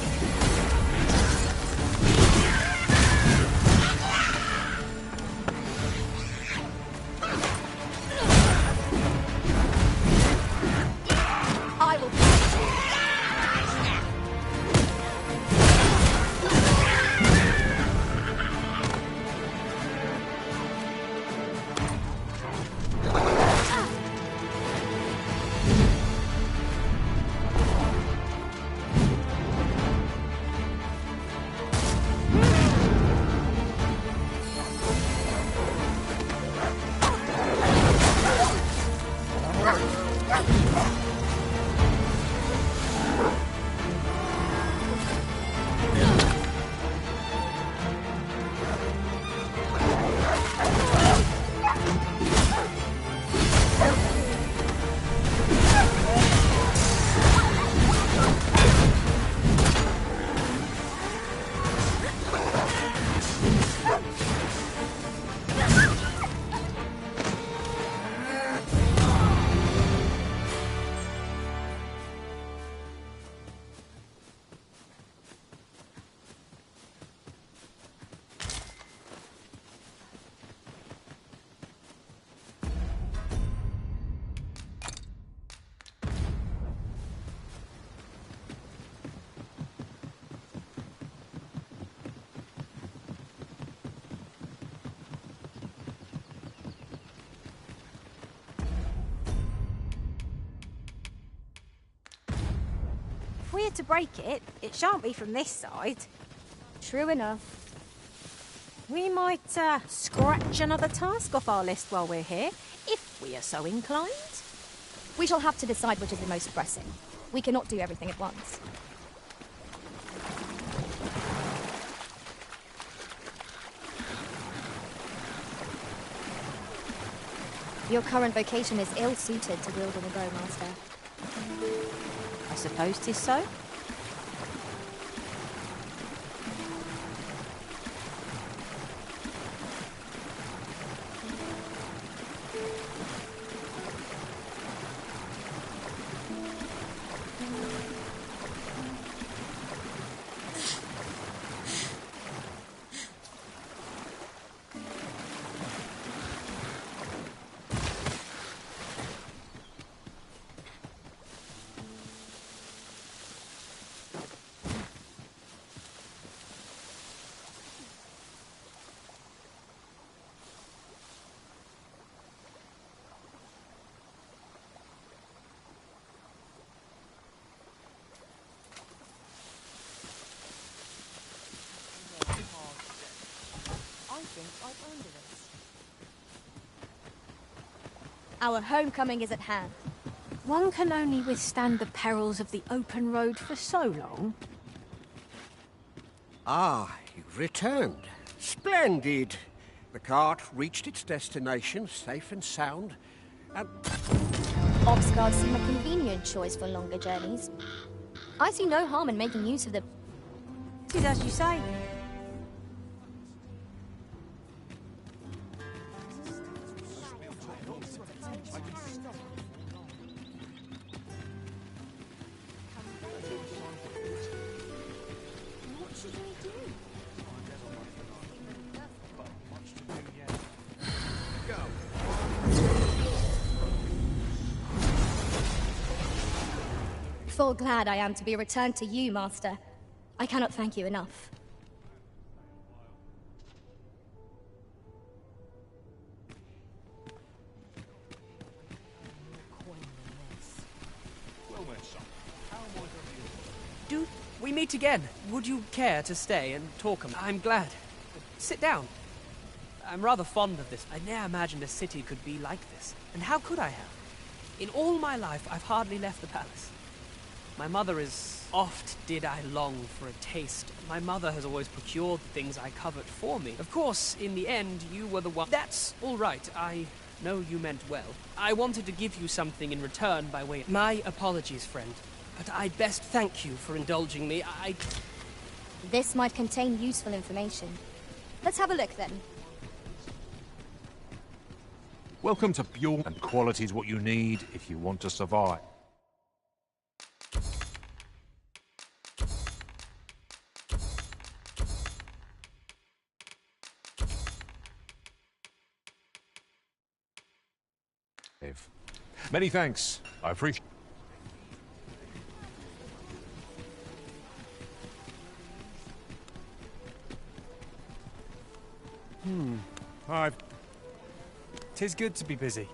Speaker 14: here to break it, it shan't be from this side.
Speaker 7: True enough.
Speaker 14: We might scratch another task off our list while we're here, if we are so inclined.
Speaker 7: We shall have to decide which is the most pressing. We cannot do everything at once. Your current vocation is ill-suited to wielding a bow, Master.
Speaker 14: I suppose 'tis so.
Speaker 7: Our homecoming is at hand.
Speaker 14: One can only withstand the perils of the open road for so long.
Speaker 16: Ah, you've returned. Splendid. The cart reached its destination, safe and sound, and...
Speaker 7: Ox guards seem a convenient choice for longer journeys. I see no harm in making use of the...
Speaker 14: It is as you say.
Speaker 7: Full glad I am to be returned to you, Master. I cannot thank you enough.
Speaker 3: Do we meet again? Would you care to stay and talk? I'm glad. Sit down. I'm rather fond of this. I ne'er imagined a city could be like this. And how could I have? In all my life, I've hardly left the palace. My mother is... Oft did I long for a taste. My mother has always procured the things I covet for me. Of course, in the end, you were the one... That's all right. I know you meant well. I wanted to give you something in return by way of... My apologies, friend. But I'd best thank you for indulging me.
Speaker 7: This might contain useful information. Let's have a look, then.
Speaker 15: Welcome to Bjorn, and quality's what you need if you want to survive. Many thanks. I appreciate.
Speaker 9: Tis good to be busy.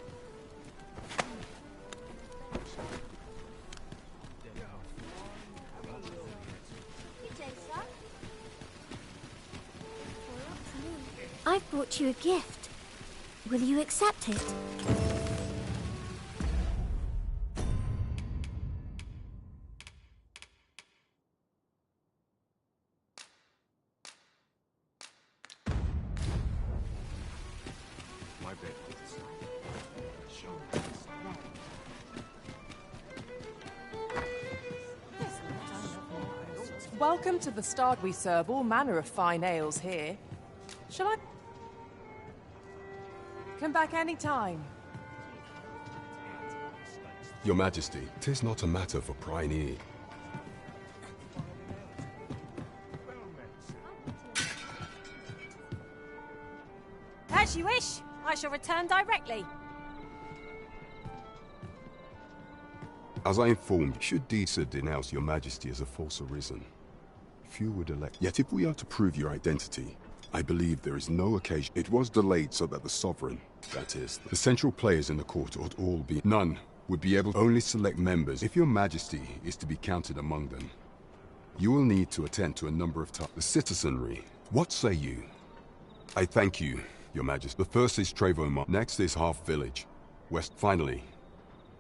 Speaker 7: I've brought you a gift. Will you accept it?
Speaker 5: Welcome to the Stard. We serve all manner of fine ales here. Shall I... Come back any time.
Speaker 10: Your Majesty, 'tis not a matter for prying.
Speaker 14: As you wish. I shall return directly.
Speaker 10: As I informed, should DD2 denounce your Majesty as a false arisen, few would elect. Yet if we are to prove your identity, I believe there is no occasion. It was delayed so that the sovereign, that is, the central players in the court ought all be... None would be able to only select members if your Majesty is to be counted among them. You will need to attend to a number of tasks. The citizenry. What say you? I thank you, Your Majesty. The first is Trevomar. Next is Half Village. West. Finally,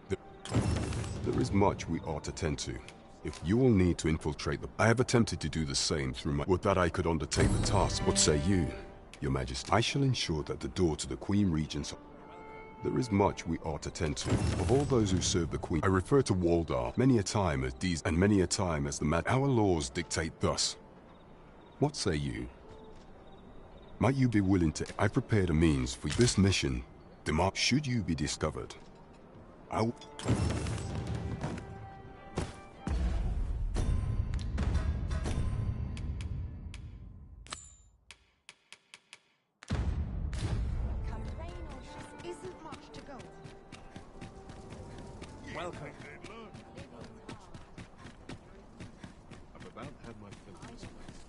Speaker 10: there is much we ought to tend to. If you will need to infiltrate the... I have attempted to do the same through my... Would that I could undertake the task. What say you, Your Majesty? I shall ensure that the door to the Queen Regent's... There is much we ought to tend to. Of all those who serve the Queen, I refer to Waldar many a time as these, and many a time as the Our laws dictate thus. What say you? Might you be willing to... I prepared a means for this mission. Should you be discovered, I...
Speaker 15: Welcome. I've about had my fill of this place.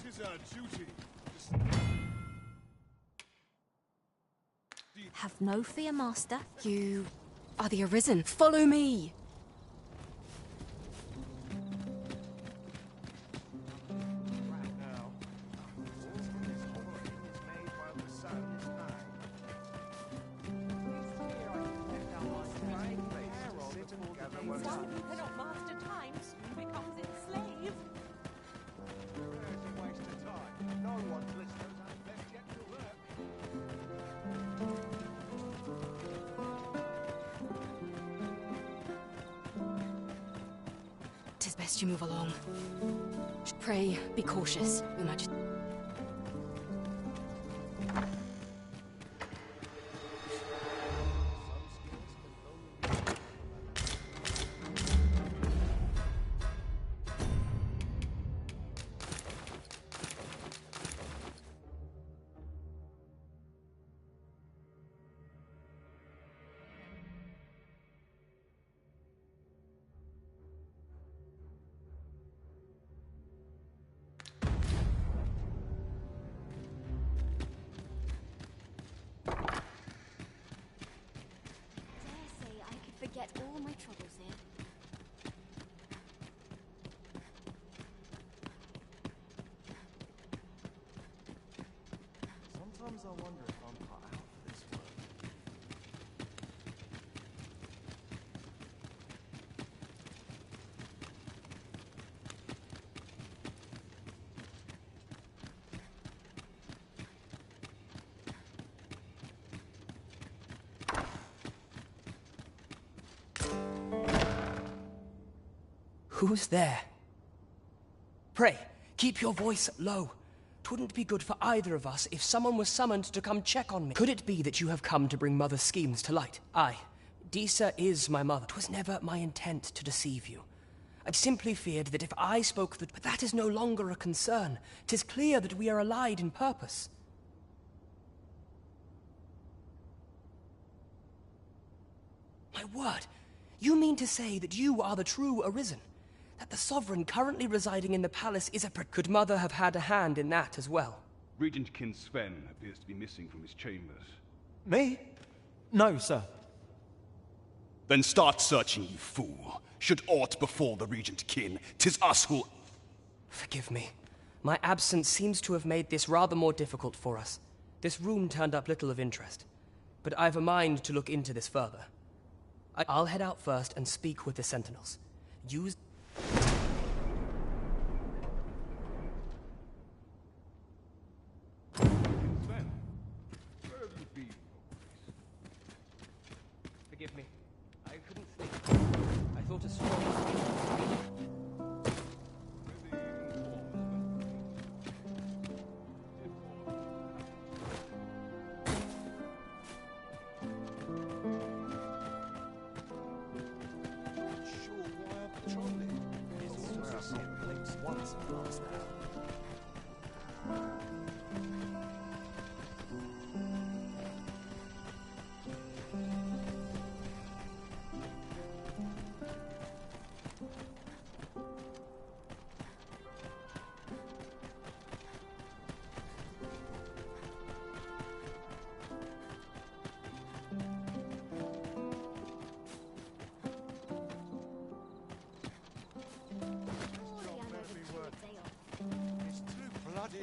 Speaker 15: Tis our duty.
Speaker 7: Have no fear, Master.
Speaker 13: You are the Arisen. Follow me! Tis best you move along. Pray, be cautious, Your Majesty.
Speaker 7: Forget all my troubles here.
Speaker 12: Sometimes I wonder if I'm cut out for this work.
Speaker 3: Who's there? Pray, keep your voice low. 'Twouldn't be good for either of us if someone was summoned to come check on me. Could it be that you have come to bring Mother's schemes to light? Aye, Disa is my mother. 'Twas never my intent to deceive you. I simply feared that if I spoke the... But that is no longer a concern. 'Tis clear that we are allied in purpose. My word, you mean to say that you are the true Arisen? That the Sovereign currently residing in the palace is a... Could Mother have had a hand in that as well?
Speaker 17: Regent Kin Sven appears to be missing from his chambers.
Speaker 12: Me? No, sir.
Speaker 6: Then start searching, you fool. Should aught befall the Regent Kin, 'tis us who'll...
Speaker 3: Forgive me. My absence seems to have made this rather more difficult for us. This room turned up little of interest. But I've a mind to look into this further. I'll head out first and speak with the Sentinels. Use... Forgive me. I couldn't sleep. I thought a strong...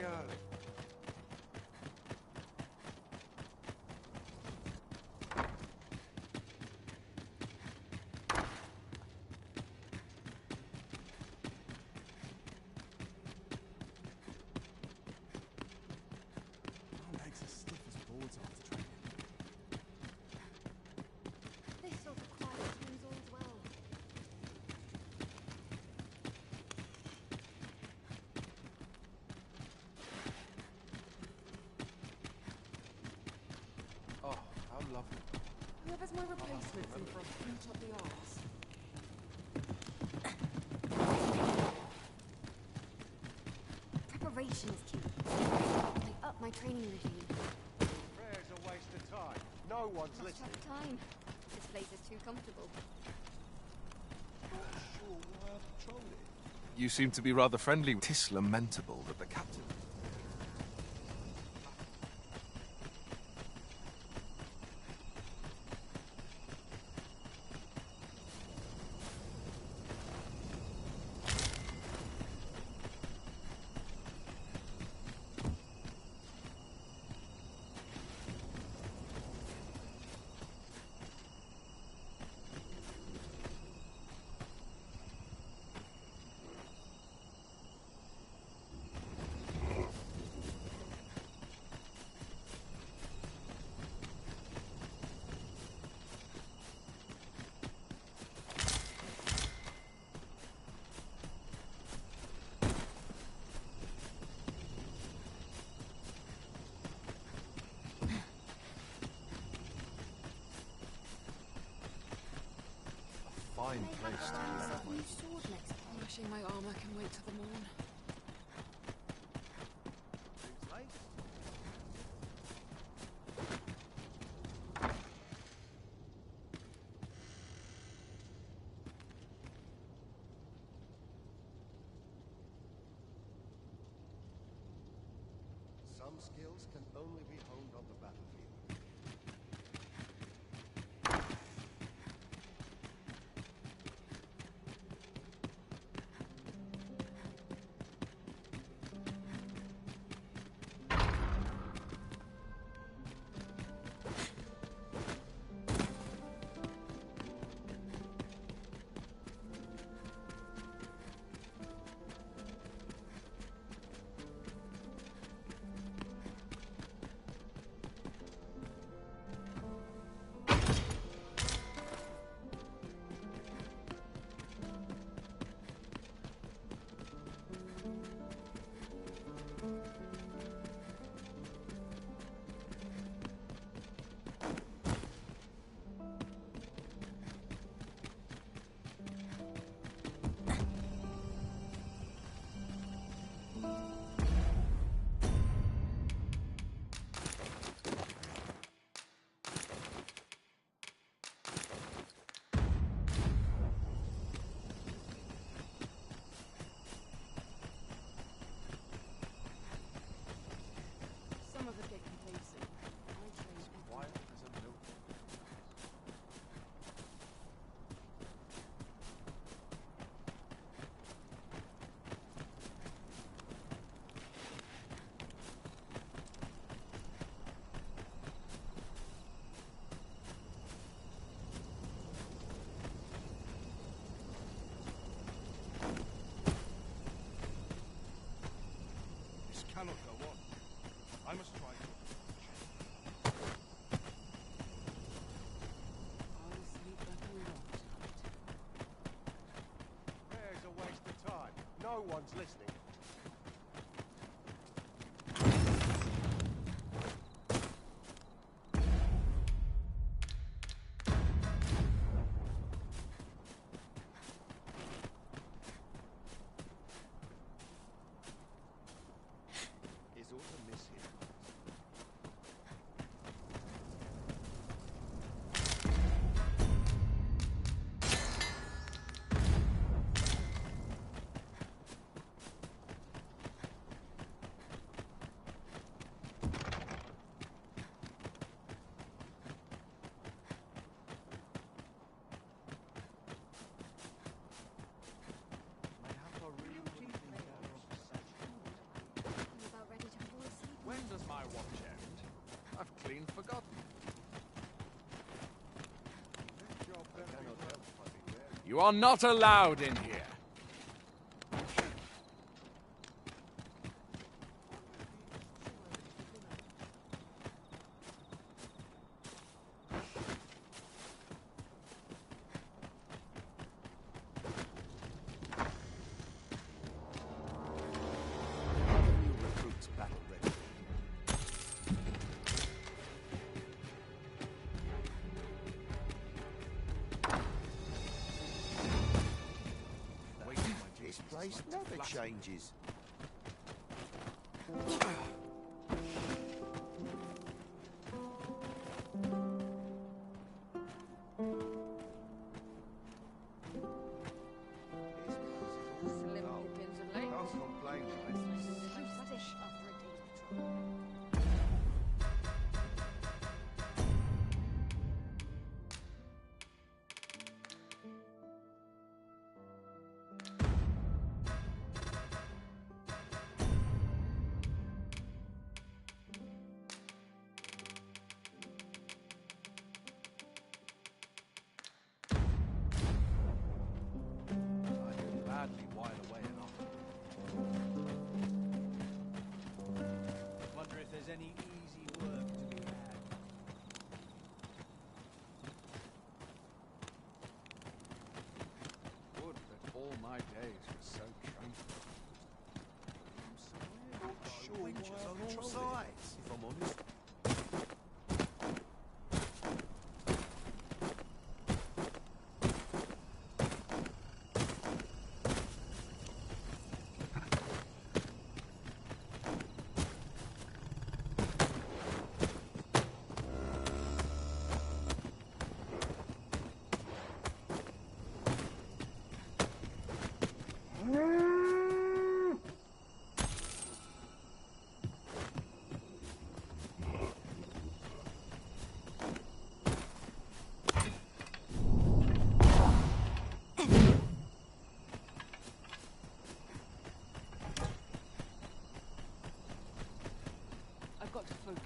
Speaker 12: Cheerio. My legs are stiff as boards after training.
Speaker 4: This sort of quiet seems all's well.
Speaker 22: Oh, how lovely.
Speaker 5: Whoever's my replacement's in for a boot up the arse.
Speaker 4: Preparation's key. I up my training regime.
Speaker 16: Prayer's a waste of time. No one's
Speaker 4: Must
Speaker 16: listening.
Speaker 4: have time. This place is too comfortable.
Speaker 16: Not sure why I patrolled it.
Speaker 9: You seem to be rather friendly. 'Tis lamentable that the captain... Fine place to
Speaker 4: Myself
Speaker 9: be.
Speaker 4: a new sword next time.
Speaker 5: Polishing my armor can wait till the morn.
Speaker 16: Some skills can only be honed on the battlefield.
Speaker 5: Some of us get complacent. I train
Speaker 9: Quiet as a milk.
Speaker 6: This cannot go on. I must try to...
Speaker 5: I'll sleep like a log tonight.
Speaker 16: Prayer's a waste of time. No one's listening. Is aught amiss here?
Speaker 2: being forgotten. You are not allowed in here.
Speaker 8: This place never changes.
Speaker 2: Gladly while away an offer.
Speaker 21: Wonder if there's any easy work to be had.
Speaker 2: Would that all my days were so tranquil.
Speaker 8: I'm sure wenches on all sides, if I'm honest.
Speaker 5: I've got to focus.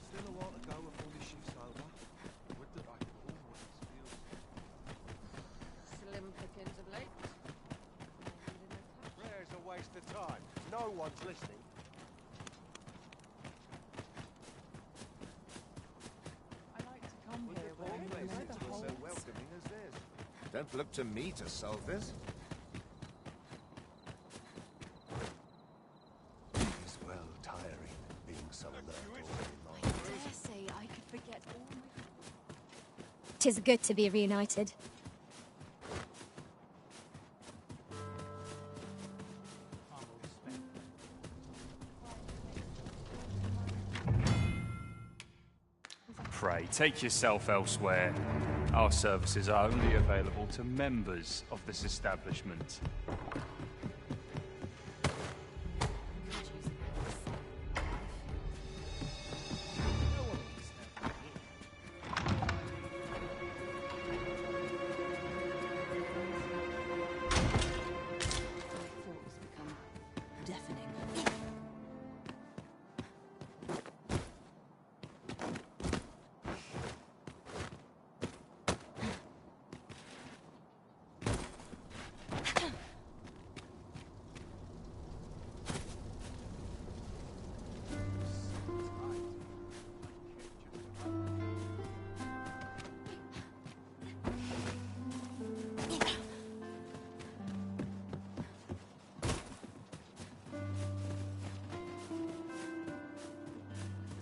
Speaker 8: Still a while to go before this shit's over. Would that I could always feel...
Speaker 14: Slim pickings of late.
Speaker 8: Prayer's a waste of time. No one's listening.
Speaker 5: I like to come here when I know the
Speaker 8: so
Speaker 5: whole.
Speaker 8: welcoming as this. Don't look to me to solve this. It's well tiring being so alert all day long.
Speaker 13: I dare say I could forget all my... 'Tis good to be reunited.
Speaker 9: Pray, take yourself elsewhere. Our services are only available to members of this establishment.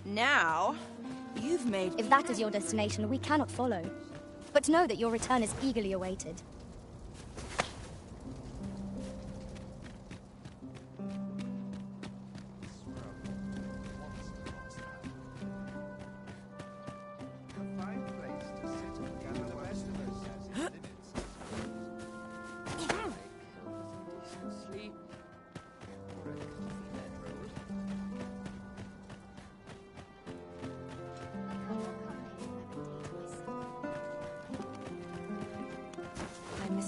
Speaker 13: Now, you've made... If that is your destination, we cannot follow. But know that your return is eagerly awaited.
Speaker 2: Sleep.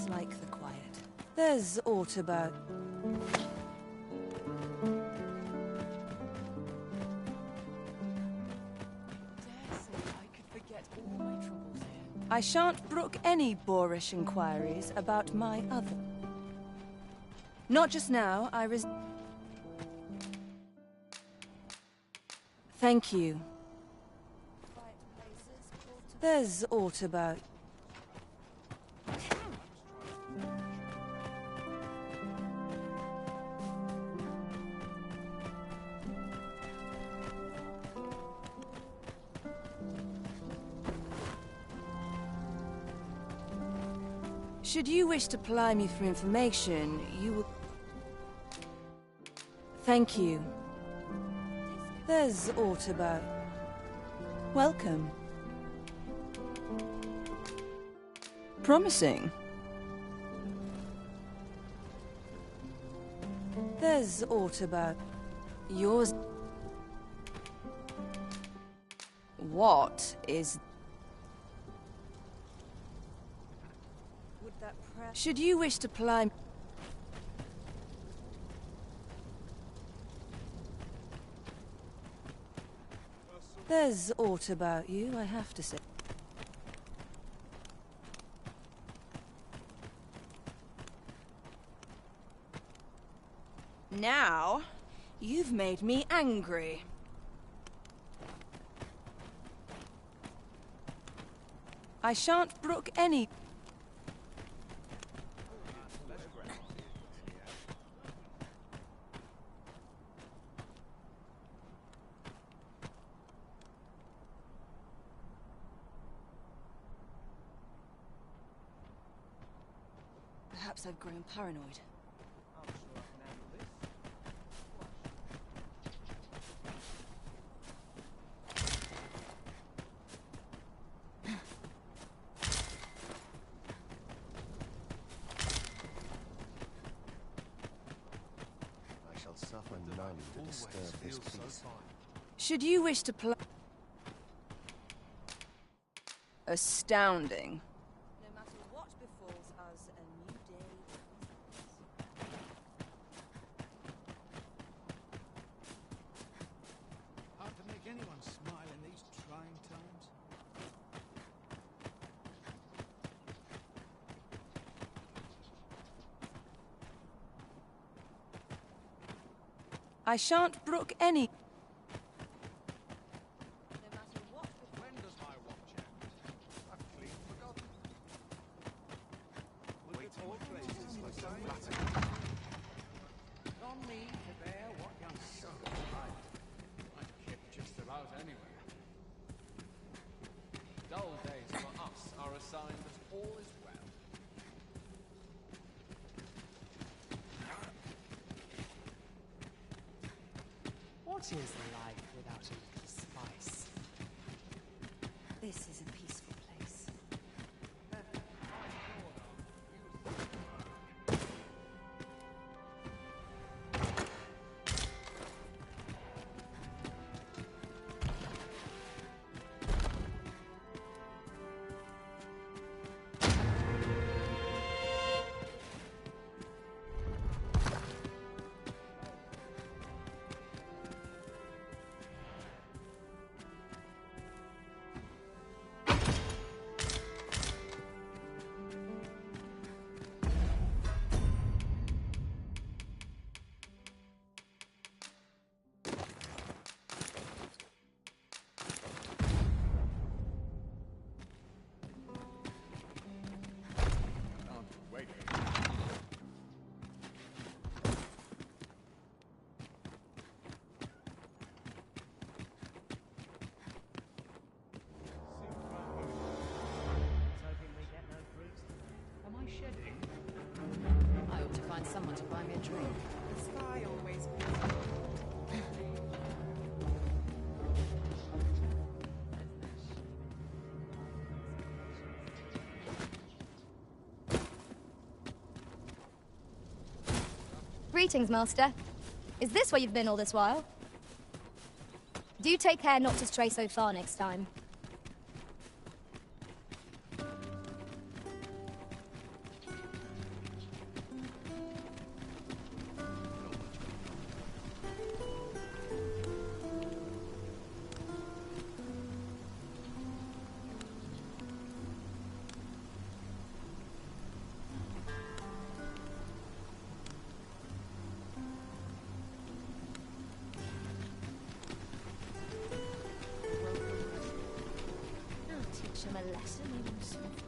Speaker 13: dislike the quiet. There's aught about... I shan't brook any boorish inquiries about my other. Not just now, Thank you. There's aught about... Should you wish to ply me for information, you will... Thank you. There's aught about... Welcome. Promising. There's aught about... Yours... What is... Should you wish to ply... There's aught about you, I have to say. Now, you've made me angry. I shan't brook any... Perhaps I've grown paranoid.
Speaker 19: I shall suffer none to disturb this peace.
Speaker 13: Should you wish to play... Astounding. No matter what befalls us, a new day...
Speaker 21: Hard to make anyone smile in these trying times.
Speaker 13: I shan't brook any...
Speaker 8: When does my watch end? I've clean forgotten. Wait all places like some flatter.
Speaker 2: On me to bear what young son might kip just about anywhere. Dull days for us are a sign that all is well.
Speaker 3: What is life without a little spice?
Speaker 13: This is a peaceful place.
Speaker 5: I ought to find someone to buy me a drink. The sky always...
Speaker 7: Greetings, Master. Is this where you've been all this while? Do take care not to stray so far next time. a lesson he will soon forget.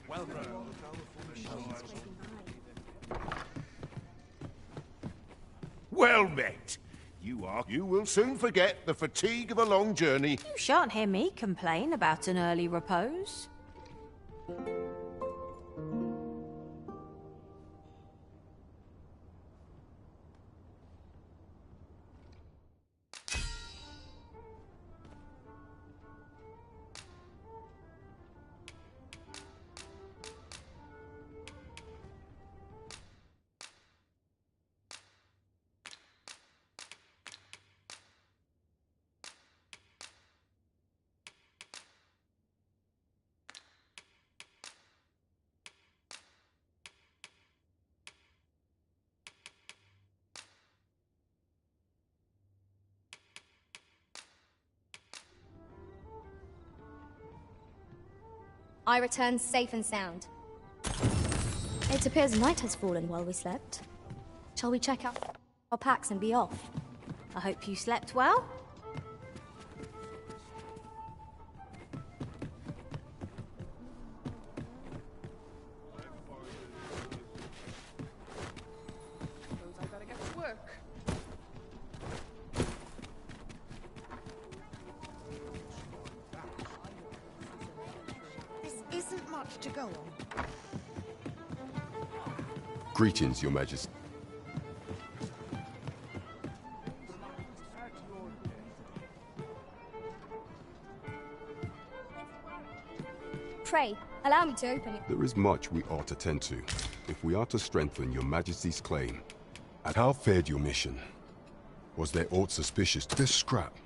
Speaker 8: Well done.
Speaker 18: Well met. You will soon forget the fatigue of a long journey.
Speaker 14: You shan't hear me complain about an early repose.
Speaker 4: I return safe and sound. It appears night has fallen while we slept. Shall we check out our packs and be off?
Speaker 14: I hope you slept well.
Speaker 5: Suppose I better get to work.
Speaker 20: This isn't much to go on.
Speaker 10: Greetings, Your Majesty.
Speaker 4: Pray, allow me to open it.
Speaker 10: There is much we ought to tend to, if we are to strengthen Your Majesty's claim. And how fared your mission? Was there aught suspicious to this scrap?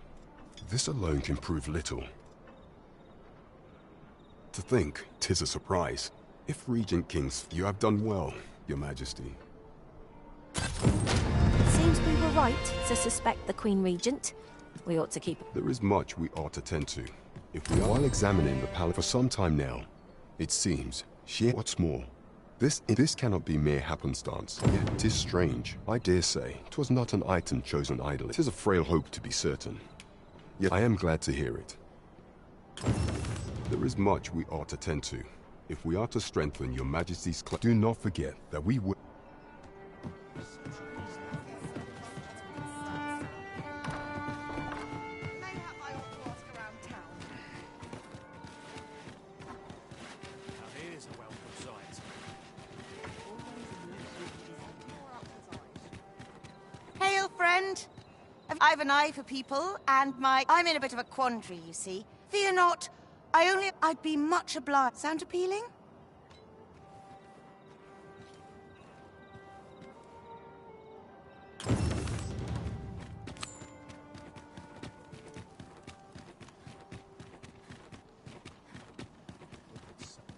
Speaker 10: This alone can prove little. To think, 'tis a surprise. If Regent Kings, you have done well, Your Majesty.
Speaker 14: It seems we were right to suspect the Queen Regent. We ought to keep...
Speaker 10: There is much we ought to tend to. If we are while examining the palace for some time now, it seems what's more. This cannot be mere happenstance, yet 'tis strange. I dare say 'twas not an item chosen idly. 'Tis a frail hope to be certain. Yet I am glad to hear it. There is much we ought to tend to. If we are to strengthen Your Majesty's claim, do not forget that we will...
Speaker 2: Here's a welcome sight.
Speaker 20: Hail, friend. I've an eye for people, and I'm in a bit of a quandary, you see. Fear not. I'd be much obliged. Sound appealing?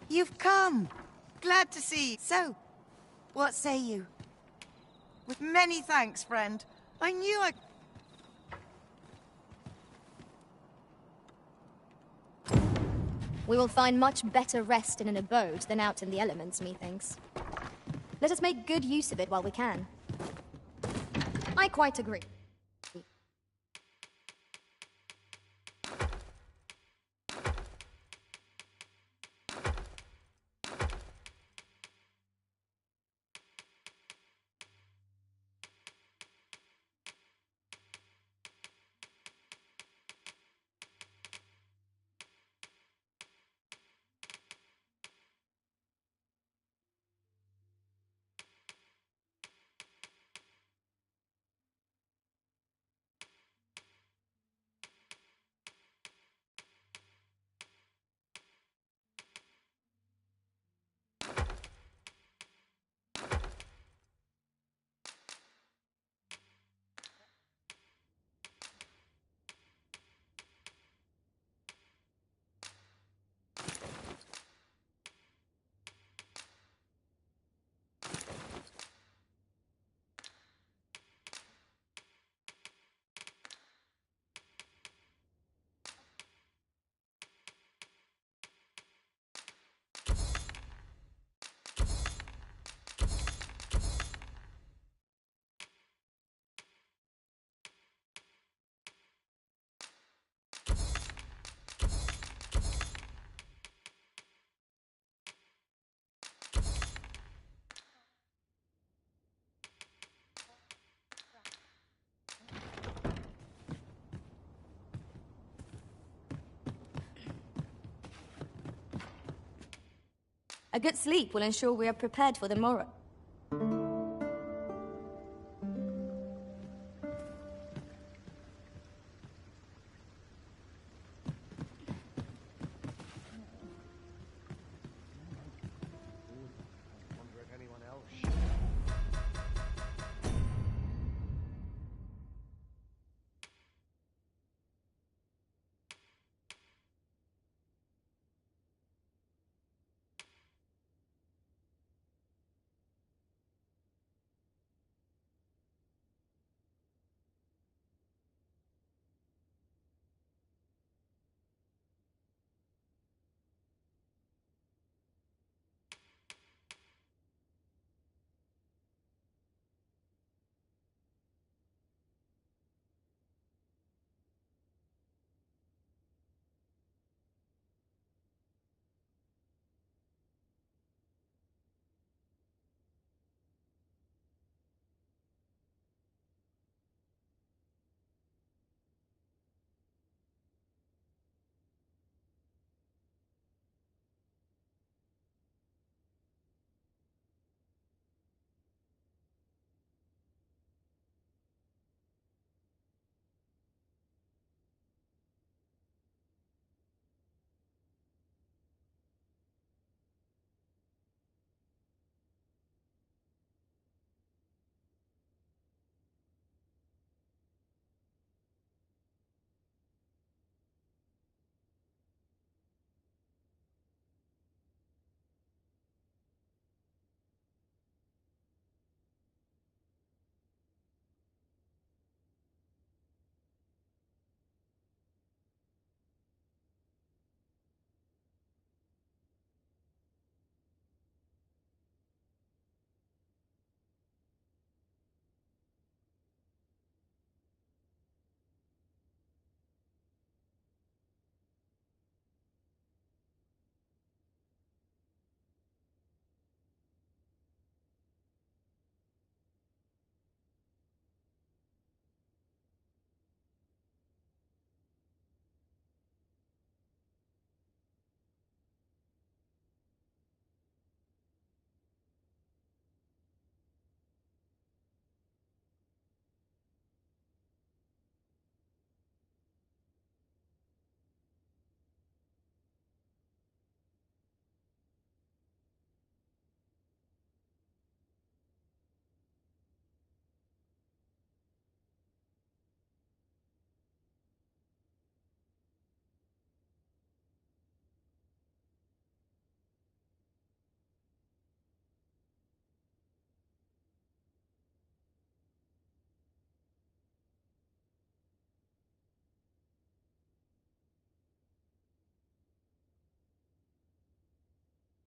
Speaker 20: You've come. Glad to see you. So, what say you? With many thanks, friend. I knew I...
Speaker 4: We will find much better rest in an abode than out in the elements, methinks. Let us make good use of it while we can. I quite agree. A good sleep will ensure we are prepared for the morrow.